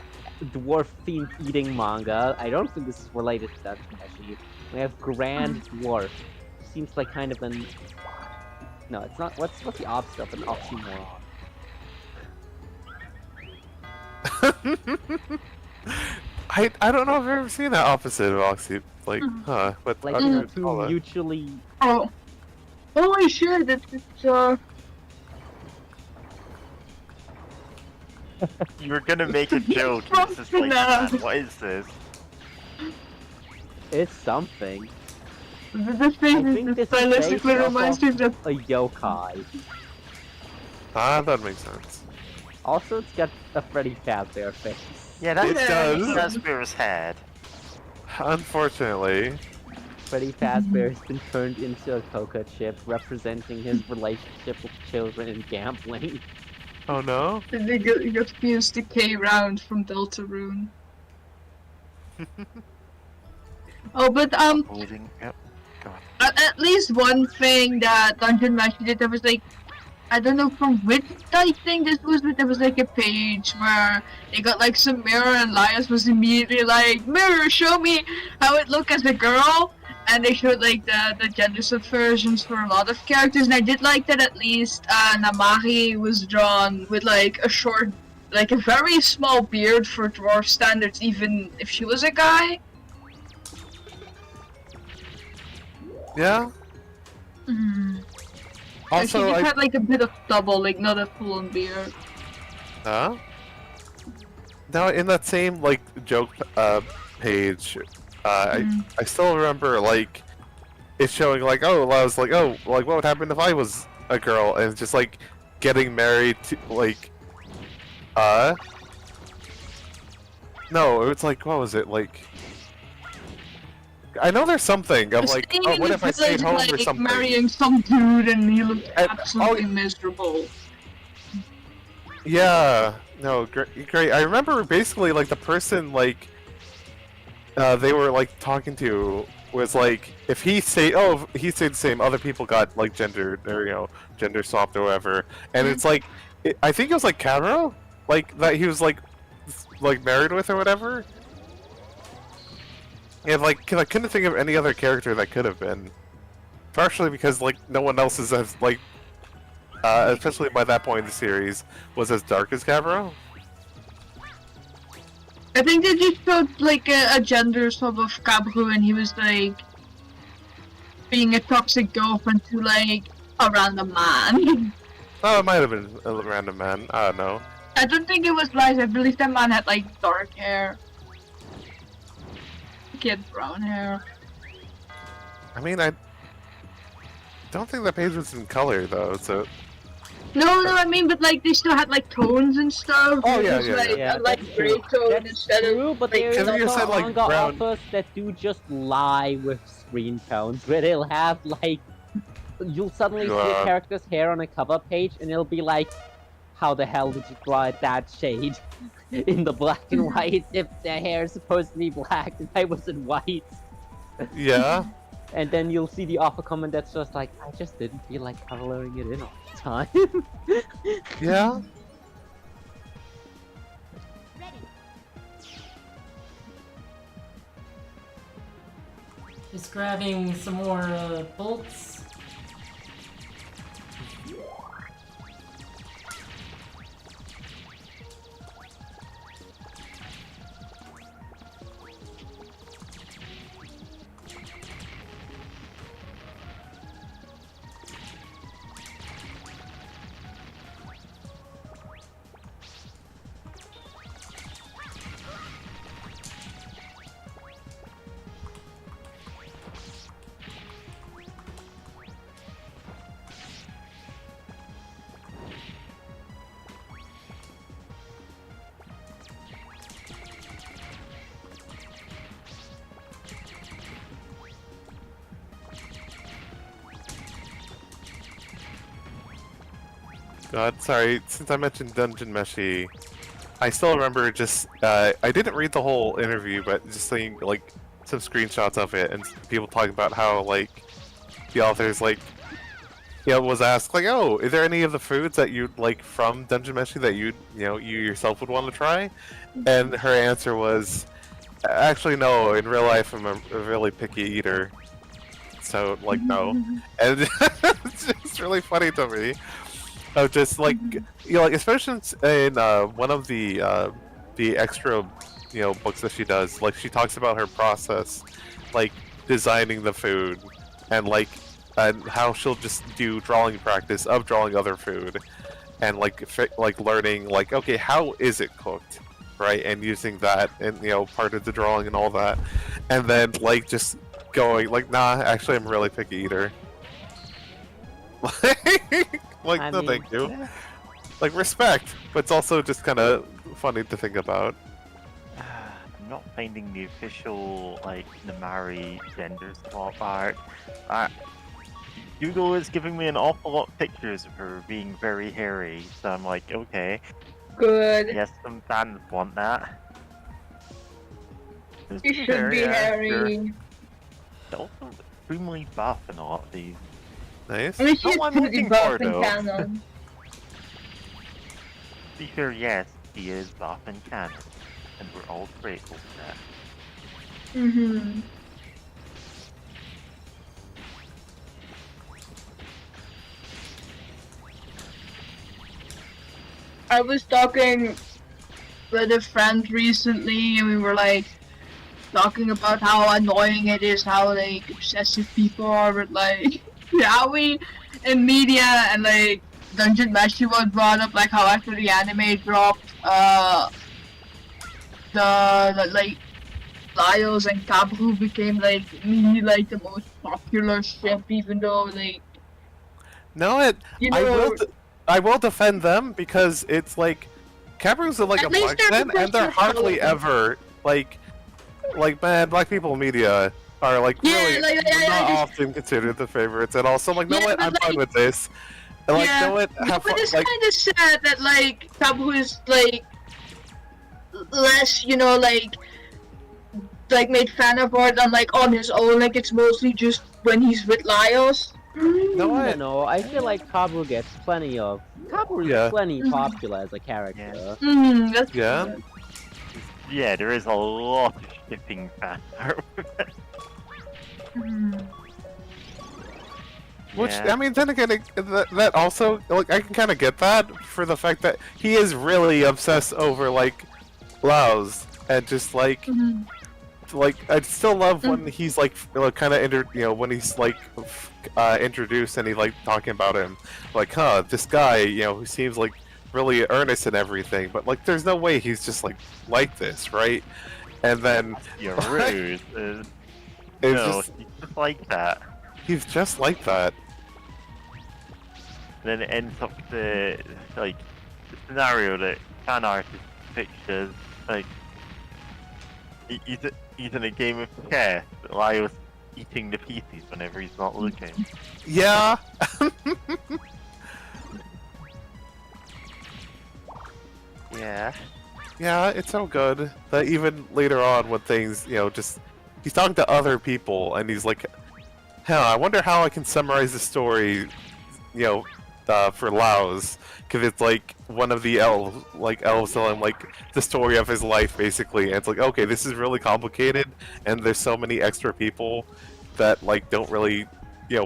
dwarf-themed eating manga. I don't think this is related to Dungeon Meshi. We have Grand Dwarf. Seems like kind of an... No, it's not. What's the opposite of an oxymoron? I don't know if I've ever seen that opposite of oxy. Like, huh? But Like, how do you you know, call two that? mutually... Oh, holy shit! It's You were gonna make a joke. and This is like, No. man, what is this? It's something. the thing I think is this the is stylistically based off reminds me of the A yokai. Ah, that makes sense. Also, it's got a Freddy Fazbear face. Yeah, that's It does. Fazbear's head. Unfortunately. Freddy Fazbear has been turned into a coca chip, representing his relationship with children and gambling. Oh no. they got fused to K round from Deltarune. Oh, but Holding. Yep. Go on. at least one thing that Dungeon Meshi did that was like I don't know from which I think this was, but there was like a page where they got like some mirror and Elias was immediately like, mirror, show me how it look as a girl. And they showed like the gender subversions for a lot of characters, and I did like that at least Namari was drawn with like a short, like a very small beard for dwarf standards, even if she was a guy. Yeah. Mm. And she Also, just had like a bit of stubble, like not a full-on beard. huh? Now in that same like joke page, I still remember like it showing like, oh, I was like, oh, like what would happen if I was a girl, and just like getting married to like no, it's like, what was it like? I know there's something of like, Staying oh, in what the if I stayed village, home or like, something? marrying some dude and he looked And- absolutely miserable. Yeah, no, great. I remember basically like the person like they were like talking to was like, if he say, oh, if he stayed the same, other people got like gender or gender swapped or whatever, and it's like, I think it was like Caro, like that he was like married with or whatever. And like, I couldn't think of any other character that could have been, partially because like no one else is as like. Especially by that point in the series, was as dark as Cavro. I think they just showed like a gender swap of Cabru, and he was like being a toxic girlfriend to like a random man. Oh, it might have been a random man. I don't know. I don't think it was Lies. I believe that man had like dark hair. He had brown hair. I mean, I don't think the page was in color though, so. No, I mean, but like they still had like tones and stuff. Oh, It yeah, was, yeah, like, yeah. a light That's gray true. tone That's instead true, of but like, there's Because you also said, like, manga brown- authors that do just lie with screen tones, where they'll have like, you'll suddenly see a God. character's hair on a cover page, and it'll be like, how the hell did you draw it that shade in the black and white if their hair is supposed to be black and I was in white? Yeah. And then you'll see the author comment that's just like, I just didn't feel like coloring it in all the time. Yeah. Just grabbing some more bolts. God, sorry. Since I mentioned Dungeon Meshi, I still remember just I didn't read the whole interview, but just seeing like some screenshots of it and people talking about how like the authors like was asked like, oh, is there any of the foods that you like from Dungeon Meshi that you yourself would want to try? And her answer was, actually no. In real life, I'm a really picky eater, so like no. And it's just really funny to me. Of just like like especially in one of the extra books that she does, like she talks about her process, like designing the food, and like and how she'll just do drawing practice of drawing other food, and like learning like, okay, how is it cooked, right, and using that and part of the drawing and all that, and then like just going like, nah, actually I'm a really picky eater. Like, I no, mean, thank you. yeah. Like, respect, but it's also just kind of funny to think about. I'm not finding the official, like, Namari gender swap art. Google is giving me an awful lot of pictures of her being very hairy, so I'm like, okay. Good. Yes, some fans want that. You should be hairy. They're also extremely buff in a lot of these. Nice. I mean, Not she's what I'm pretty looking buff for, in though. canon. be fair, yes, he is often canon, and we're all grateful for that. Mm-hmm. I was talking with a friend recently, and we were like talking about how annoying it is, how like obsessive people are with like how we in media and like Dungeon Meshi was brought up, like how after the anime dropped, the like Lyles and Kabru became like really like the most popular ship, even though like No, you I will. know I will defend them because it's like Cameroons are like at a least black they're men, and they're hardly ever like man, black people in media are like Yeah, really like, I not just- often considered the favorites at all. So I'm like, no Yeah, what, but, I'm fine like- with this. And like, yeah, no what, have but fun. it's Like, kind of sad that like Kabru is like less, you know, like made fan of art and like on his own. Like it's mostly just when he's with Lyles. no I what? don't know. I feel like Kabru gets plenty of. Kabru is Yeah. plenty popular as a character. That's Yeah. good. Yeah, there is a lot of shipping fan art. Which Yeah. I mean, then again, that also like I can kind of get that for the fact that he is really obsessed over like Laos and just like I still love when he's like kind of when he's like introduced and he like talking about him like this guy who seems like really earnest and everything, but like there's no way he's just like this, right? And then You're rude. it's No, just, he's just like that. he's just like that. Then it ends up the scenario that fan artist pictures like he's in a game of chess, but Lyle's eating the pieces whenever he's not looking. Yeah. Yeah. Yeah, it's so good that even later on when things, just he's talking to other people and he's like, I wonder how I can summarize the story, for Laos, because it's like one of the elves telling like the story of his life basically, and it's like, okay, this is really complicated, and there's so many extra people that like don't really,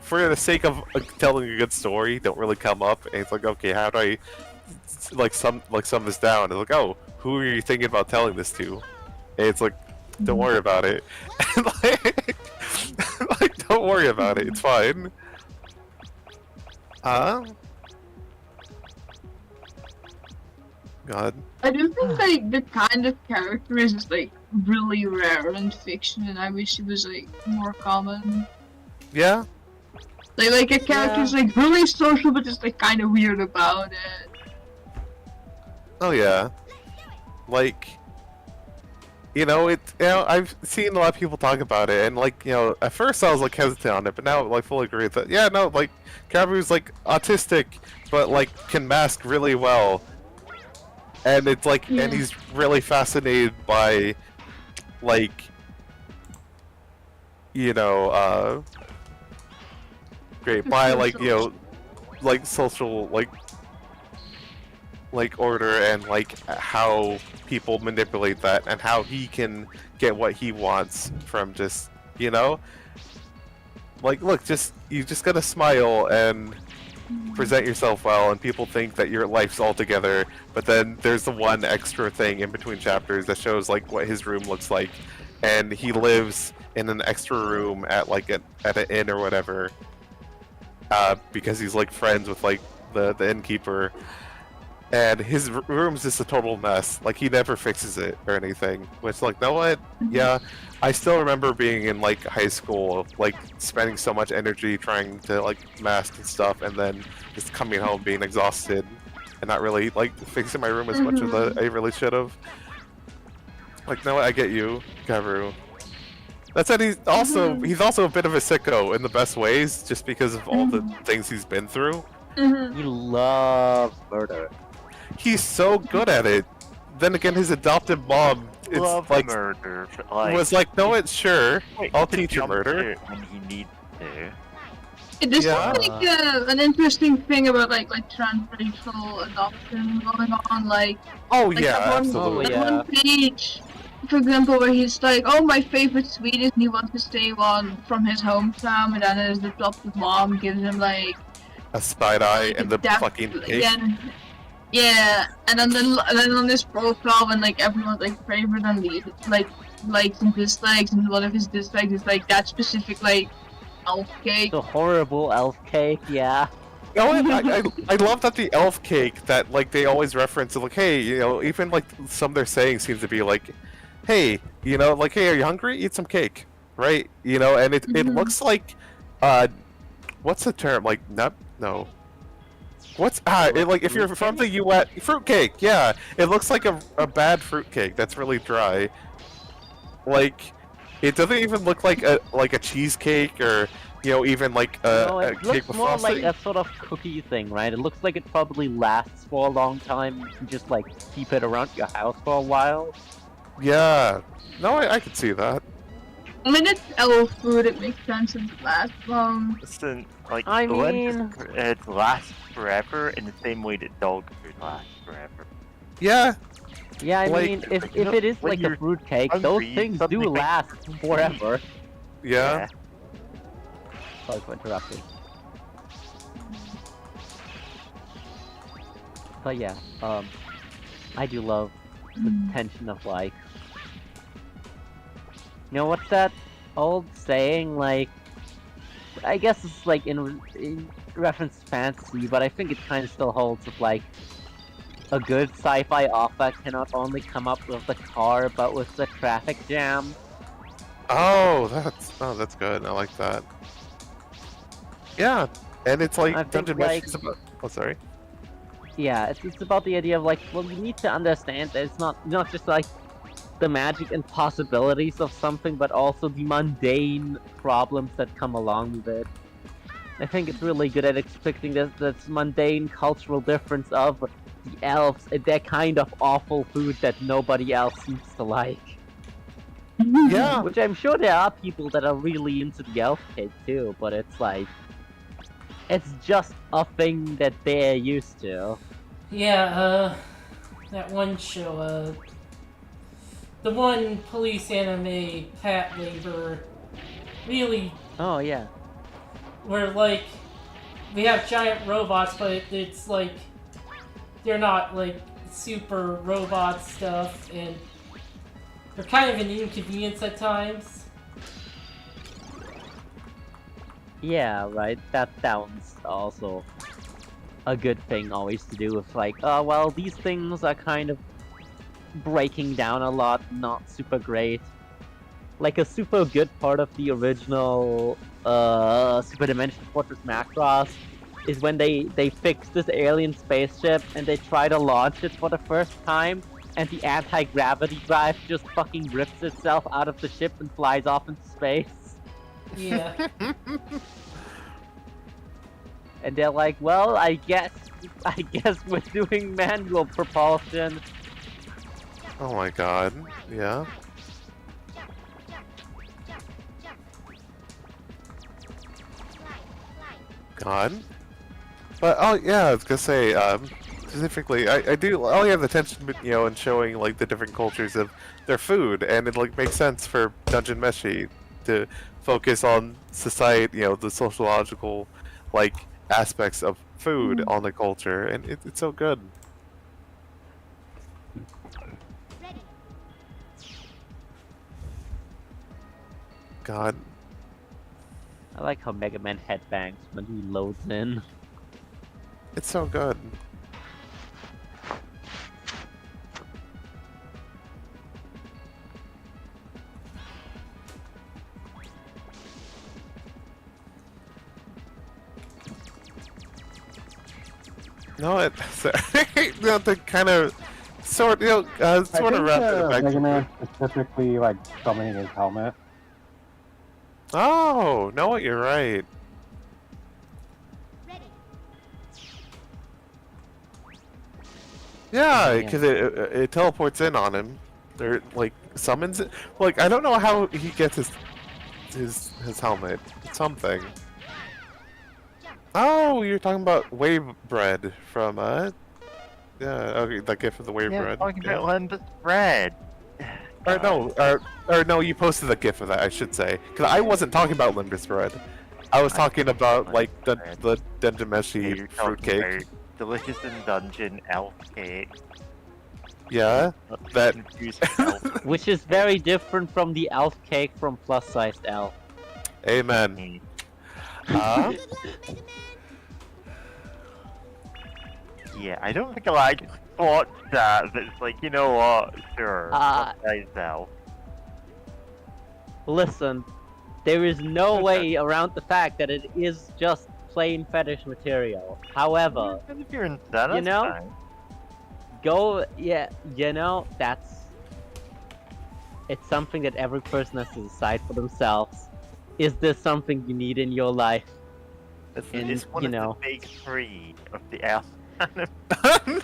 for the sake of telling a good story, don't really come up, and it's like, okay, how do I sum this down? It's like, oh, who are you thinking about telling this to? And it's like, don't worry about it. And like, don't worry about it. It's fine. God. I do think like the kind of character is just like really rare in fiction, and I wish it was like more common. Yeah. Like a character's like really social, but just like kind of weird about it. Oh yeah. Like, I've seen a lot of people talk about it, and like, at first I was like hesitant on it, but now like fully agree that like Kabu's like autistic, but like can mask really well, and it's like, and he's really fascinated by, like, great by like like social like order and like how people manipulate that and how he can get what he wants from just like, look, you just gotta smile and present yourself well, and people think that your life's all together, but then there's the one extra thing in between chapters that shows like what his room looks like, and he lives in an extra room at like at an inn or whatever, because he's like friends with like the innkeeper. And his room's just a total mess. Like, he never fixes it or anything. Which, like, know what? Yeah, I still remember being in, like, high school, like, spending so much energy trying to, like, mask and stuff, and then just coming home being exhausted and not really, like, fixing my room as much as I really should have. Like, no, I get you, Kaveru. That said, he's also a bit of a sicko in the best ways, just because of all the things he's been through. He loves murder. He's so good at it. Then again, his adopted mom, Love like murder. was like, no, it's sure, Wait, I'll to teach you jump murder. to when he needs to. There's Yeah. like an interesting thing about like transracial adoption going on. Oh Like yeah, that one, absolutely. that yeah. one page, for example, where he's like, "Oh, my favorite Swede is," and he wants to stay on from his hometown, and then his adoptive mom gives him like A spied eye like a and the depth, fucking cake. yeah, and then on this profile, when like everyone's like favorite and the likes and dislikes, and one of his dislikes is like that specific like elf cake. The horrible elf cake, yeah. No, I love that the elf cake that like they always reference like, hey, you know, even like some of their saying seems to be like, hey, you know, like, hey, are you hungry? Eat some cake, right? You know, and it Mhm. looks like, what's the term? Like nut? No. What's like if you're from the U.S. Fruitcake, yeah, it looks like a bad fruitcake that's really dry. Like, it doesn't even look like a cheesecake or you know even like No, a it cake looks with more like frosting. a sort of cookie thing, right? It looks like it probably lasts for a long time. You can just like keep it around your house for a while. Yeah, no, I could see that. I mean, it's elf food. It makes sense in the last long. Listen, like, I lunch mean- it lasts forever in the same way that dog food lasts forever. Yeah, Yeah, I Like, mean, if you know, it is when like a you're fruitcake, those hungry, things do something like- last forever. yeah. Sorry for interrupting. But yeah, I do love the tension of like, you know, what's that old saying? Like, I guess it's like in reference to fantasy, but I think it kind of still holds with like a good sci-fi author can not only come up with the car, but with the traffic jam. Oh, that's good. I like that. Yeah, and it's like I think, Dungeon like- Mesh is about. Oh, sorry. Yeah, it's about the idea of like, well, you need to understand that it's not just like the magic and possibilities of something, but also the mundane problems that come along with it. I think it's really good at expecting this mundane cultural difference of the elves and their kind of awful food that nobody else seems to like. Yeah, Which I'm sure there are people that are really into the elf cake too, but it's like, it's just a thing that they're used to. Yeah, that one show, the one police anime, Pat Labor, really, Oh yeah. where like, we have giant robots, but it's like, they're not like super robot stuff, and they're kind of an inconvenience at times. Yeah, right. That sounds also a good thing always to do with like, oh well, these things are kind of breaking down a lot, not super great. Like a super good part of the original Super Dimension Fortress Macross is when they fix this alien spaceship and they try to launch it for the first time, and the anti-gravity drive just fucking rips itself out of the ship and flies off into space. Yeah. And they're like, well, I guess we're doing manual propulsion. Oh my god. Yeah. God. But oh yeah, I was gonna say specifically, I do only have the attention, you know, in showing like the different cultures of their food, and it like makes sense for Dungeon Meshi to focus on society, you know, the sociological like aspects of food on the culture, and it's so good. God. I like how Mega Man headbangs when he loads in. It's so good. No, it you know, the kind of sort, you know, sort of wrap it back. Mega Man specifically like summoning his helmet. Oh, no, you're right. Yeah, Yeah. because it teleports in on him, or like summons it. Like I don't know how he gets his helmet. It's something. Oh, you're talking about wave bread from yeah, okay, the gift of the wave Yeah, bread. talking Yeah. about Lambus bread. Or no, or no, you posted the gif of that, I should say. Because I wasn't talking about Limbus bread. I was talking about, like, the Dendameshi You're talking fruitcake. about delicious in dungeon elf cake. Yeah? That... Confused elf. Which is very different from the elf cake from Plus Sized Elf. Amen. Good luck, Mega Man. Yeah, I don't think I like thought that. But it's like, you know what? Sure. Nice elf. Listen, there is no way around the fact that it is just plain fetish material. However, If you're into that, you that's know, fine. that's... It's something that every person has to decide for themselves. Is this something you need in your life? It's one of the big three of the elf.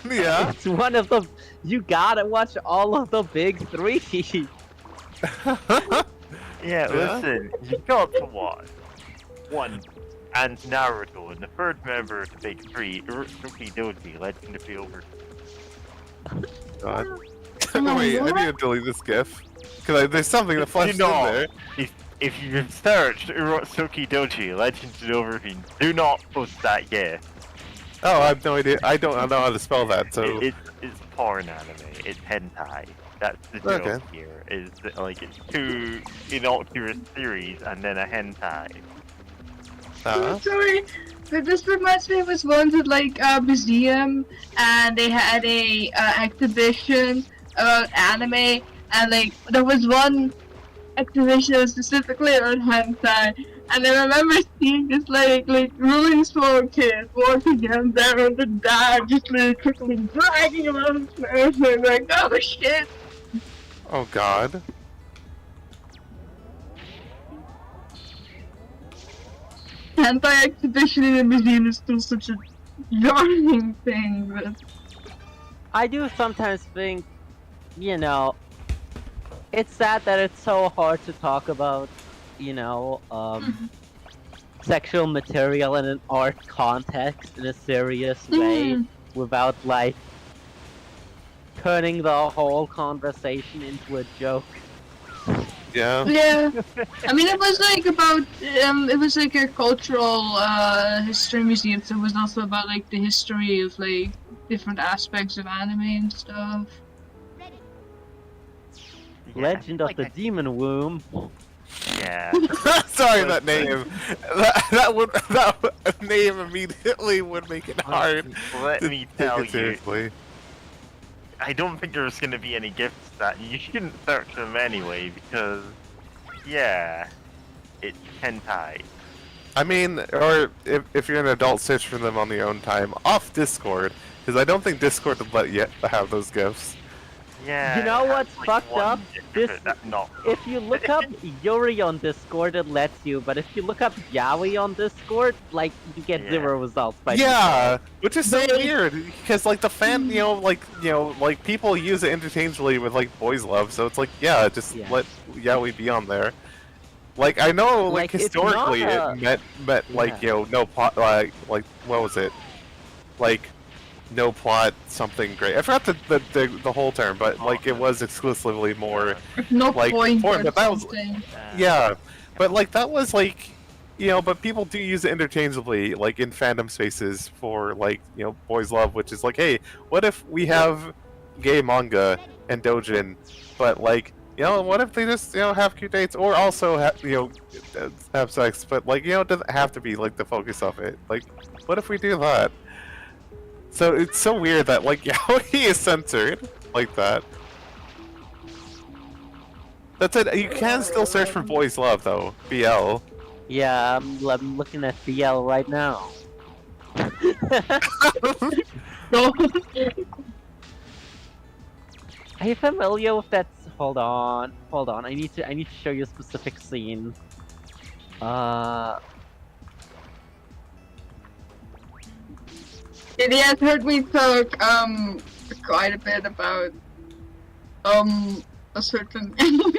Yeah. It's one of the... You gotta watch all of the big three! Yeah, listen, you got to watch one and Naruto, and the third member of the big three, Urutsuki Doji, Legend of the Over. God. Wait, I need to delete this gif. Because there's something that flashed in there. If you search Urotsuki Doji, Legend of the Overfiend, do not post that gif. Oh, I have no idea. I don't know how to spell that, so... It's porn anime. It's hentai. That's the joke Okay. here. Is that, like, it's two innocuous series and then a hentai. Sorry, but this reminds me of was once at like a museum, and they had a exhibition about anime, and like there was one exhibition specifically on hentai, and I remember seeing this like really small kid walking down there on the dad, just like quickly dragging him out of his mouth, and I'm like, oh shit. Oh, God. Hentai exhibition in a museum is still such a jarring thing, but... I do sometimes think, you know, it's sad that it's so hard to talk about, you know, sexual material in an art context in a serious way without, like, turning the whole conversation into a joke. Yeah. Yeah. I mean, it was like about, it was like a cultural, history museum, so it was also about, like, the history of, like, different aspects of anime and stuff. Legend of the Demon Womb. Yeah. Sorry, that name. That name immediately would make it hard. Let to me take tell it you. seriously. I don't think there's gonna be any gifts that you shouldn't search them anyway because, yeah, it's hentai. I mean, or if you're an adult, search for them on your own time off Discord, because I don't think Discord would let you have those gifts. Yeah. You know it has, what's like, fucked one up? gift This, of it that's not. if you look up Yuri on Discord, it lets you, but if you look up Yaoi on Discord, like, you get Yeah. 0 results by Yeah, default. which is so weird, because like the fan, like people use it interchangeably with like boys love, so it's like just let we be on there. Like I know, like Like, it's historically not it meant like no plot, like what was it, like no plot something great. I forgot the whole term, but like it was exclusively more No like point porn, or but that was something. yeah, but like that was like, but people do use it interchangeably, like in fandom spaces for like boys love, which is like, hey, what if we have gay manga and dojin, but like what if they just have cute dates or also have sex, but like it doesn't have to be like the focus of it. Like, what if we do that? So it's so weird that like yaoi is censored like that. That's it. You can still search for boys love though. BL. Yeah, I'm looking at BL right now. Are you familiar with that? Hold on. I need to show you a specific scene. He has heard me talk quite a bit about a certain anime.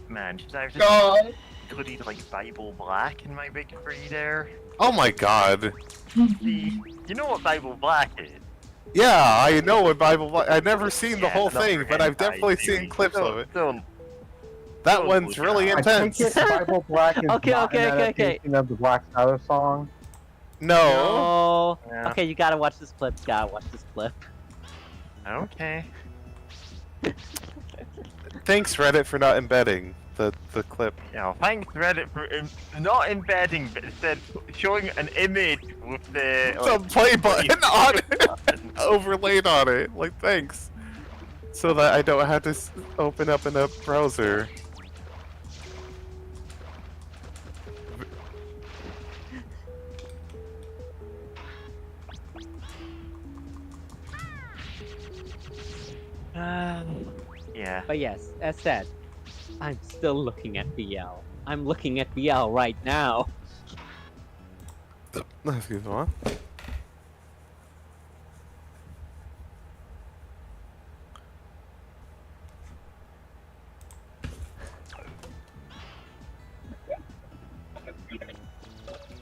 Man, should I just God. included like Bible Black in my big three there. Oh my god. See, you know what Bible Black is? Yeah, I know what Bible. I've never seen the Yeah, whole another thing, but I've hentai definitely series. seen clips of it. Don't That don't one's look really at it. I think intense. it's Bible Black is Okay, not okay, an okay, okay. adaptation of the Black Sabbath song. No. No. Yeah. Okay, you gotta watch this clip. You gotta watch this clip. Okay. Thanks Reddit for not embedding the clip. Yeah, thanks Reddit for not embedding, but instead showing an image with the The play button on it, overlaid on it. Like thanks, so that I don't have to open up in a browser. Yeah. But yes, as said, I'm still looking at BL. I'm looking at BL right now. Excuse me.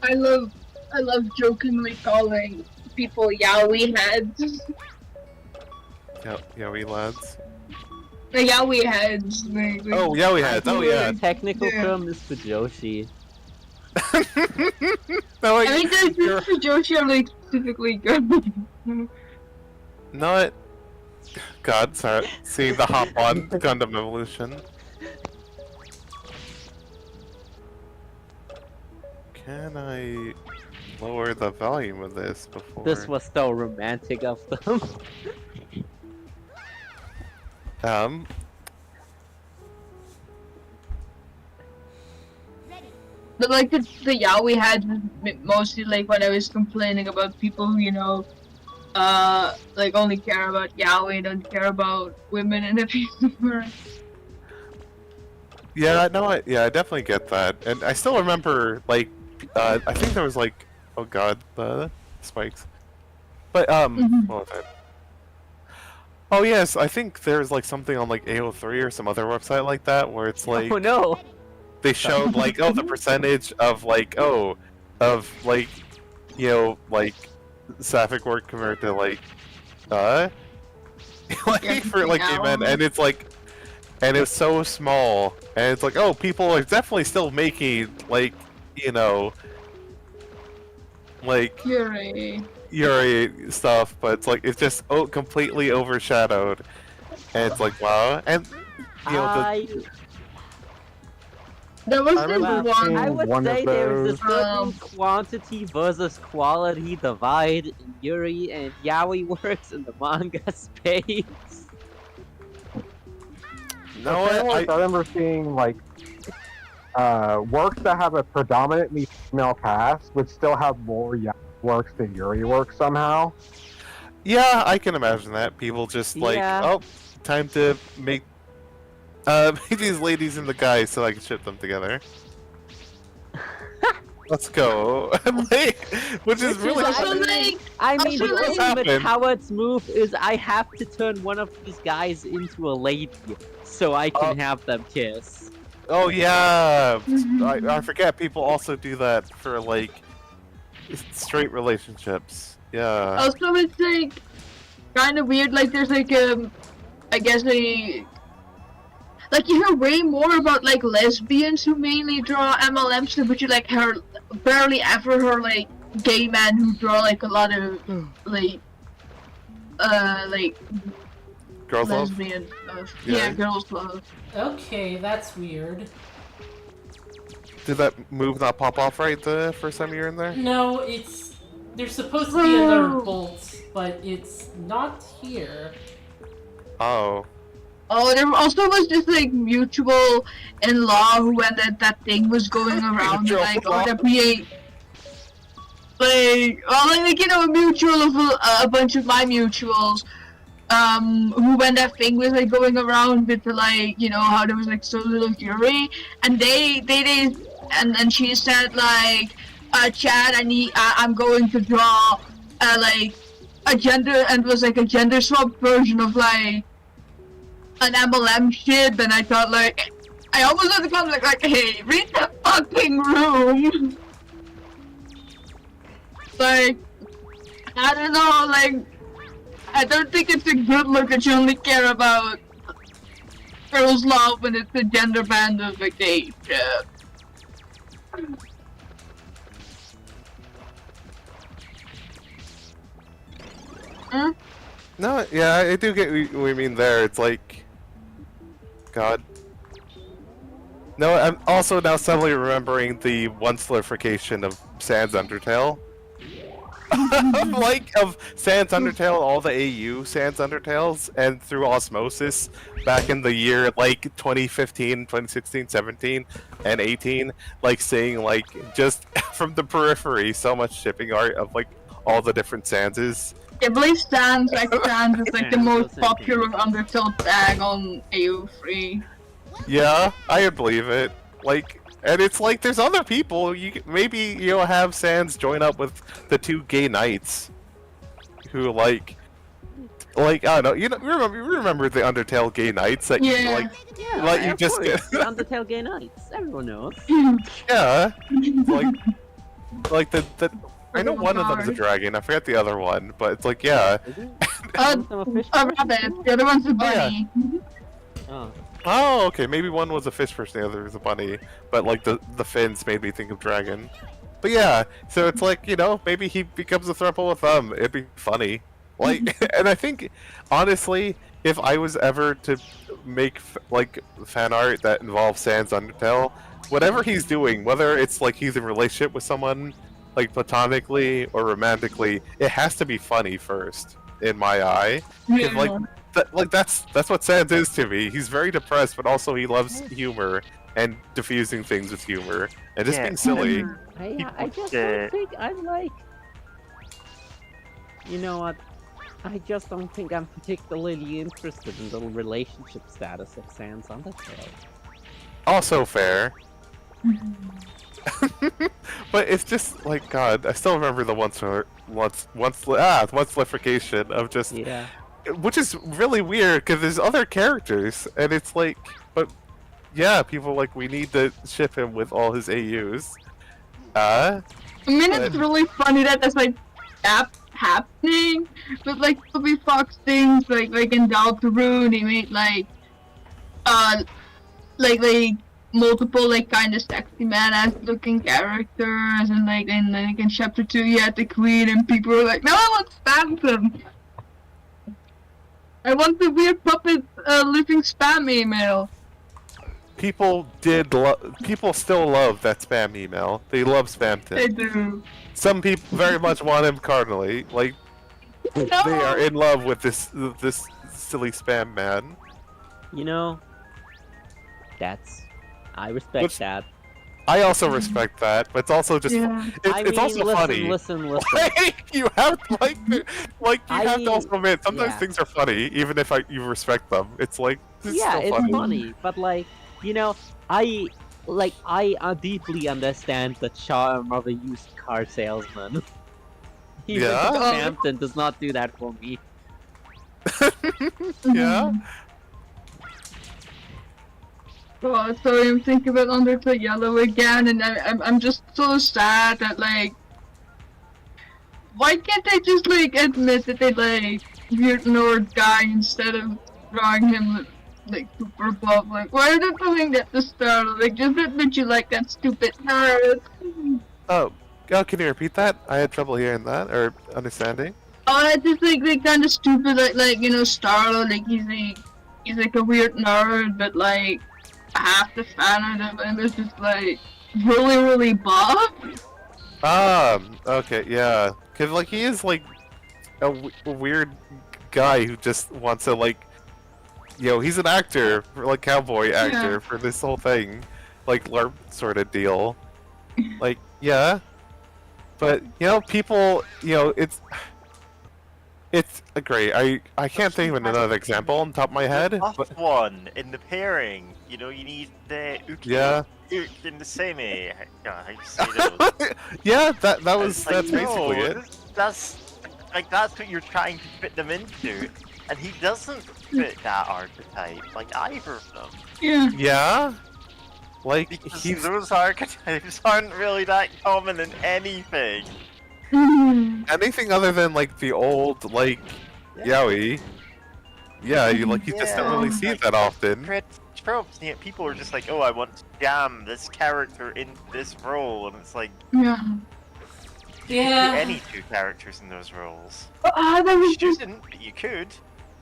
I love jokingly calling people yaoi heads. Yeah, we lads. The yaoi heads. Oh, yeah, we had. Oh, yeah. The technical Yeah. term is Fujoshi. No, I think this for Joshi are like specifically good. not. God, sorry. Seeing the hop on Gundam Evolution. Can I lower the volume of this before? This was so romantic of them. But like the yaoi heads was mostly like when I was complaining about people who, you know, like only care about yaoi, don't care about women in a piece of work. Yeah, no, I definitely get that, and I still remember like, I think there was like, oh god, the spikes, but what was it? Oh yes, I think there's like something on like AO3 or some other website like that where it's like, Oh no! they showed like, oh, the percentage of like, oh, of like, you know, like sapphic work compared to like, like for like gay men, and it's like, and it's so small, and it's like, oh, people are definitely still making like, you know, like Yuri. Yuri stuff, but it's like it's just completely overshadowed, and it's like, wow, and you know There was I this remember one. seeing I would one say of there is a those. certain quantity versus quality divide in Yuri and Yaoi works in the manga space. no, I remember seeing like works that have a predominantly female cast would still have more works than Yuri works somehow. yeah, I can imagine that people just like, Yeah. oh, time to make make these ladies and the guys so I can ship them together. Let's go. Like, which is really Also, like, I mean, the What's ultimate happened? coward's move is I have to turn one of these guys into a lady so I can have them kiss. Oh yeah, I forget people also do that for like straight relationships. Yeah. also it's like kind of weird. Like there's like I guess like you hear way more about like lesbians who mainly draw MLMs, but you like hear barely ever hear like gay men who draw like a lot of like Girls love. lesbian stuff. Yeah. Yeah, girls love. Okay, that's weird. Did that move not pop off right the first time you're in there? No, it's... There's supposed to be another bolt, but it's not here. Oh. Oh, there also was this like mutual in law who when that thing was going around Mutual like in-law. oh the PA like you know a mutual of a bunch of my mutuals who when that thing was like going around with the, like you know how there was like so little fury and they and she said like Chad I'm going to draw like a gender and it was like a gender swap version of like an MLM shit, and I thought like I almost had to come like, hey, read the fucking room. Like, I don't know, like, I don't think it's a good look that you only care about girls' love when it's a gender band of like age. Huh? No, yeah, I do get what you mean there. It's like, God. No, I'm also now suddenly remembering the one-slurification of Sans Undertale. of Sans Undertale, all the AU Sans Undertales, and through osmosis, back in the year like 2015, 2016, 17, and 18, like seeing like just from the periphery so much shipping art of like all the different Sanses. I believe Sans is like the Yeah, most those popular Undertale tag on AO3. Yeah, I believe it. Like, and it's like there's other people. Maybe you'll have Sans join up with the two gay knights, who like I don't know. You remember the Undertale gay knights that you like? Yeah, Like you of just course, the Undertale Gay Knights. Everyone knows. yeah, like the. I know one of them is a dragon. I forget the other one, but it's like yeah. A rabbit. The other one's a bunny. Oh. Oh, okay. Maybe one was a fish person, the other was a bunny. But like the fins made me think of dragon. But yeah, so it's like, you know, maybe he becomes a throuple with them. It'd be funny. Like, and I think honestly, if I was ever to make like fan art that involves Sans Undertale, whatever he's doing, whether it's like he's in a relationship with someone, like platonically or romantically, it has to be funny first, in my eye. 'Cause, like that's what Sans is to me. He's very depressed, but also he loves humor and diffusing things with humor and just being silly. I just don't think I'm like. You know what? I just don't think I'm particularly interested in the relationship status of Sans Undertale. Also fair. But it's just like God. I still remember the once-lification of just. Yeah. Which is really weird because there's other characters, and it's like, but yeah, people like we need to ship him with all his AUs. I mean, it's really funny that that's like happening, but like Toby Fox things like in Deltarune, he made like multiple like kind of sexy badass looking characters, and like in chapter 2 you had the queen, and people were like, no, I want Phantom. I want the weird puppet living spam email. People still love that spam email. They love Spamton. They do. Some people very much want him cardinally. Like they are in love with this silly spam man. You know, I respect that. I also respect that, but it's also just it's also funny. Listen. You have you have to also admit sometimes things are funny, even if you respect them. It's like it's still funny, but like you know, I deeply understand the charm of a used car salesman. Even Hampton does not do that for me. Yeah. Oh, so I'm thinking about Undertale Yellow again, and I'm just so sad that like, why can't they just like admit that they like weird nerd guy instead of drawing him like super buff? Like, why are they doing that to start? Like, just admit you like that stupid nerd. Oh, can you repeat that? I had trouble hearing that or understanding. Oh, it's just like kind of stupid. Like you know, Starlo, like he's like a weird nerd, but like. Half the fan of him is just like really buff. Okay, yeah, cause like he is like a weird guy who just wants to like, he's an actor, like cowboy actor for this whole thing, like LARP sort of deal. Like but people, it's great. I can't think of another example on top of my head. But one in the pairing, you need the Uki in the semi. How you say those? Yeah, that's basically it. That's what you're trying to fit them into, and he doesn't fit that archetype like either of them. Yeah. Yeah. Like Because he's those archetypes aren't really that common in anything. anything other than like the old like yaoi. Yeah, you just don't really see it that often. Tropes, yeah, people are just like, oh, I want to jam this character in this role, and it's like, Yeah. you could put any two characters in those roles. There was You just, shouldn't, but you could.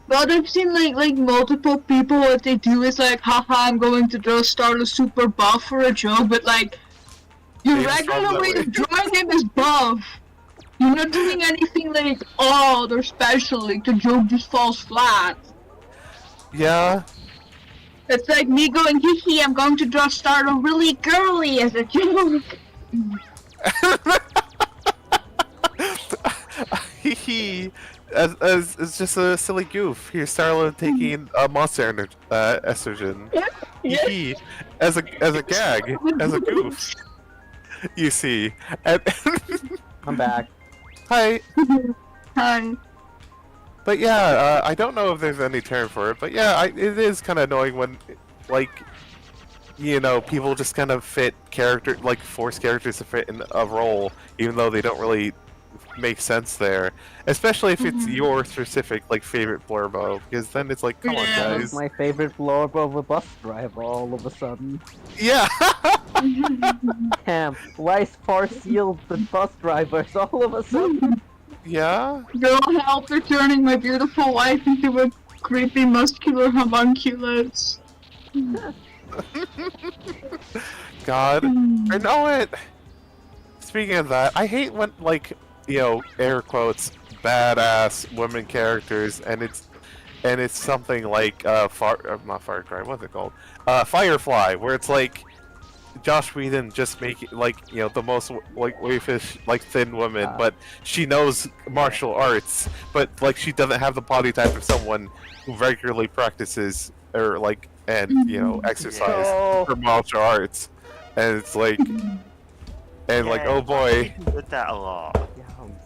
but I've seen like multiple people, what they do is like, haha, I'm going to just start a super buff for a joke, but like, your They just regular found that way way. of drawing him is buff. You're not doing anything like odd or special, like the joke just falls flat. Yeah. It's like me going, hee hee, I'm going to draw Startle really girly as a joke. He as just a silly goof. Here's Starlo taking a monster estrogen. He as a gag, as a goof. You see. And I'm back. Hi. Hi. But yeah, I don't know if there's any term for it, but yeah, it is kind of annoying when, like, you know, people just kind of force characters to fit in a role, even though they don't really make sense there. Especially if it's your specific, like, favorite blurbo, because then it's like, come on, That was guys. my favorite blurb of a bus driver all of a sudden. Yeah! Damn, why is Farseal the bus drivers all of a sudden? Yeah? Girl, help, they're turning my beautiful wife into a creepy muscular homunculus. God. I know it! Speaking of that, I hate when, like, you know, air quotes, badass women characters, and it's something like, not Far Cry, what's it called? Firefly, where it's like, Josh Whedon just making, like, you know, the most, like, wayfish, like, thin woman, but she knows martial arts, but, like, she doesn't have the body type of someone who regularly practices, or, like, and, you know, exercise for martial arts. And it's like, and, like, oh boy. People did that a lot.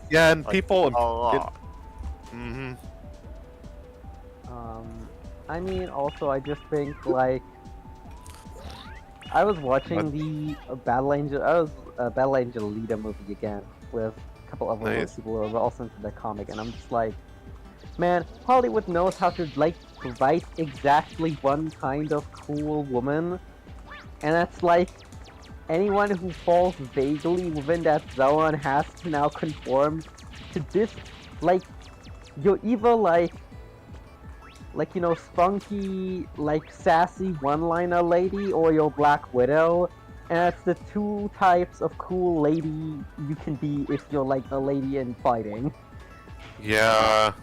Yeah, and Like, people... a lot. I mean, also, I just think, like, I was watching the Battle Angel Alita movie again with a couple of other people who are also into the comic, and I'm just like, man, Hollywood knows how to, like, write exactly one kind of cool woman, and that's like, anyone who falls vaguely within that zone has to now conform to this, like, you're either like, you know, spunky, like, sassy one-liner lady, or your Black Widow, and that's the two types of cool lady you can be if you're, like, the lady in fighting. Yeah.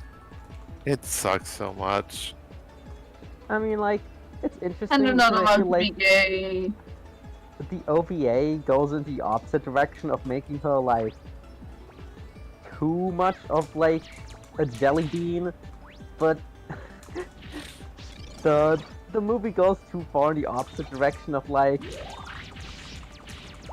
It sucks so much. I mean, like, it's interesting. And they're not that I allowed feel to like be gay. the OVA goes in the opposite direction of making her, like, too much of, like, a jelly bean, but the movie goes too far in the opposite direction of, like,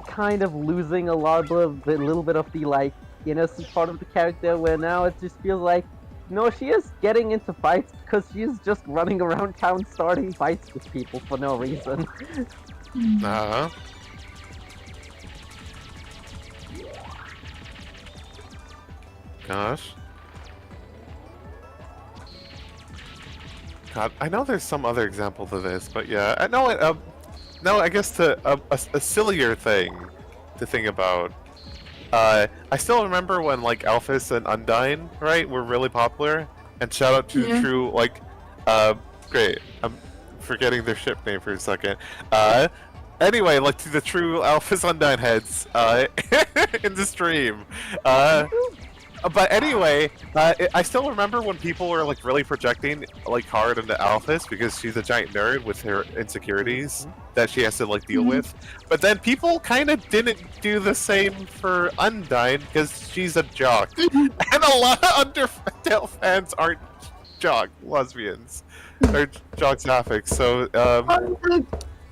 kind of losing a little bit of the, like, innocent part of the character, where now it just feels like, no, she is getting into fights because she's just running around town starting fights with people for no reason. Uh-huh. Gosh. God, I know there's some other example to this, but yeah, I know it. No, I guess a sillier thing to think about. I still remember when like Alphys and Undyne, right, were really popular, and shout out to the true like, great. I'm forgetting their ship name for a second. Anyway, like to the true Alphys Undyne heads, in the stream. But anyway, I still remember when people were like really projecting like hard into Alphys because she's a giant nerd with her insecurities that she has to like deal with. But then people kind of didn't do the same for Undyne because she's a jock, and a lot of Undertale fans aren't jock lesbians or jock sapphics. So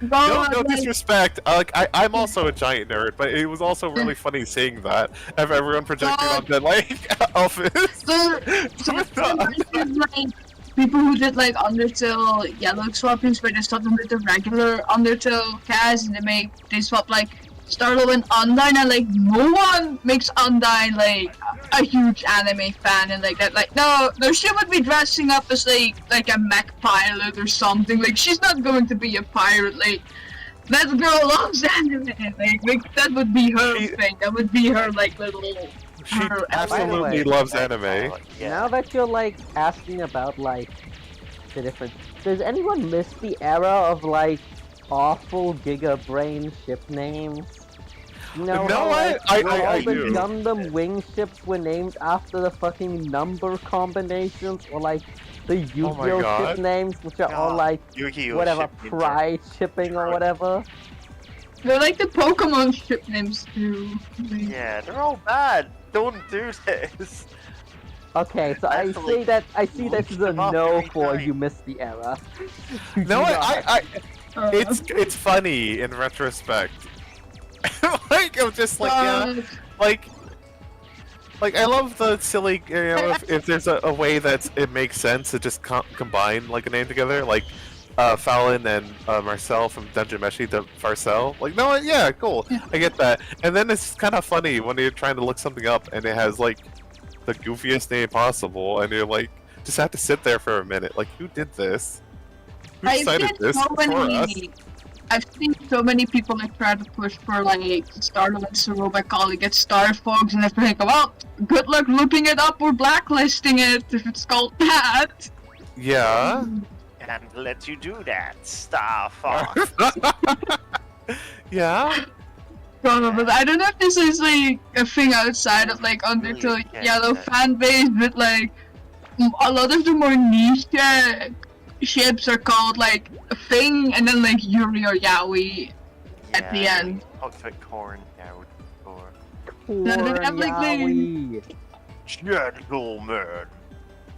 no disrespect. Like I'm also a giant nerd, but it was also really funny seeing that of everyone projecting onto like Alphys. people who did like Undertale yellow swappings where they swap them with the regular Undertale cast and they swap like Starlo and Undyne, and like no one makes Undyne like a huge anime fan and like that. Like no, she would be dressing up as like a mech pilot or something. Like she's not going to be a pirate. Like that girl loves anime. Like that would be her thing. That would be her like little. She her absolutely way, loves anime. Now that you're like asking about like the different, does anyone miss the era of like awful Giga Brain ship names? You know, No, how, like, I all the do. Gundam wing ships were named after the fucking number combinations, or like the Yu-Gi-Oh God. ship names, which are all like Yu-Gi-Oh whatever ship names are- pride shipping or whatever. They're like the Pokemon ship names too. Like, Yeah, they're all bad. Don't do this. Okay, so I Actually, say that this is a them up no every for time. you missed the era. No, uh, it's funny in retrospect. Like I'm just like yeah, like I love the silly, you know, if there's a way that it makes sense to just combine like a name together, like Fallon and Marcel from Dungeon Meshi to Farcel. Like no, yeah, cool, I get that. And then it's kind of funny when you're trying to look something up and it has like the goofiest name possible, and you're like just have to sit there for a minute. Like who did this? Who decided this for us? I've seen so many people like try to push for like Starlo and Saroba calling it Star Fox, and I think, well, good luck looking it up or blacklisting it if it's called that. Yeah. And let you do that, Star Fox. Yeah. But I don't know if this is like a thing outside of like Undertale Yellow fan base, but like a lot of the more niche ships are called like a thing, and then like Yuri or Yaoi at the end. Talked about corn now before. No, they have, like, Yaoi. Gentlemen,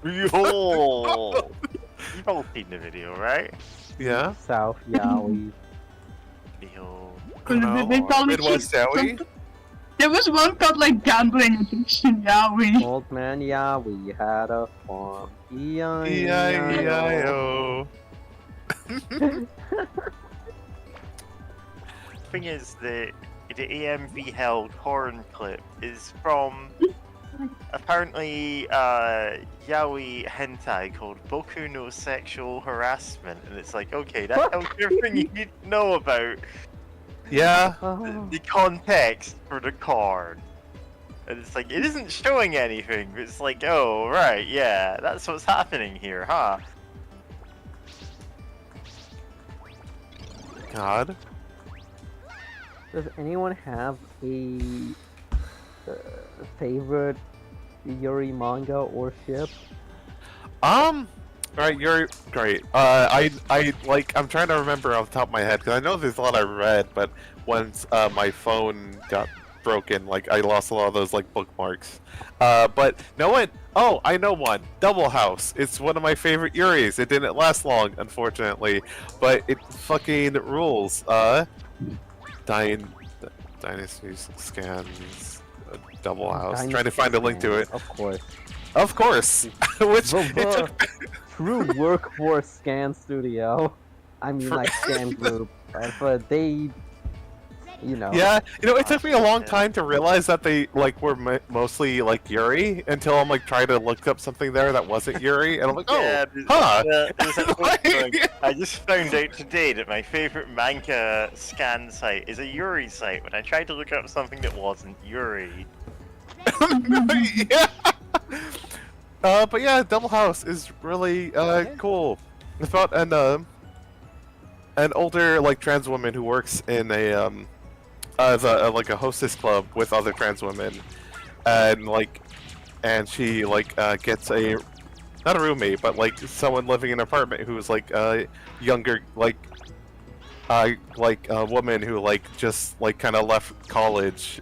behold. You've all seen the video, right? Yeah. South Yaoi. Behold. They call it Midwest Yaoi? There was one called like Gambling Addiction Yaoi. Old man Yaoi had a farm. E-I-E-I-O. Thing is, the AMV held horn clip is from apparently yaoi hentai called Boku no Sexual Harassment, and it's like, okay, that tells you everything you need to know about Yeah. the context for the card. And it's like, it isn't showing anything, but it's like, oh, right, yeah, that's what's happening here, huh? God. Does anyone have a favorite Yuri manga or ship? Right, you're great. I like. I'm trying to remember off the top of my head because I know there's a lot I read, but once my phone got broken, like I lost a lot of those like bookmarks. But no one. Oh, I know one. Double House. It's one of my favorite Yuris. It didn't last long, unfortunately, but it fucking rules. Dynasty scans. Double House. Dynasty Trying to find a link to it. Of course. Of course. Which it took. True workforce scan studio. I mean, like scan group, but they, you know. Yeah, you know, it took me a long time to realize that they like were mostly like Yuri until I'm like trying to look up something there that wasn't Yuri, and I'm like, oh, Yeah, huh. there's that one thing. I just found out today that my favorite manga scan site is a Yuri site when I tried to look up something that wasn't Yuri. Yeah. But yeah, Double House is really cool. It's about an older like trans woman who works in a like a hostess club with other trans women, and she like gets a not a roommate but like someone living in an apartment who's like younger like a woman who like just like kind of left college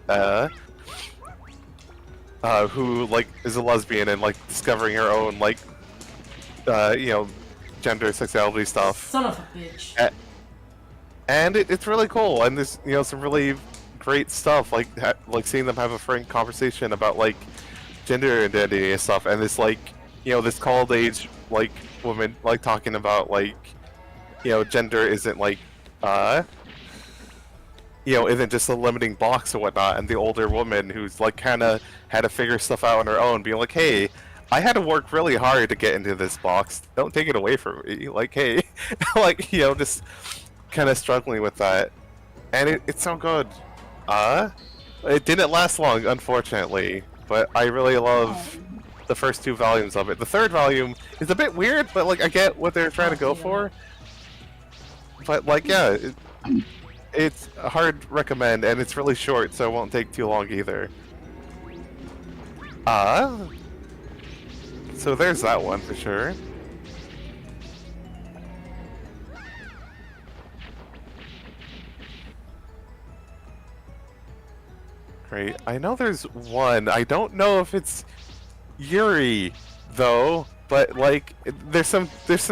who like is a lesbian and like discovering her own like you know gender sexuality stuff. Son of a bitch. And it's really cool, and there's you know some really great stuff like like seeing them have a frank conversation about like gender identity and stuff, and this like this college age like woman like talking about like gender isn't like isn't just a limiting box or whatnot, and the older woman who's like kind of had to figure stuff out on her own, being like, hey, I had to work really hard to get into this box. Don't take it away from me. Like, hey, like just kind of struggling with that, and it's so good. It didn't last long, unfortunately, but I really love the first 2 volumes of it. The 3rd volume is a bit weird, but like I get what they're trying to go for. But like, yeah, it's a hard recommend, and it's really short, so it won't take too long either. So there's that one for sure. Great. I know there's one. I don't know if it's Yuri though, but like there's some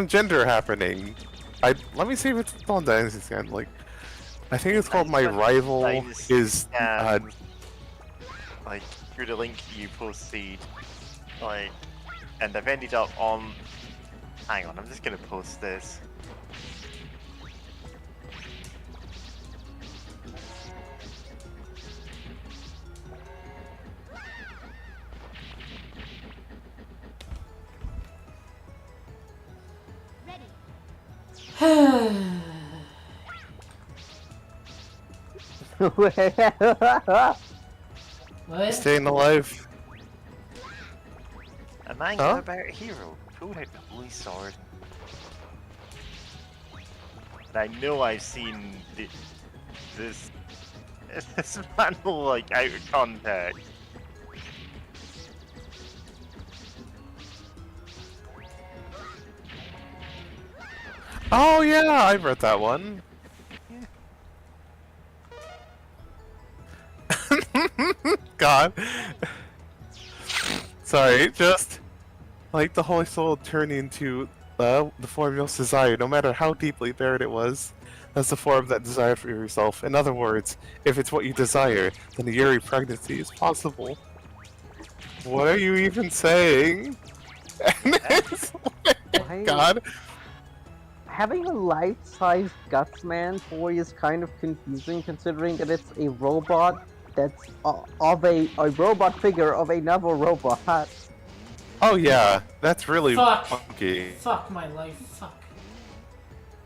gender happening. Let me see if it's on Dynasty Scan. Like I think it's called My Rival is like through the link you posted, like, and I've ended up on. Hang on, I'm just gonna post this. What? Staying alive. A manga about a hero pulled out the holy sword. And I know I've seen this panel like out of context. Oh yeah, I've read that one. God. Sorry, just like the Holy Soul turning into the form most desired, no matter how deeply buried it was. That's the form that desired for yourself. In other words, if it's what you desire, then a Yuri pregnancy is possible. What are you even saying? God. Having a life-size Gutsman toy is kind of confusing, considering that it's a robot that's of a robot figure of another robot. Oh yeah, that's really Fuck. funky. Fuck my life. Fuck.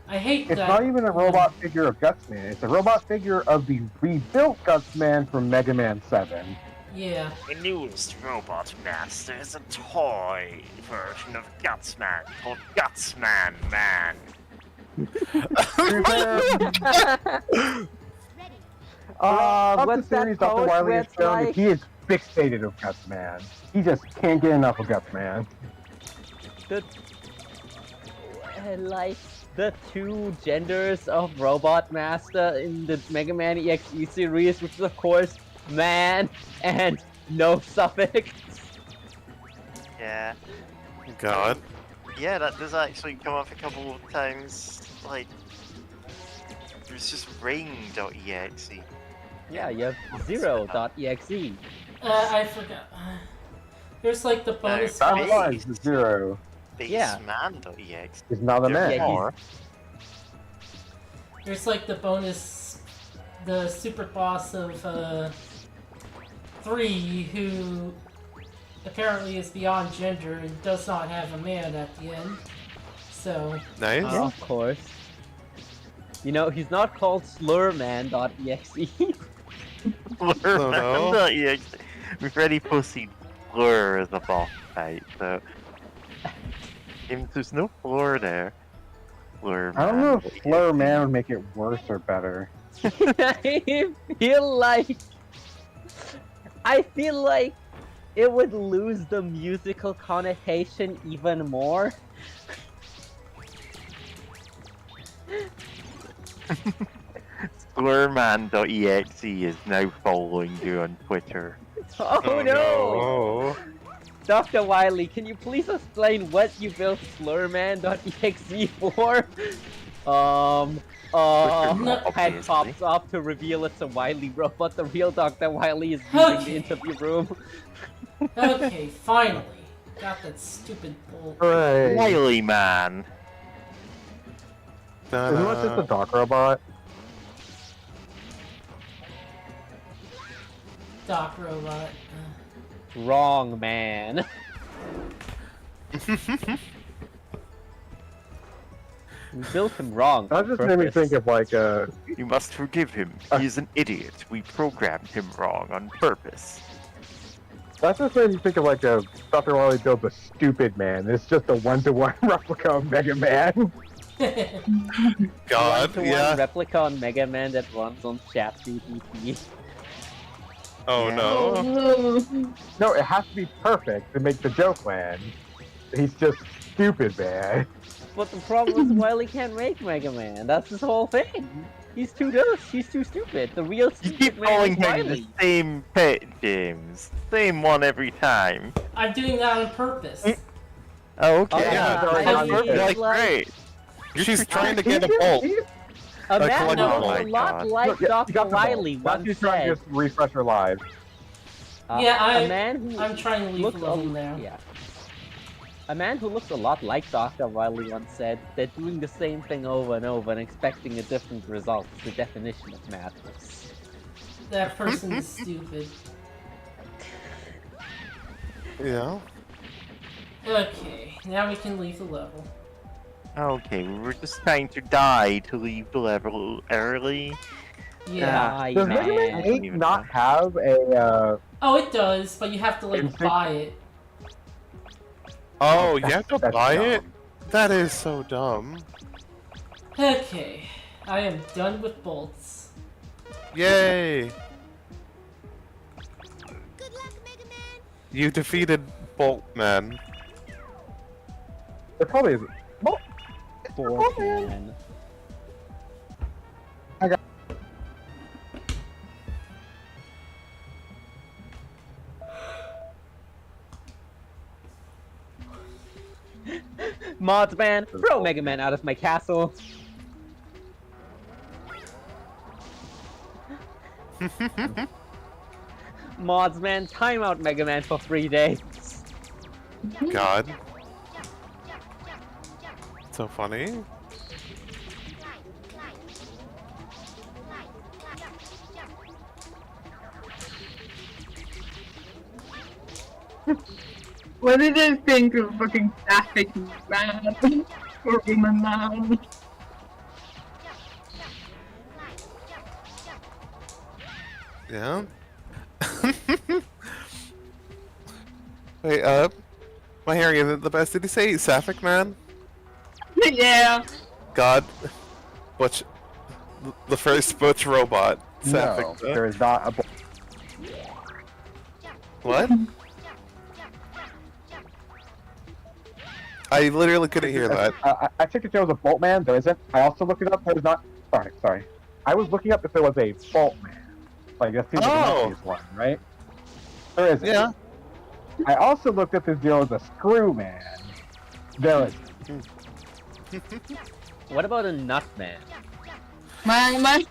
I hate It's that. not even a robot figure of Gutsman. It's a robot figure of the rebuilt Gutsman from Mega Man 7. Yeah. The newest Robot Master is a toy version of Gutsman called Gutsman Man. Of what's the series that Dr. post Wily where has it's shown, like- he is fixated with Gutsman. He just can't get enough of Gutsman. Like the 2 genders of Robot Master in the Mega Man EXE series, which is of course man and no suffix. Yeah. God. Yeah, that does actually come up a couple of times. Like, there's just ring.exe. Yeah, you have 0.exe. I forgot. There's like the bonus That's Base. why it's 0. Yeah. Baseman.exe. He's not a man. Yeah, he's- Or There's like the bonus, the super boss of 3, who apparently is beyond gender and does not have a man at the end. So Nice. Of course. You know, he's not called Slurman.exe. Blurman.exe. We've already posted Blur as a boss fight, so there's no floor there. Blur I don't know if Slur Man would make it worse or better. I feel like it would lose the musical connotation even more. Blurman.exe is now following you on Twitter. Oh, no! Oh. Dr. Wily, can you please explain what you built Slurman.exe for? Head pops up to reveal it's a Wily robot. The real Dr. Wily is leaving the interview room. okay, finally. Got that stupid bolt. Hooray! Wily man. Isn't that just a dock robot? Dock robot. Wrong, man. We built him wrong. That on just made me purpose. think of like You must forgive him. He's an idiot. We programmed him wrong on purpose. that just made me think of like a Dr. Wily builds a stupid man. It's just a 1-to-1 replica of Mega Man. God, One-to-one yeah. replica on Mega Man that runs on ChatGPT. Oh Yeah. no. Oh, No, it has to be perfect to make the joke land. He's just stupid, man. But the problem is Wily can't make Mega Man. That's his whole thing. He's too dumb. He's too stupid. The real You stupid keep man calling is him Wily. the same pet, James. Same one every time. I'm doing that on purpose. Oh, okay. Yeah, already That's on perfect. purpose. Like, great. She's trying to get a bolt. A man collectible. who Oh looks my a lot God. like Look, yeah, you Dr. got the ball. Wily That's once who's trying said. to just refresh her lives. Yeah, A man who I'm trying to leave looks the level now. Yeah. A man who looks a lot like Dr. Wily once said that doing the same thing over and over and expecting a different result is the definition of madness. That person is stupid. Yeah. Okay, now we can leave the level. Okay, we were just trying to die to leave the level early. Yeah. Die, Does Mega Man man. 8 not have a, Oh, it does, but you have to like Instinct? buy it. Oh, you have to that's buy dumb. it? That is so dumb. Okay, I am done with bolts. Yay! Good luck, Mega Man. You defeated Boltman. It probably isn't. Well, Fork man. Mods man, throw Mega Man out of my castle. Mods man, time out Mega Man for 3 days. God. So funny. what did I think of fucking Traffic Man? Or Woman Man? Yeah. Wait, my hearing isn't the best. Did he say Sapphic Man? Yeah. God. Butch. The first Butch robot. Sapphic no, Man. there is not a. What? I literally couldn't hear that. I checked if there was a Boltman. There isn't. I also looked it up. There's not. Sorry. I was looking up if there was a Boltman. Like, that seems like the Oh. obvious one, right? There isn't. Yeah. I also looked up if there was a Screw Man. There is. What about a Nut Man? My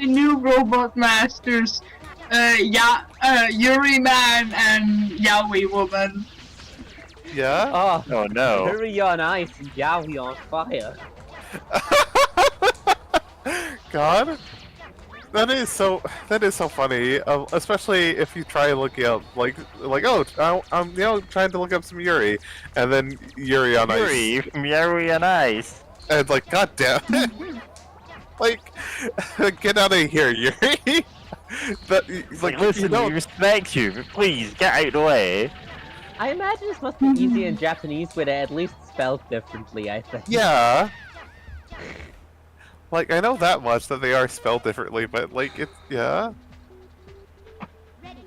new robot masters, Yuri Man and Yaoi Woman. Yeah? Oh, Oh no. Hurry on ice and Yowie on fire. God? That is so funny, especially if you try looking up, like oh, I'm trying to look up some Yuri, and then Yuri on Ice. Yuri on Ice. And it's like, god damn it. Like, get out of here, Yuri. That, Like, you listen, know, we respect you, but please, get out of the way. I imagine this must be easy in Japanese, but at least spelled differently, I think. yeah. Like, I know that much, that they are spelled differently, but, like, it's, yeah. Ready.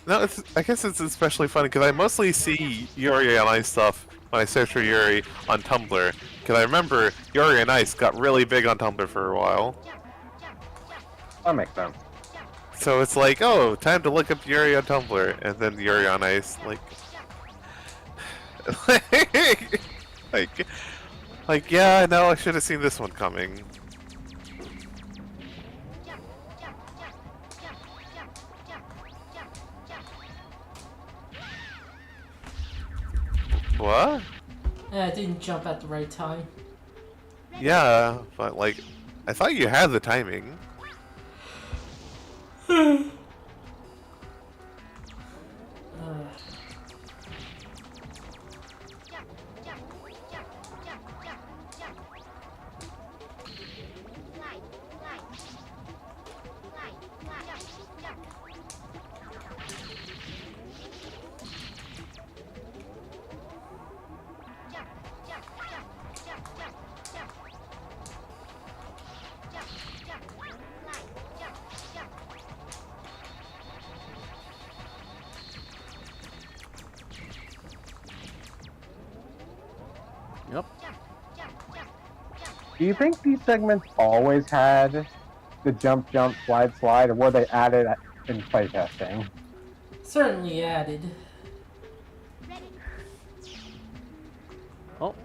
No, I guess it's especially funny, because I mostly see Yuri on Ice stuff when I search for Yuri on Tumblr, because I remember Yuri on Ice got really big on Tumblr for a while. That makes sense. So it's like, oh, time to look up Yuri on Tumblr, and then Yuri on Ice, like, like, yeah, no, I should have seen this one coming. What? I didn't jump at the right time. Yeah, but like, I thought you had the timing. Yep. Do you think these segments always had the jump, jump, slide, slide, or were they added in playtesting? Certainly added. Oh,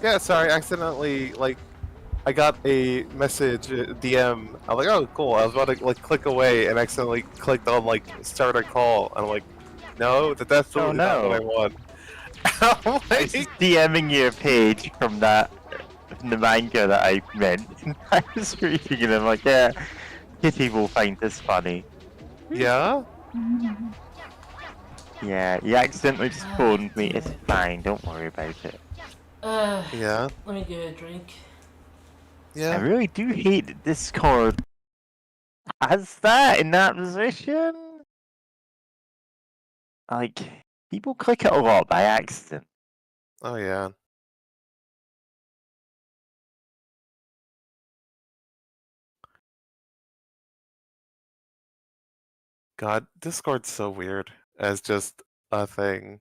Yeah, sorry, accidentally, like, I got a message, DM. I was like, oh, cool. I was about to like click away and accidentally clicked on like start a call. And I'm like, no, that's absolutely not what I no. want. I'm I was like, just DMing you a page from the manga that I meant. I was reading it and I'm like, yeah, Kitty will find this funny. yeah, Yeah, you accidentally just phoned me. Damn It's it. fine, don't worry about it. yeah, Let me get a drink. I yeah, really do hate that Discord has that in that position. Like, people click it a lot by accident. oh yeah. God, Discord's so weird as just a thing.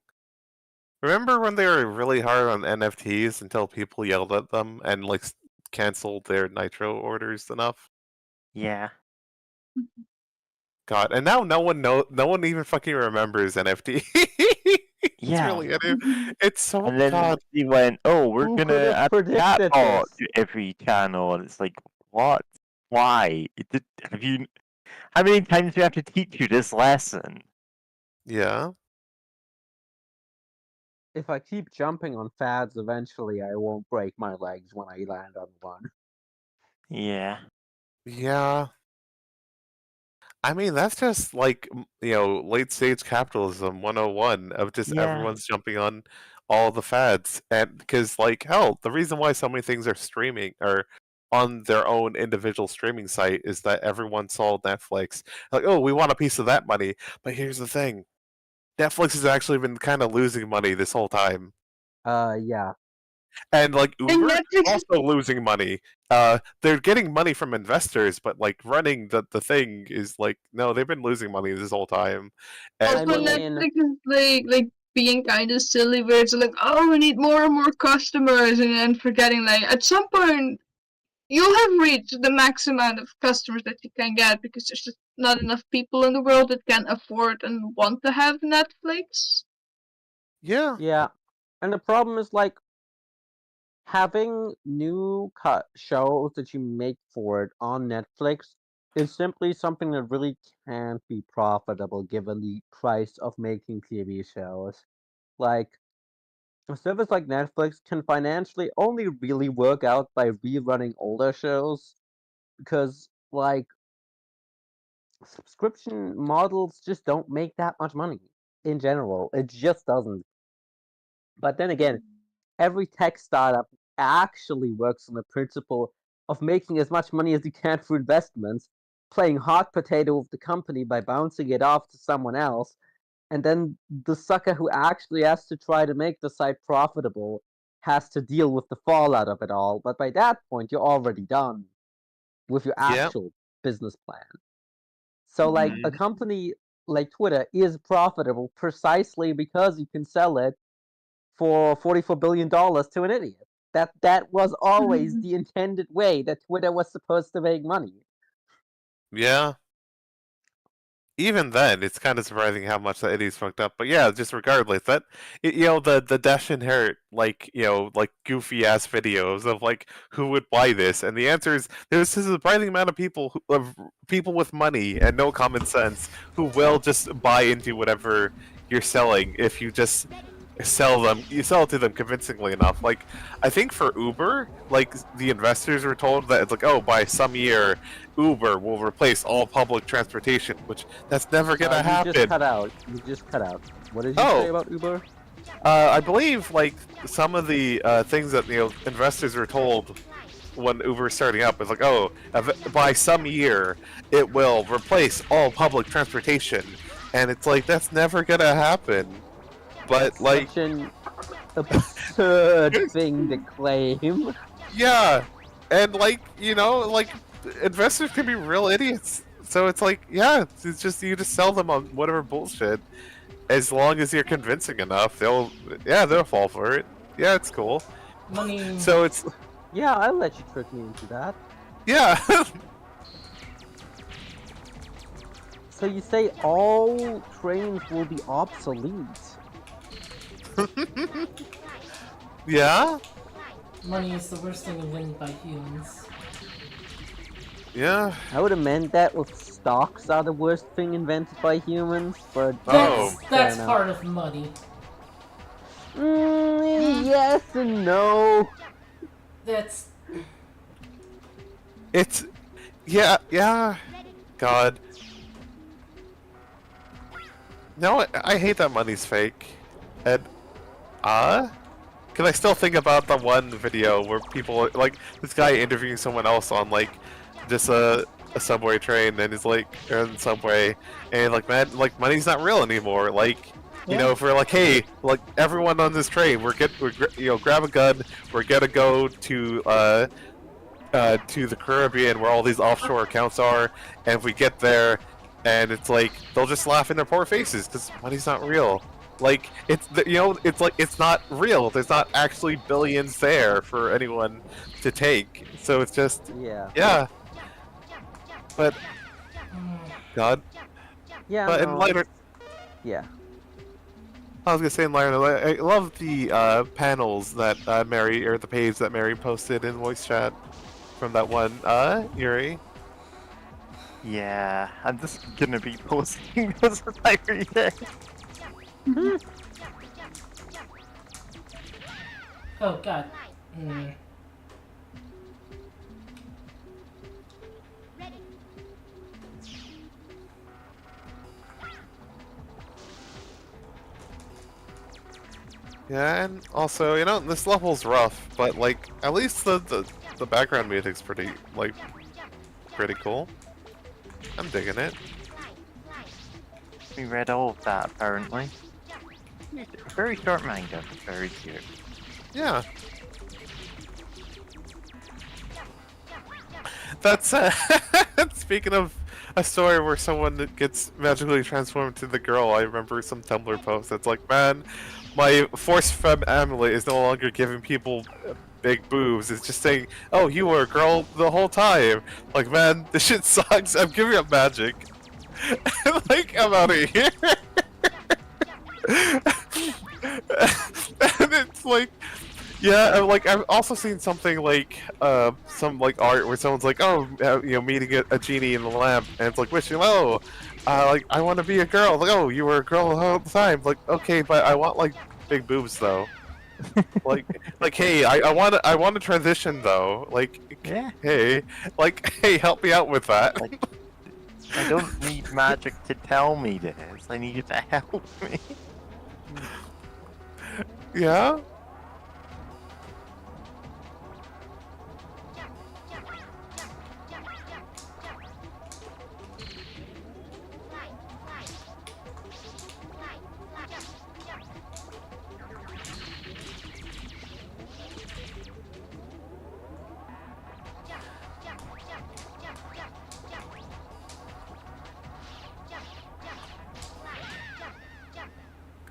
Remember when they were really hard on NFTs until people yelled at them and like canceled their Nitro orders enough? Yeah. God, and now no one even fucking remembers NFT. It's Yeah. really it's so And then God. he went, oh, we're who gonna could have add predicted chatbot this? to every channel. And it's like, what? Why? Have you... How many times do we have to teach you this lesson? Yeah. If I keep jumping on fads, eventually I won't break my legs when I land on one. Yeah. Yeah. I mean, that's just like, late stage capitalism 101 of just Yeah. everyone's jumping on all the fads. And because, like, hell, the reason why so many things are streaming or on their own individual streaming site is that everyone saw Netflix. Like, oh, we want a piece of that money. But here's the thing Netflix has actually been kind of losing money this whole time. Yeah. And like And Uber is Netflix is also losing money. They're getting money from investors, but like running the thing is like no, they've been losing money this whole time. And I also like, mean, Netflix is like being kind of silly, where it's like, oh, we need more and more customers, and then forgetting like at some point you'll have reached the max amount of customers that you can get because there's just not enough people in the world that can afford and want to have Netflix. yeah, yeah. And the problem is like having new cut shows that you make for it on Netflix is simply something that really can't be profitable given the price of making TV shows. Like a service like Netflix can financially only really work out by rerunning older shows because like subscription models just don't make that much money in general. It just doesn't. But then again, every tech startup actually works on the principle of making as much money as you can through investments, playing hot potato with the company by bouncing it off to someone else, and then the sucker who actually has to try to make the site profitable has to deal with the fallout of it all. But by that point, you're already done with your yeah, actual business plan. So, like, a mhm, company like Twitter is profitable precisely because you can sell it for $44 billion to an idiot. That was always the intended way that Twitter was supposed to make money. yeah, even then, it's kind of surprising how much that idiot's fucked up. But yeah, just regardless, that the Dash Inherit like like goofy ass videos of like who would buy this, and the answer is there's a surprising amount of people of people with money and no common sense who will just buy into whatever you're selling if you just you sell it to them convincingly enough. Like I think for Uber, like the investors were told that it's like, oh, by some year Uber will replace all public transportation, which that's never gonna You just happen. cut out. You just cut out. What did you Oh. say about Uber? I believe like some of the things that investors were told when Uber is starting up is like, oh, by some year it will replace all public transportation, and it's like that's never gonna happen. But That's like, such an absurd thing to claim. yeah, and like like investors can be real idiots. So it's like, yeah, it's just you just sell them on whatever bullshit. As long as you're convincing enough, they'll fall for it. Yeah, it's cool. Money. So it's Yeah, I'll let you trick me into that. yeah. So you say all trains will be obsolete? Yeah? Money is the worst thing invented by humans. Yeah. I would amend that with stocks are the worst thing invented by humans, but That's part of money. Yes and no. That's It's yeah. God. No, I hate that money's fake. And because I still think about the one video where people like this guy interviewing someone else on like just a subway train, and he's like in subway, and like, man, like money's not real anymore. Like, if we're like, hey, like everyone on this train, grab a gun, we're gonna go to the Caribbean where all these offshore accounts are, and if we get there, and it's like they'll just laugh in their poor faces because money's not real. Like it's it's like it's not real. There's not actually billions there for anyone to take. So it's just yeah. But God. Yeah. But no, in lighter. Yeah. I was gonna say in lighter. I love the panels that Mary, or the page that Mary posted in voice chat from that one Yuri. Yeah, I'm just gonna be posting those every day. oh god. Yeah, and also, this level's rough, but like at least the background music's pretty cool. I'm digging it. We read all of that apparently. Very short manga, but very cute. Yeah. That's speaking of a story where someone gets magically transformed to the girl, I remember some Tumblr post that's like, man, my force femme amulet is no longer giving people big boobs. It's just saying, oh, you were a girl the whole time. Like, man, this shit sucks. I'm giving up magic. Like, I'm out of here. And it's like, yeah, like I've also seen something like some like art where someone's like, oh, meeting a genie in the lamp, and it's like wishing, oh, like I want to be a girl. Like, oh, you were a girl the whole time. Like, okay, but I want like big boobs though. like, hey, I want to transition though. Like, yeah. Hey, like, hey, help me out with that. Like, I don't need magic to tell me this. I need you to help me. Yeah.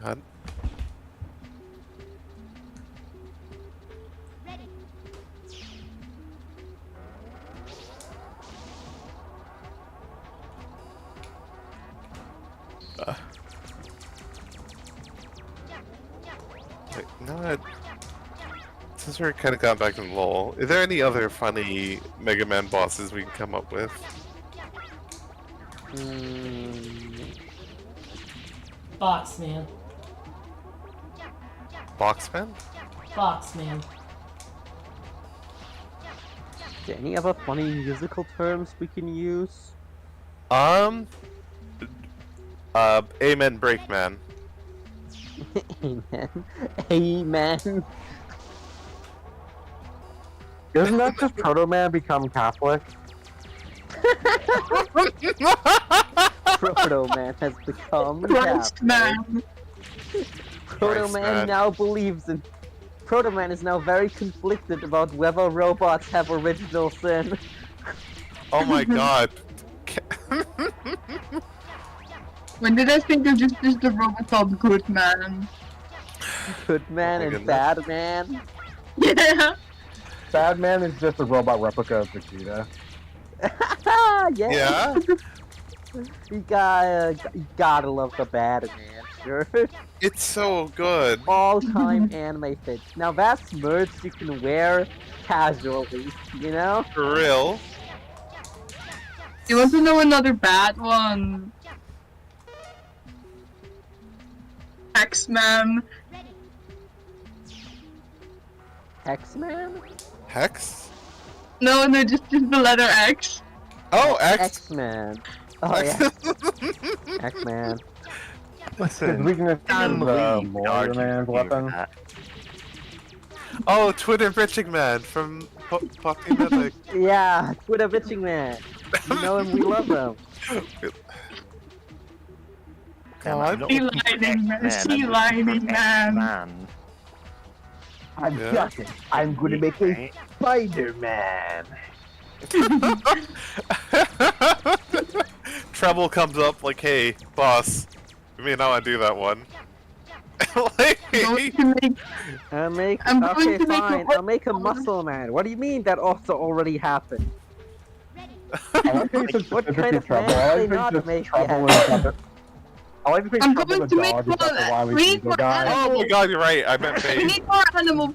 God. since we're kind of gone back in LoL, is there any other funny Mega Man bosses we can come up with? Boxman. Boxman? Boxman. Is there any other funny musical terms we can use? Amen Breakman. Amen. Amen. Doesn't that just Proto Man become Catholic? Proto Man has become Christ, man. Proto Christ, Man man. now believes in. Proto Man is now very conflicted about whether robots have original sin. Oh my god. When did I think of just a robot called Good Man? Good Man Oh my and goodness. Bad Man. Yeah. Bad Man is just a robot replica of Vegeta. Yeah. Yeah? You gotta love the Bad Man, sure. It's so good. All-time anime fit. Now that's merch you can wear casually, you know? For real. You want to know another bad one? X-Man. X-Man? Hex? No, just the letter X. Oh, X! X-Man. Oh yeah, X-Man. His Listen, weakness Dan is Lee could Warrior argue Man's with you weapon. with that. Oh, Twitter Bitching Man from Poppy Mythic. Yeah, Twitter bitching man. You know him, we love him. Damn, I'm God. not Sea looking for lining, man. X-Men, Sea I'm looking for lining, man. X-Man. I've Yeah. got it. I'm gonna make a Right? Spider-Man. Treble comes up like, hey, boss, you may not want to do that one. Like, Going to make I'll make. I'm going Okay, to make a fine. I'll make a what- muscle man. What do you mean that also already happened? I like that you said What specifically kind of Trouble. man I do like they not that make Trouble yet? is Dr. I like to think I'm Trouble going the to make dog is Dr. one. Wily's We need evil more guy. oh my god, you're right. I meant We base. need more animal.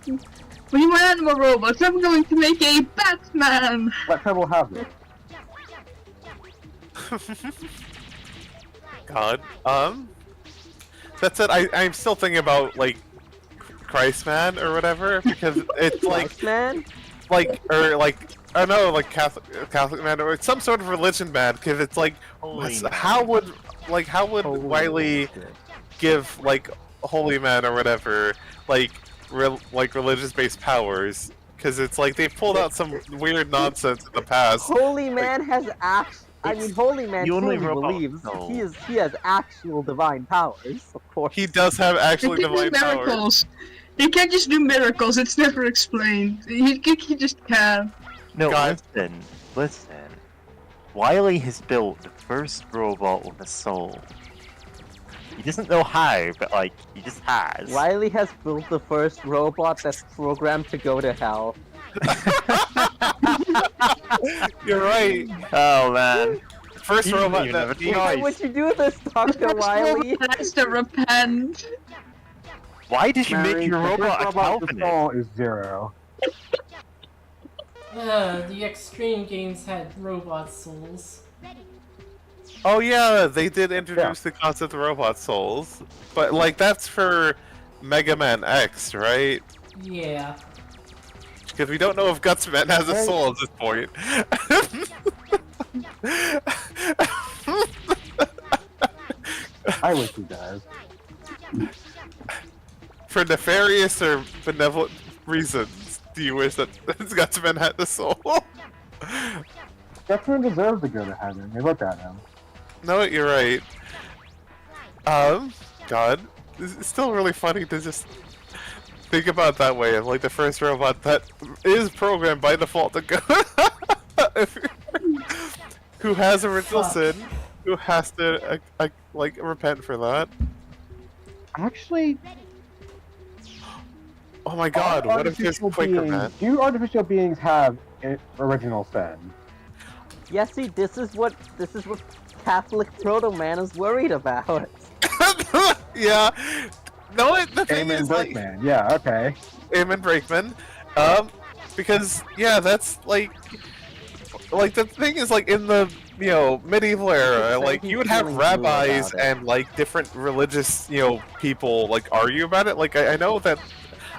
We need more animal robots. I'm going to make a Batman. Let Trouble have it. God. That's it. I'm still thinking about, like, Christman or whatever, because it's like, X-Man? I don't know, like Catholic man or some sort of religion man, because it's like, Holy how man. would Holy Wily shit. give like holy man or whatever like religious based powers? Because it's like they pulled out some weird nonsense in the past. Holy Man has I mean, Holy Man the only truly robot- believes no. he has actual divine powers, of course. He does have He actually can do divine powers. miracles. He can't just do miracles. It's never explained. He just can. No, God. listen. Wily has built the first robot with a soul. He doesn't know how, but like, he just has. Riley has built the first robot that's programmed to go to hell. You're right. Oh man. First He doesn't robot even have that a choice. Why would you do this, Dr. Wiley? Has to repent. Why did you make Mary, your the first robot a robot with Calvinist? soul is 0. The extreme games had robot souls. Oh yeah, they did introduce the concept of robot souls, but like that's for Mega Man X, right? Yeah. Because we don't know if Gutsman has a soul at this point. I wish he does. For nefarious or benevolent reasons, do you wish that Gutsman had the soul? Gutsman deserves to go to heaven. I mean, look at him. No, you're right. God, it's still really funny to just think about it that way. Of like the first robot that is programmed by default to go, who has original Fuck. sin, who has to like repent for that. Actually, Oh my God, what if there's artificial Quaker beings, Man? do artificial beings have original sin? Yeah, see, this is what Catholic Proto Man is worried about. Yeah. No, the thing Amen is, like, Breakman. Yeah, okay. Amen Breakman. Because yeah, that's like the thing is like in the medieval era, say like he's you would have feeling blue rabbis about it. and like different religious people like argue about it. Like I know that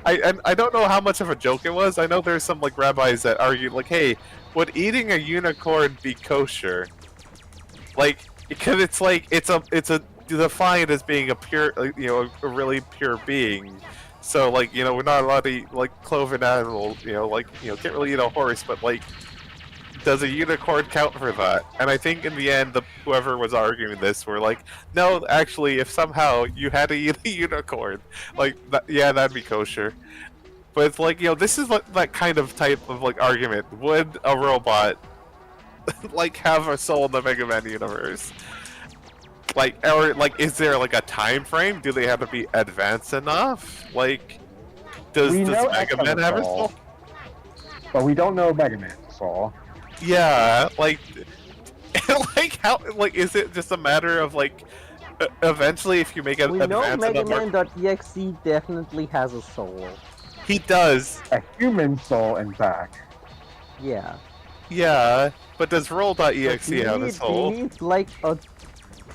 I don't know how much of a joke it was. I know there's some like rabbis that argue like, hey, would eating a unicorn be kosher? Like because it's like it's a defined as being a pure a really pure being. So like we're not allowed to eat like cloven animals. Can't really eat a horse, but like does a unicorn count for that? And I think in the end, whoever was arguing this were like, no, actually, if somehow you had to eat a unicorn, like, yeah, that'd be kosher. But it's like, this is like that kind of type of like argument. Would a robot like have a soul in the Mega Man universe? Like, or like, is there like a time frame? Do they have to be advanced enough? Like, does We know Mega X has Man a have a soul. soul? But we don't know Mega Man's soul. Yeah, like, like how, like, is it just a matter of like, eventually if you make an We know advance Mega enough, Man.exe definitely has a soul. he does, A human soul, in fact. Yeah. yeah, but does Roll.exe Do you have a need, soul? do you need like a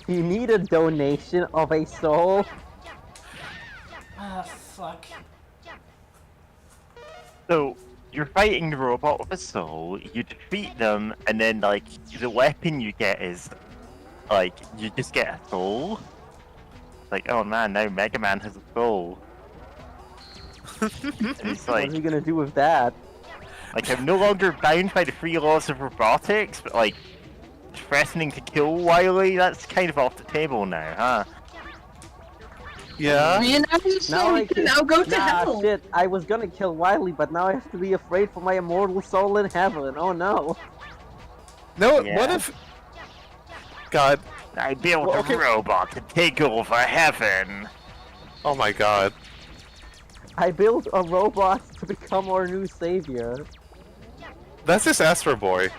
you need a donation of a soul? Ah, fuck. So, you're fighting the robot with a soul, you defeat them, and then, like, the weapon you get is, like, you just get a soul? Like, oh man, now Mega Man has a soul. And it's What like, are you gonna do with that? like, I'm no longer bound by the free laws of robotics, but, like, threatening to kill Wily, that's kind of off the table now, huh? Yeah, Man, I was just Now I saying, can now go to nah, hell. shit, I was gonna kill Wily, but now I have to be afraid for my immortal soul in heaven. Oh no. no, Yeah. what if, God, I built Well, okay. a robot to take over heaven! oh my God, I built a robot to become our new savior. that's just Astro Boy.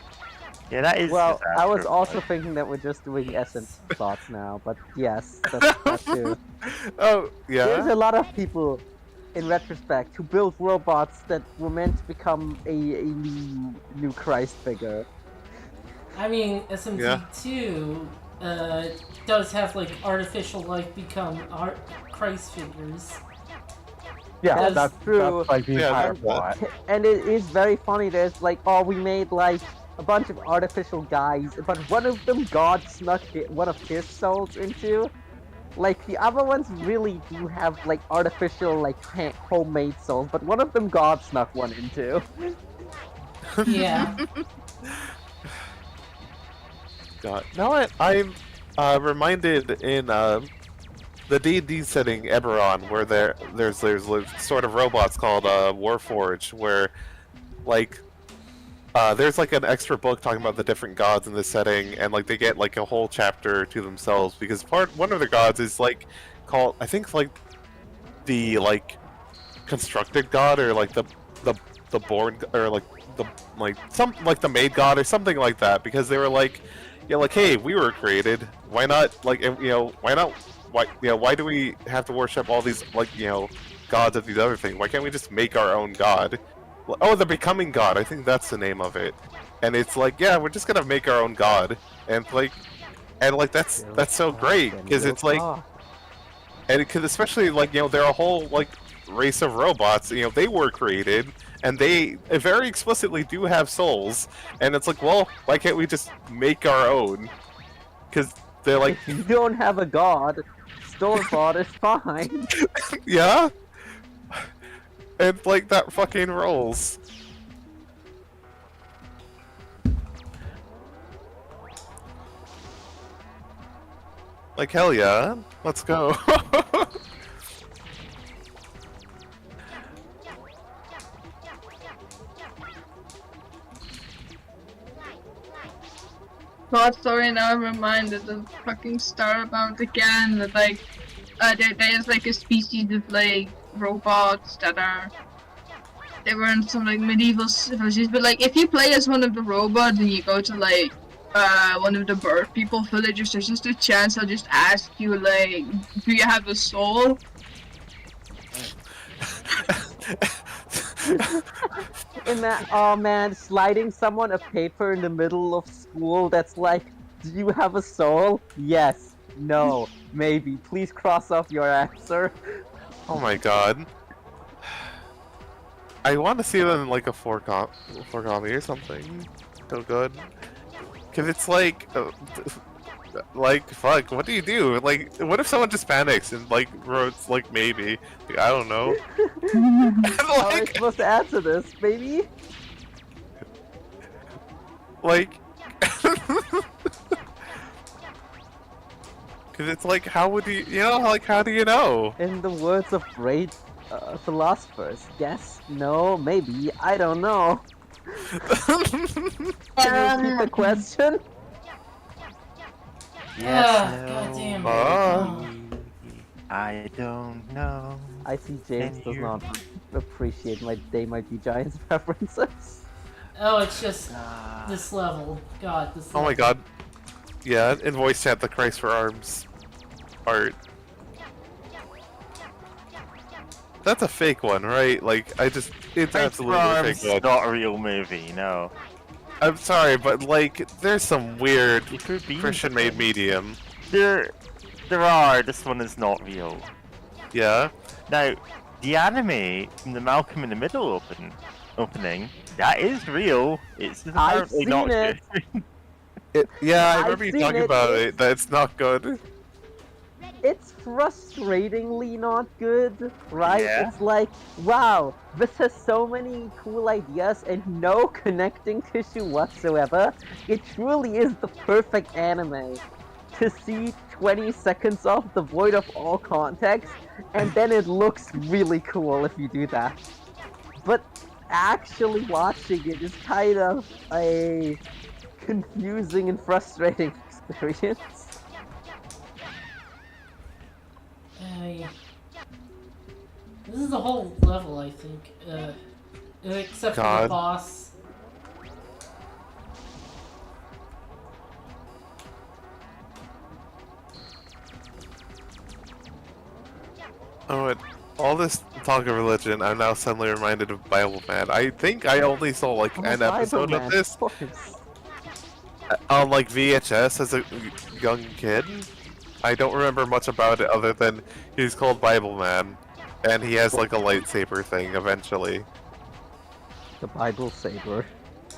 Yeah, that is Well, I was disaster. also thinking that we're just doing essence thoughts now, but yes, that's that too. Oh, There's yeah, a lot of people, in retrospect, who built robots that were meant to become a new Christ figure. I mean, SMT2 does have like artificial life become Christ figures. Yeah, That's that's true. That's like the Yeah, entire that's plot. And it is very funny. There's like, oh, we made like a bunch of artificial guys, but one of them God snuck one of his souls into. Like the other ones really do have like artificial like homemade souls, but one of them God snuck one into. Yeah. God. Now I'm reminded in the D&D setting Eberron, where there's sort of robots called Warforged, where like there's like an extra book talking about the different gods in this setting, and like they get like a whole chapter to themselves because one of the gods is like called, I think, like the like constructed god, or like the born, or like the made god or something like that, because they were like, yeah, like, hey, we were created, why not, like, why do we have to worship all these like gods of these other things? Why can't we just make our own god? Oh, the Becoming God, I think that's the name of it. And it's like, yeah, we're just gonna make our own god, and that's so great, because it's like, and because especially like they're a whole like race of robots. They were created, and they very explicitly do have souls. And it's like, well, why can't we just make our own? Because they're like, If you don't have a god, store-bought is fine. yeah, and like that fucking rolls. Like, hell yeah, let's go. God, sorry, now I'm reminded of fucking Starbound again, that like, there's like a species of like robots that they were in some like medieval civilizations, but like if you play as one of the robots and you go to like one of the bird people villages, there's just a chance they'll just ask you like, do you have a soul? Oh man, sliding someone a paper in the middle of school that's like, do you have a soul? Yes. No. Maybe. Please cross off your answer. Oh my god. I want to see them in like a 4 copy or something. So good. Cause it's like fuck. What do you do? Like, what if someone just panics and like wrote like maybe? Like, I don't know. How are we supposed to answer this, baby? Like, cause it's like, how would you know? Like, how do you know? In the words of great philosophers, yes, no, maybe, I don't know. Can you repeat the question? Yes, goddamn. I don't know. I see James Can does you- not appreciate my They Might Be Giants references. Oh, it's just this level. God, this Oh level. my god. Yeah, in voice chat, the Christ for Arms art. That's a fake one, right? Like, it's absolutely a It's fake one. not a real movie, no. I'm sorry, but like, there's some weird It could be Christian-made medium. There are. This one is not real. Yeah. Now, the anime from the Malcolm in the Middle opening, that is real. It's just I've apparently seen not it. good. Yeah, I I've remember you seen talking it, about it's- it. That it's not good. It's frustratingly not good, right? Yeah. It's like, wow, this has so many cool ideas and no connecting tissue whatsoever. It truly is the perfect anime to see 20 seconds of devoid of all context, and then it looks really cool if you do that. But actually watching it is kind of a confusing and frustrating experience. This is the whole level, I think. Except for the God. boss. Oh, and all this talk of religion, I'm now suddenly reminded of Bible Man. I think I only saw like Oh, an Bible episode Man, of this of course. on like VHS as a young kid. I don't remember much about it other than he's called Bible Man, and he has like a lightsaber thing eventually. The Bible Saber.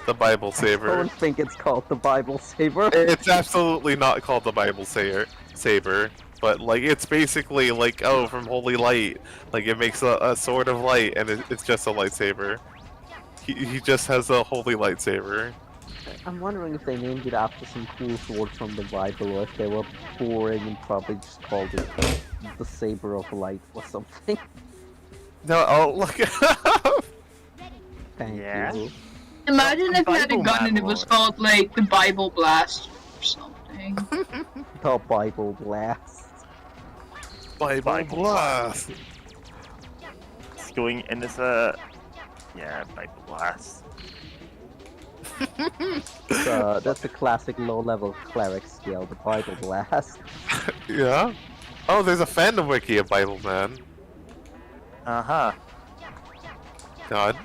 The Bible I Saber. don't think it's called the Bible Saber. It's absolutely not called the Bible Saber, but like it's basically like, oh, from holy light. Like it makes a sword of light, and it's just a lightsaber. He just has a holy lightsaber. I'm wondering if they named it after some cool sword from the Bible, or if they were boring and probably just called it the Saber of Light or something. No, I'll look it up. Thank Yeah. you. Imagine if you had a Bible gun and it man was lore. called like the Bible Blast or something. The Bible Blast. Bible Blast. It's going and it's a Bible Blast. That's a classic low-level cleric skill, the Bible Blast. Yeah. Oh, there's a fandom wiki of Bible Man. Uh-huh. God.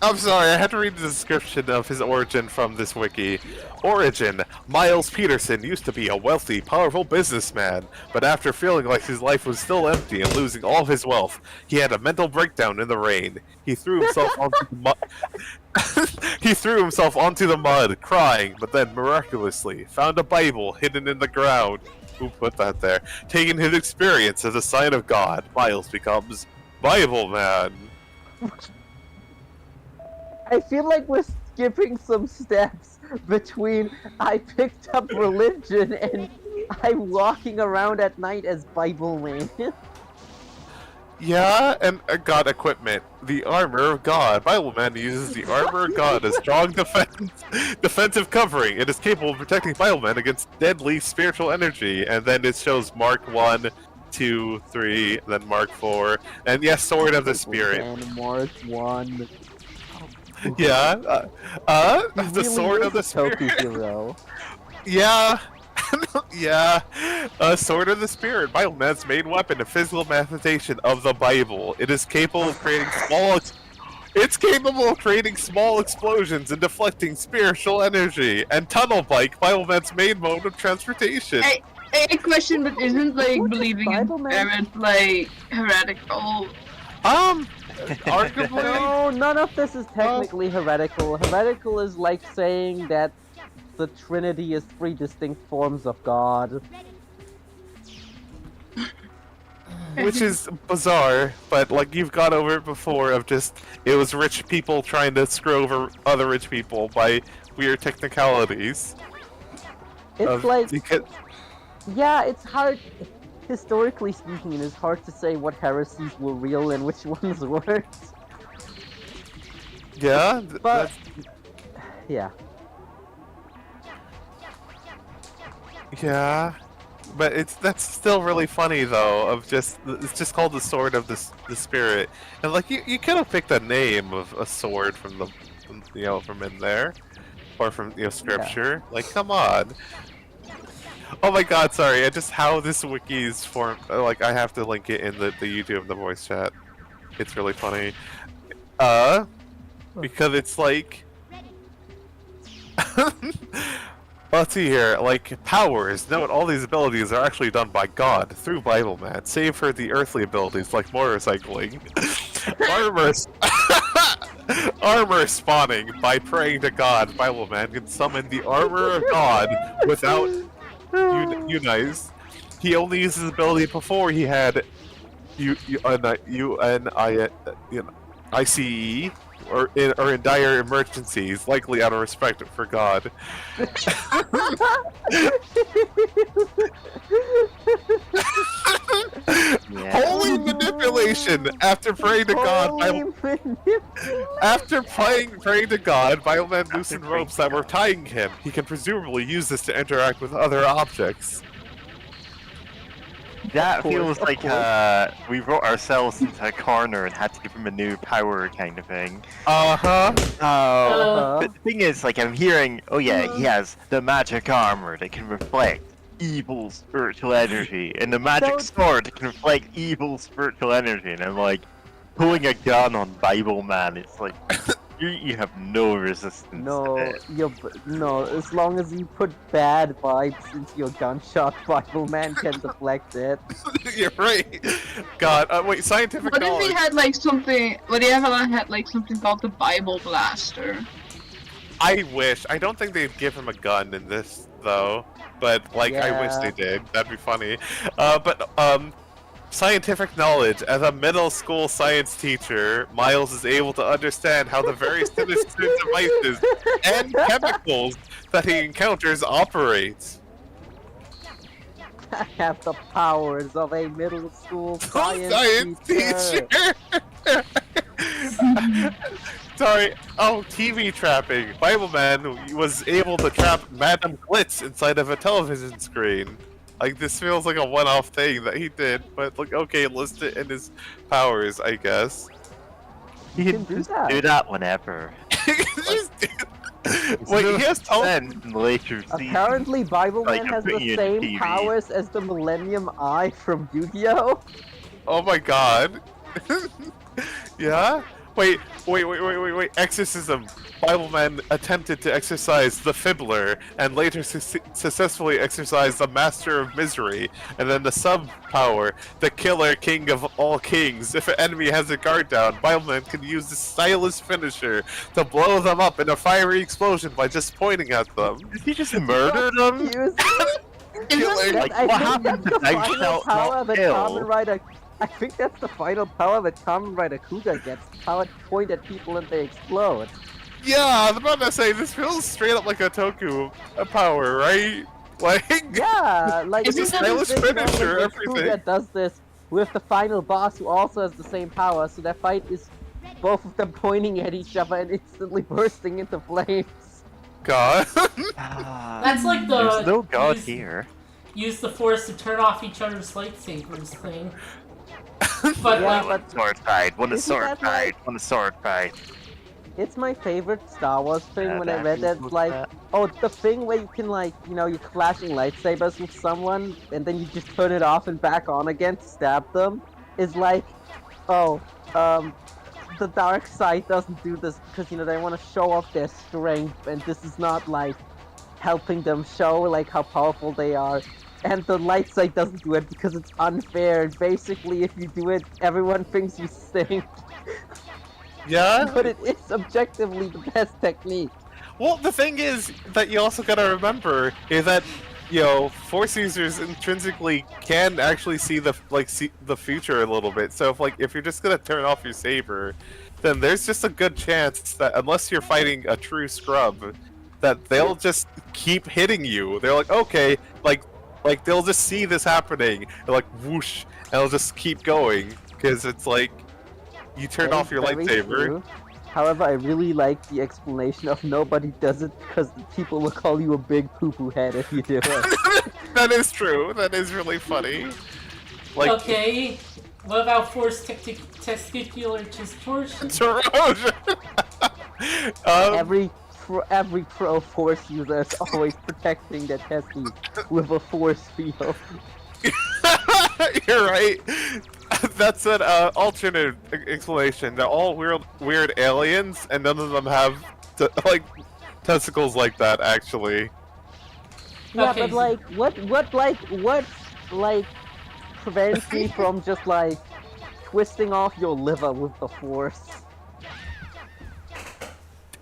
I'm sorry, I had to read the description of his origin from this wiki. Origin: Miles Peterson used to be a wealthy, powerful businessman, but after feeling like his life was still empty and losing all of his wealth, he had a mental breakdown in the rain. He threw himself onto the mud. He threw himself onto the mud, crying, but then miraculously found a Bible hidden in the ground. Who put that there? Taking his experience as a sign of God, Miles becomes Bible Man. I feel like we're skipping some steps between I picked up religion and I'm walking around at night as Bible Man. Yeah, and God equipment. The armor of God. Bible Man uses the armor of God as strong defensive covering. It is capable of protecting Bible Man against deadly spiritual energy. And then it shows Mark 1, 2, 3, then Mark 4, and yes, Sword of the Spirit. And Mark 1. Yeah, He the really Sword is of the a Toku Spirit. hero. Yeah. Yeah, Sword of the Spirit, Bibleman's main weapon, a physical manifestation of the Bible. It is capable of creating It's capable of creating small explosions and deflecting spiritual energy. And Tunnel Bike, Bibleman's main mode of transportation. A question, but isn't like What is believing in Bible, man? parents like heretical? Arguably. No, none of this is technically heretical. Heretical is like saying that the Trinity is 3 distinct forms of God. Which is bizarre, but like you've gone over it before of just it was rich people trying to screw over other rich people by weird technicalities. It's like, because yeah, it's hard, historically speaking, it is hard to say what heresies were real and which ones weren't. yeah, But, yeah. yeah, but that's still really funny though. Of just it's just called the Sword of the Spirit, and like you could have picked a name of a sword from from in there, or from scripture. Like, come on. Oh my god, sorry. Just how this wiki is formed. Like, I have to link it in the YouTube, the voice chat. It's really funny. Because it's like. Let's see here. Like, powers. Note all these abilities are actually done by God through Bibleman, save for the earthly abilities like motorcycling. Armor spawning. By praying to God, Bibleman can summon the armor of God without unites. He only used his ability before he had ICE or in dire emergencies, likely out of respect for God. Holy manipulation! After praying to God, praying to God, Bibleman loosened ropes that were tying him. He can presumably use this to interact with other objects. That feels like we wrote ourselves into a corner and had to give him a new power kind of thing. But the thing is, like, I'm hearing, oh yeah, he has the magic armor that can reflect evil spiritual energy, and the magic sword that can reflect evil spiritual energy, and I'm like, pulling a gun on Bibleman, it's like, you have no resistance to it. No, as long as you put bad vibes into your gunshot, Bibleman can deflect it. You're right. God, wait, scientific What if knowledge. he had like something? What if he had like something called the Bible Blaster? I wish. I don't think they'd give him a gun in this though. But like, I wish they did. That'd be funny. Scientific knowledge. As a middle school science teacher, Miles is able to understand how the various sinister devices and chemicals that he encounters operate. I have the powers of a middle school science teacher. Sorry. Oh, TV trapping. Bibleman was able to trap Madame Glitz inside of a television screen. Like, this feels like a one-off thing that he did, but like, okay, list it in his powers, I guess. He can do that whenever. Wait, he has later Apparently, Bibleman has the same powers as the Millennium Eye from Yu-Gi-Oh! Oh my god. Yeah? Wait. Exorcism. Bibleman attempted to exorcise the Fibbler, and later successfully exorcised the Master of Misery, and then the sub-power, the Killer King of all Kings. If an enemy has a guard down, Bibleman can use the stylish finisher to blow them up in a fiery explosion by just pointing at them. Did he just murder them? I think that's the final power that Kamen Rider Kuga gets. Power to point at people and they explode. Yeah, I was about to say, this feels straight up like a Toku power, right? Like, yeah, like it's a stylish finisher, everything. Kuga does this with the final boss, who also has the same power, so their fight is both of them pointing at each other and instantly bursting into flames. God. That's like the There's no god here. Use the force to turn off each other's lightsabers thing. But Sword fight, one sword fight. It's my favorite Star Wars thing Yeah, when I that read that. It's equals like, that. oh, the thing where you can like, you're clashing lightsabers with someone, and then you just turn it off and back on again to stab them, is like, oh, the dark side doesn't do this because they want to show off their strength, and this is not like helping them show like how powerful they are. And the light side doesn't do it because it's unfair. And basically, if you do it, everyone thinks you stink. Yeah. But it is objectively the best technique. Well, the thing is that you also gotta remember is that Force users intrinsically can actually see the future a little bit. So if you're just gonna turn off your saber, then there's just a good chance that unless you're fighting a true scrub, that they'll just keep hitting you. They're like, okay, like they'll just see this happening, they're like whoosh, and they'll just keep going because it's like you turned That off is your very lightsaber. true. However, I really like the explanation of nobody does it because people will call you a big poo-poo head if you do it. That is true. That is really funny. Like, Okay, what about force testicular distortion? Erosion. Every pro Force user is always protecting their testes with a force field. You're right. That's an alternate explanation. They're all weird aliens, and none of them have testicles like that. Actually, Yeah, Okay, but like, what prevents me from just like twisting off your liver with the Force?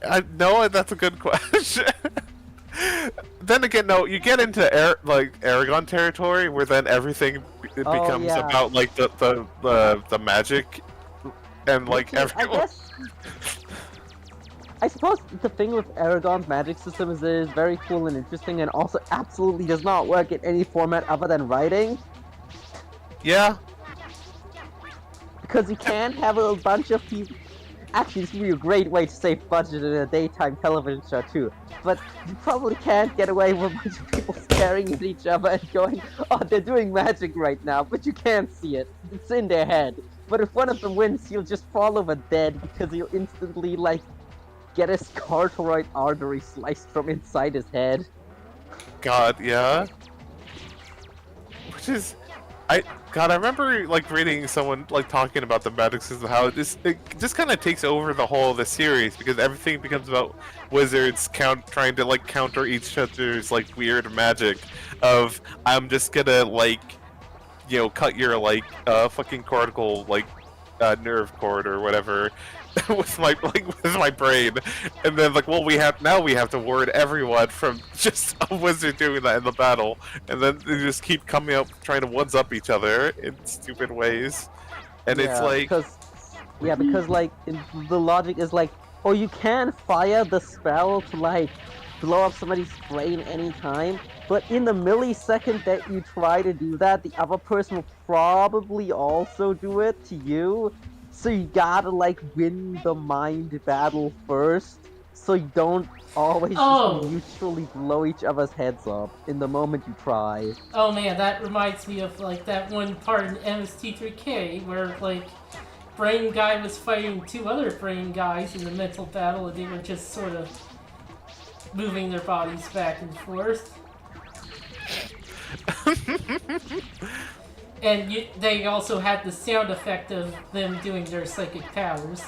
I know that's a good question. Then again, no, you get into Aragon territory where then everything becomes yeah. about like the magic and like Which is, everyone. I suppose the thing with Aragon's magic system is it is very cool and interesting, and also absolutely does not work in any format other than writing. Yeah. Because you can't have a bunch of people. Actually, this would be a great way to save budget in a daytime television show too. But you probably can't get away with a bunch of people staring at each other and going, "Oh, they're doing magic right now," but you can't see it. It's in their head. But if one of them wins, you'll just fall over dead because you'll instantly get his carotid artery sliced from inside his head. God, yeah. Which is, I remember reading someone talking about the magic system, how it just kind of takes over the whole of the series because everything becomes about wizards trying to counter each other's weird magic. Of I'm just gonna cut your fucking cortical nerve cord or whatever with my brain, and then well we have to ward everyone from just a wizard doing that in the battle, and then they just keep coming up trying to ones up each other in stupid ways, and it's because the logic is oh, you can fire the spell to blow up somebody's brain anytime, but in the millisecond that you try to do that, the other person will probably also do it to you. So you gotta win the mind battle first, so you don't always just mutually blow each other's heads up in the moment you try. Oh man, that reminds me of that one part in MST3K where Brain Guy was fighting two other Brain Guys in the mental battle, and they were just sort of moving their bodies back and forth. And they also had the sound effect of them doing their psychic powers.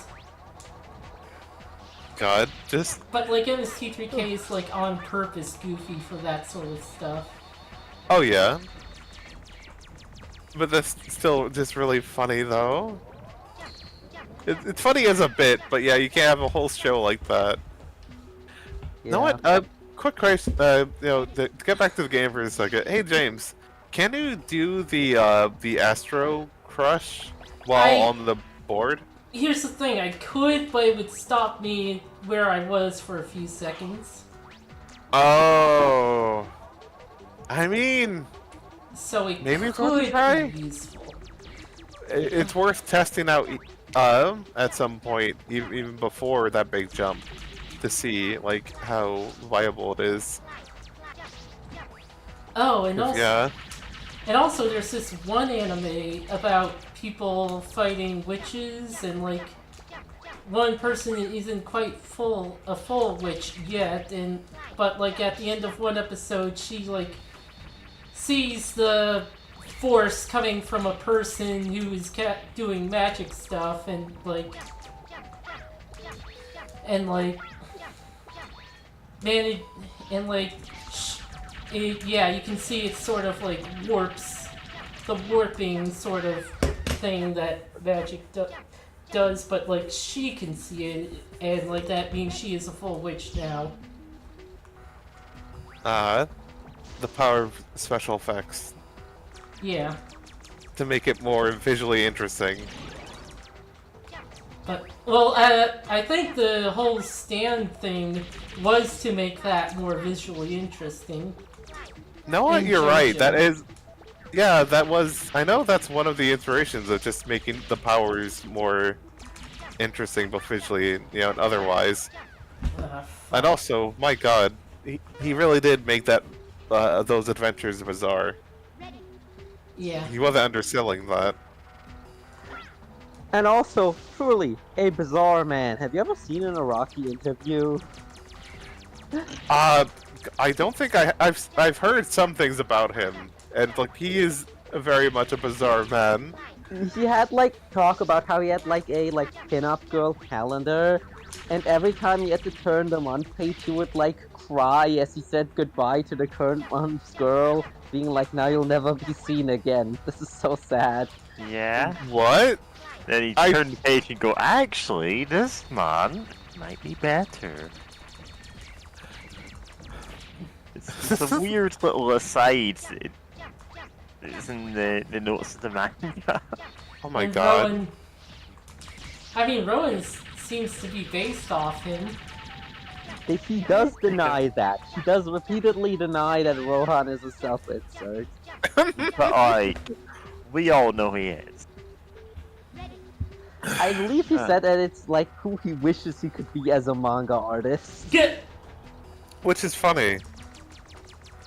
God, just... But MST3K is on purpose goofy for that sort of stuff. Oh yeah. But that's still just really funny though. It's funny as a bit, but yeah, you can't have a whole show like that. Yeah. You know what? Quick question. To get back to the game for a second. Hey James, can you do the Astro Crush while on the board? Here's the thing, I could, but it would stop me where I was for a few seconds. Oh. I mean... So it maybe it's worth a could try? be useful. It's worth testing out at some point, even before that big jump, to see how viable it is. Oh, and also, yeah. And also, there's this one anime about people fighting witches and one person isn't quite a full witch yet, but like at the end of one episode, she like sees the force coming from a person who is doing magic stuff, and like manage and like yeah, you can see it sort of like warps the warping sort of thing that magic does, but like she can see it, and like that means she is a full witch now. The power of special effects Yeah, to make it more visually interesting. but well, I think the whole stand thing was to make that more visually interesting. No, In you're right. JoJo. That is, yeah, that was. I know that's one of the inspirations of just making the powers more interesting, both visually, and otherwise. And also, my God, he really did make that those adventures bizarre. Yeah. He wasn't underselling that. And also, truly, a bizarre man. Have you ever seen an Iraqi interview? I don't think I've heard some things about him, and like he is very much a bizarre man. He had talk about how he had a pin-up girl calendar, and every time he had to turn the month page, he would cry as he said goodbye to the current month's girl, being like, "Now you'll never be seen again." This is so sad. Yeah. What? Then he turned the page and go, actually, this month might be better. It's a weird little aside. It's in the notes of the manga. Oh my And God. Rowan seems to be based off him. He does deny that. He does repeatedly deny that Rohan is a self-insert. But we all know he is. I believe he said that it's who he wishes he could be as a manga artist. Which is funny.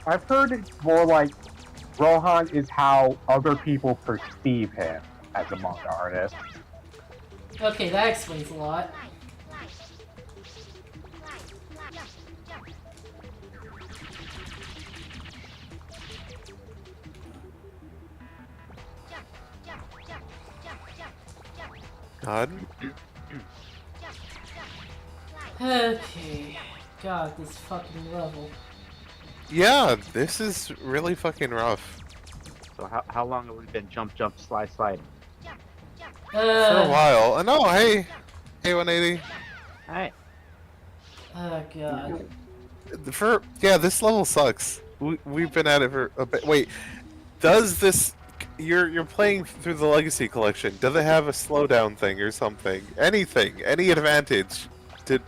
I've heard it's more like Rohan is how other people perceive him as a manga artist. Okay, that explains a lot. God. Okay. God, this fucking level. Yeah, this is really fucking rough. So how long have we been jump, slide? For a while. No, hey, 180. Hey. Oh God. This level sucks. We've been at it for a bit. Wait, does this? You're playing through the Legacy Collection. Does it have a slowdown thing or something? Anything? Any advantage? See,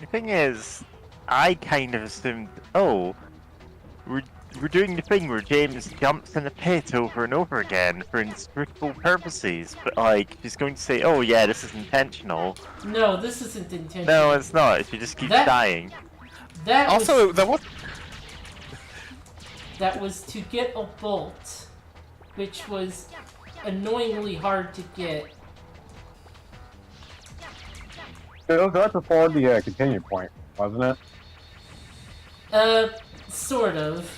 the thing is, I kind of assumed, we're doing the thing where James jumps in a pit over and over again for inexplicable purposes, but she's going to say, oh yeah, this is intentional. No, this isn't intentional. No, it's not. She just keeps dying. That also, was, that was to get a bolt, which was annoyingly hard to get. It was right before the continue point, wasn't it? Sort of.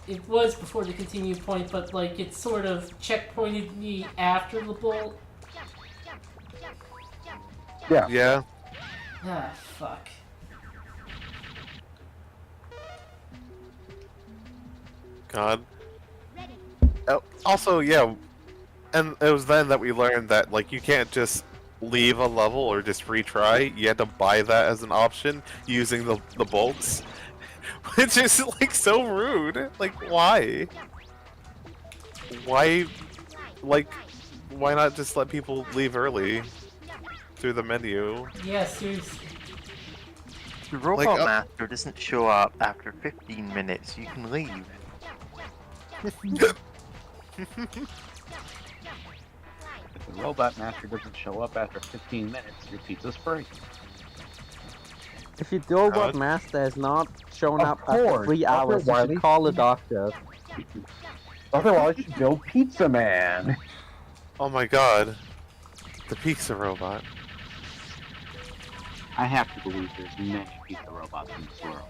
It was before the continue point, but it sort of checkpointed me after the bolt. Yeah. Yeah. Ah, fuck. God. Also, yeah, and it was then that we learned that you can't just leave a level or just retry. You had to buy that as an option using the bolts, which is so rude. Why? Why? Why not just let people leave early through the menu? Yeah, seriously. The Robot Master doesn't show up after 15 minutes. You can leave. If the Robot Master doesn't show up after 15 minutes, your pizza's free. If your Robot Master has not shown up after course. 3 hours, you should call a doctor. Otherwise, you build Pizza Man. Oh my God, the pizza robot. I have to believe there's many pizza robots in this world.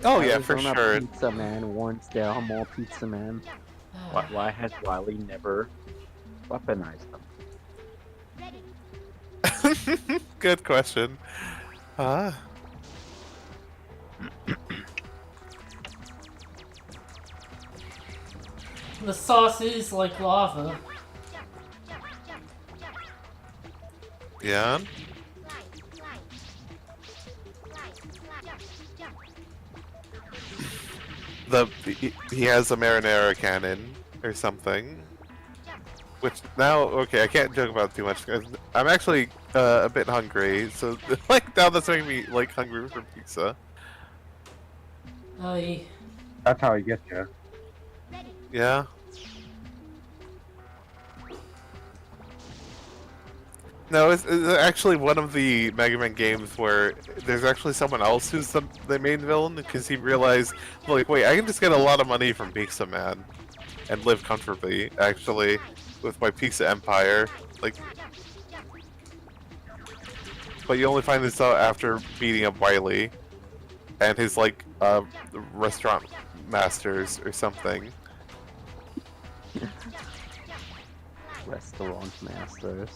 Oh yeah, for Arizona sure. Pizza Man warns there are more pizza men. Why has Wily never weaponized them? Good question. Huh? The sauce is like lava. Yeah. He has a marinara cannon or something. Which now, okay, I can't joke about it too much because I'm actually a bit hungry. So like now that's making me like hungry for pizza. I That's how he gets you. Yeah. No, it's actually one of the Mega Man games where there's actually someone else who's the main villain because he realized, like, wait, I can just get a lot of money from Pizza Man and live comfortably, actually, with my pizza empire. Like, but you only find this out after beating up Wily and his, like, restaurant masters or something. Restaurant masters.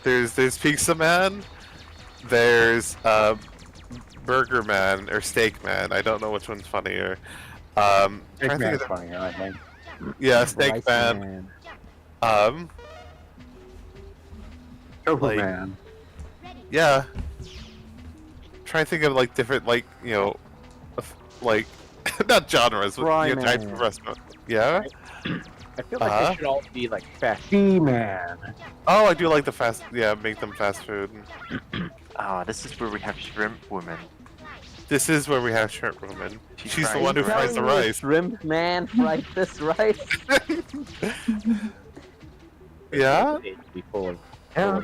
There's Pizza Man, there's Burger Man or Steak Man. I don't know which one's funnier. Steak Trying to think Man's of funnier, I think. yeah, Steak Rice Man. Tofu Like- Man. Yeah. Trying to think of like different like like not genres, but Fry types Man. of restaurant. Yeah. I feel like they should all be like fast. He-Man. Oh, I do like the fast. Yeah, make them fast food. Ah, this is where we have Shrimp Woman. This is where we have Shrimp Woman. She She's the fries one who the fries the Telling me rice. Shrimp Man fried this rice. Yeah. They should be full of. Yeah.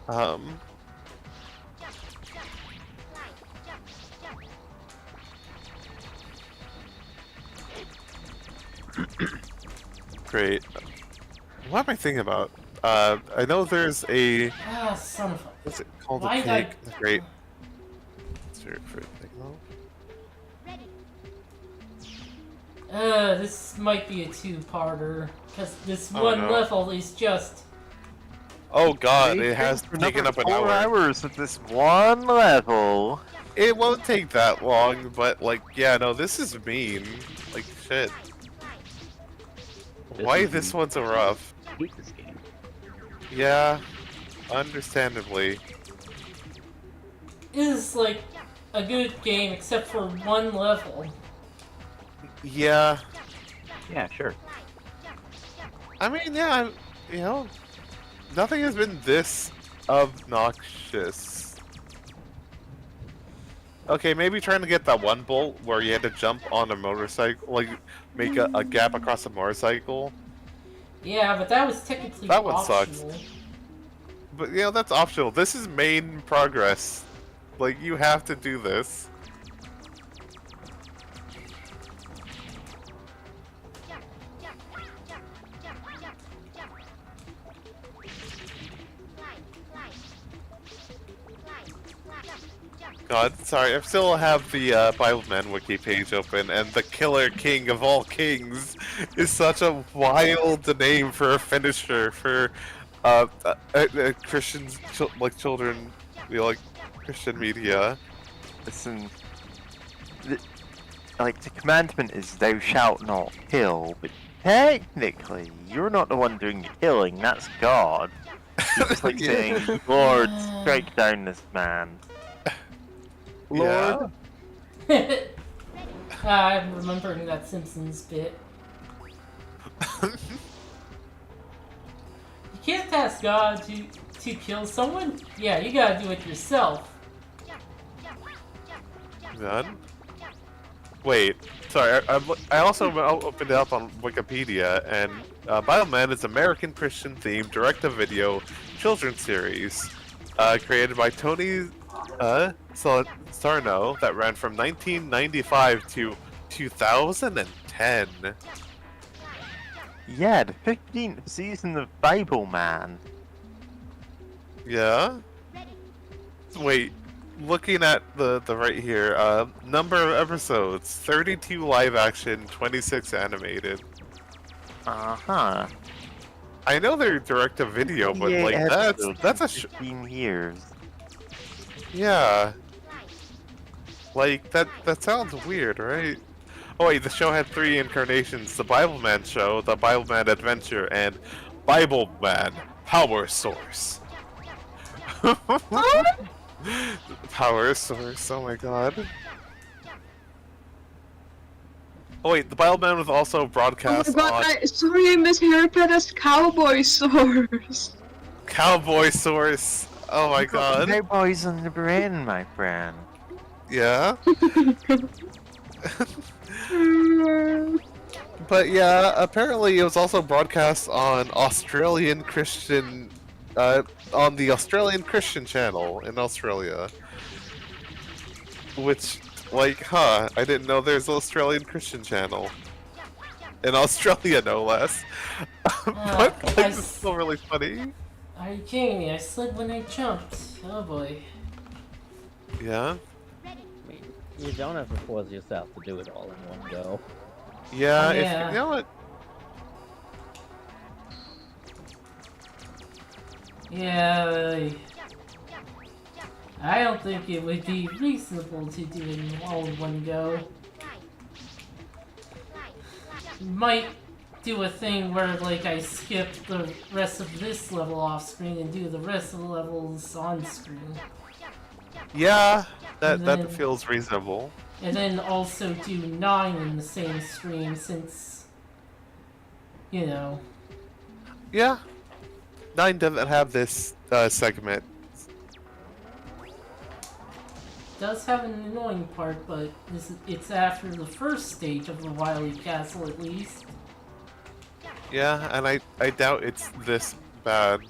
Um. Great. What am I thinking about? I know there's a son of a. what's it called? Why A did I- cake. Great. Fruit signal. This might be a two-parter because this Oh, one no. level is just. Oh god, They it has think for taken up another an 4 hour. hours of this one level. It won't take that long, but like, yeah, no, this is mean. Like, shit. This Why is this mean. one's so rough? I hate this game. Yeah, understandably. Is like a good game except for one level. Yeah, Yeah, sure. I mean, yeah, nothing has been this obnoxious. Okay, maybe trying to get that one bolt where you had to jump on a motorcycle, like make a gap across a motorcycle. Yeah, but that was technically That one sucks. optional. But that's optional. This is main progress. Like, you have to do this. God, sorry, I still have the Bibleman wiki page open, and the Killer King of all kings is such a wild name for a finisher for Christians, like children, like Christian media. Listen, like the commandment is "Thou shalt not kill," but technically, you're not the one doing the killing. That's God. It's like saying, "Lord, strike down this man." Lord. I'm remembering that Simpsons bit. You can't ask God to kill someone? Yeah, you gotta do it yourself. Done? Wait, sorry, I also opened it up on Wikipedia, and Bioman is American Christian themed direct-to-video children's series created by Tony Sarno that ran from 1995 to 2010. Yeah, the 15th season of Bible Man. Yeah? Wait, looking at the right here, number of episodes, 32 live action, 26 animated. Uh-huh. I know they're direct to video, but 28 like episodes that's in a 15 years. yeah. Like that sounds weird, right? Oh wait, the show had 3 incarnations: the Bible Man show, the Bible Man Adventure, and Bible Man Power Source. Power Source, oh my god. Oh wait, the Bible Man was also Oh my broadcast god, on sorry I misheard that as cowboy source. Cowboy Source. Oh my god. Cowboys on the brain, my friend. Yeah? But yeah, apparently it was also broadcast on Australian Christian, on the Australian Christian channel in Australia. Which, like, huh, I didn't know there's an Australian Christian channel. In Australia, no less. But, like, it's still really funny. Are you kidding me? I slid when I jumped. Oh boy. Yeah? I mean, you don't have to force yourself to do it all in one go. Yeah, Yeah. if you know what? Yeah. I don't think it would be reasonable to do it all in one go. Might do a thing where, like, I skip the rest of this level off screen and do the rest of the levels on screen. Yeah, And then- that feels reasonable. And then also do 9 in the same stream since, you know. Yeah. 9 doesn't have this segment. Does have an annoying part, but it's after the first stage of the Wily Castle at least. Yeah, and I doubt it's this bad.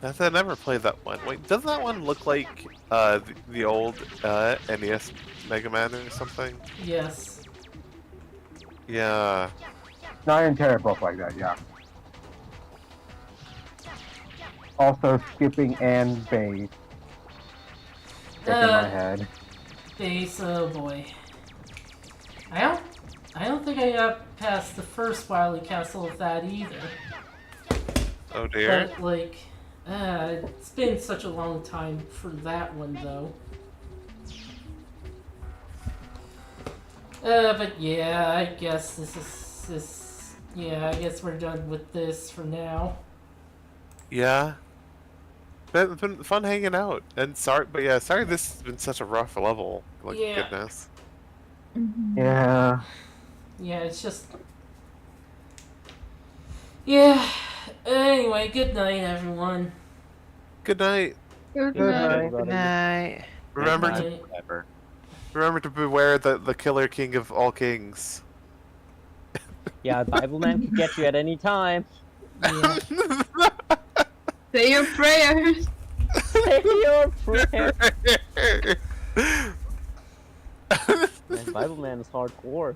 I never played that one. Wait, doesn't that one look like the old NES Mega Man or something? Yes. Yeah. 9 and 10 are both like that, yeah. Also, skipping and base. Stuck in my head. Base, oh boy. I don't think I got past the first Wily Castle of that either. Oh dear. But, like, it's been such a long time for that one, though. But yeah, I guess yeah, I guess we're done with this for now. Yeah. It's been fun hanging out. And sorry, but yeah, sorry this has been such a rough level. Like, Yeah. goodness. Yeah. Yeah, it's just... Yeah. Anyway, good night, everyone. Good night. Good Good night. night. Night. Remember Good to night. Whatever. remember to beware the killer king of all kings. Yeah, Bible Man can get you at any time. Yeah. Say your prayers. Say your prayer. Man, Bible Man is hardcore.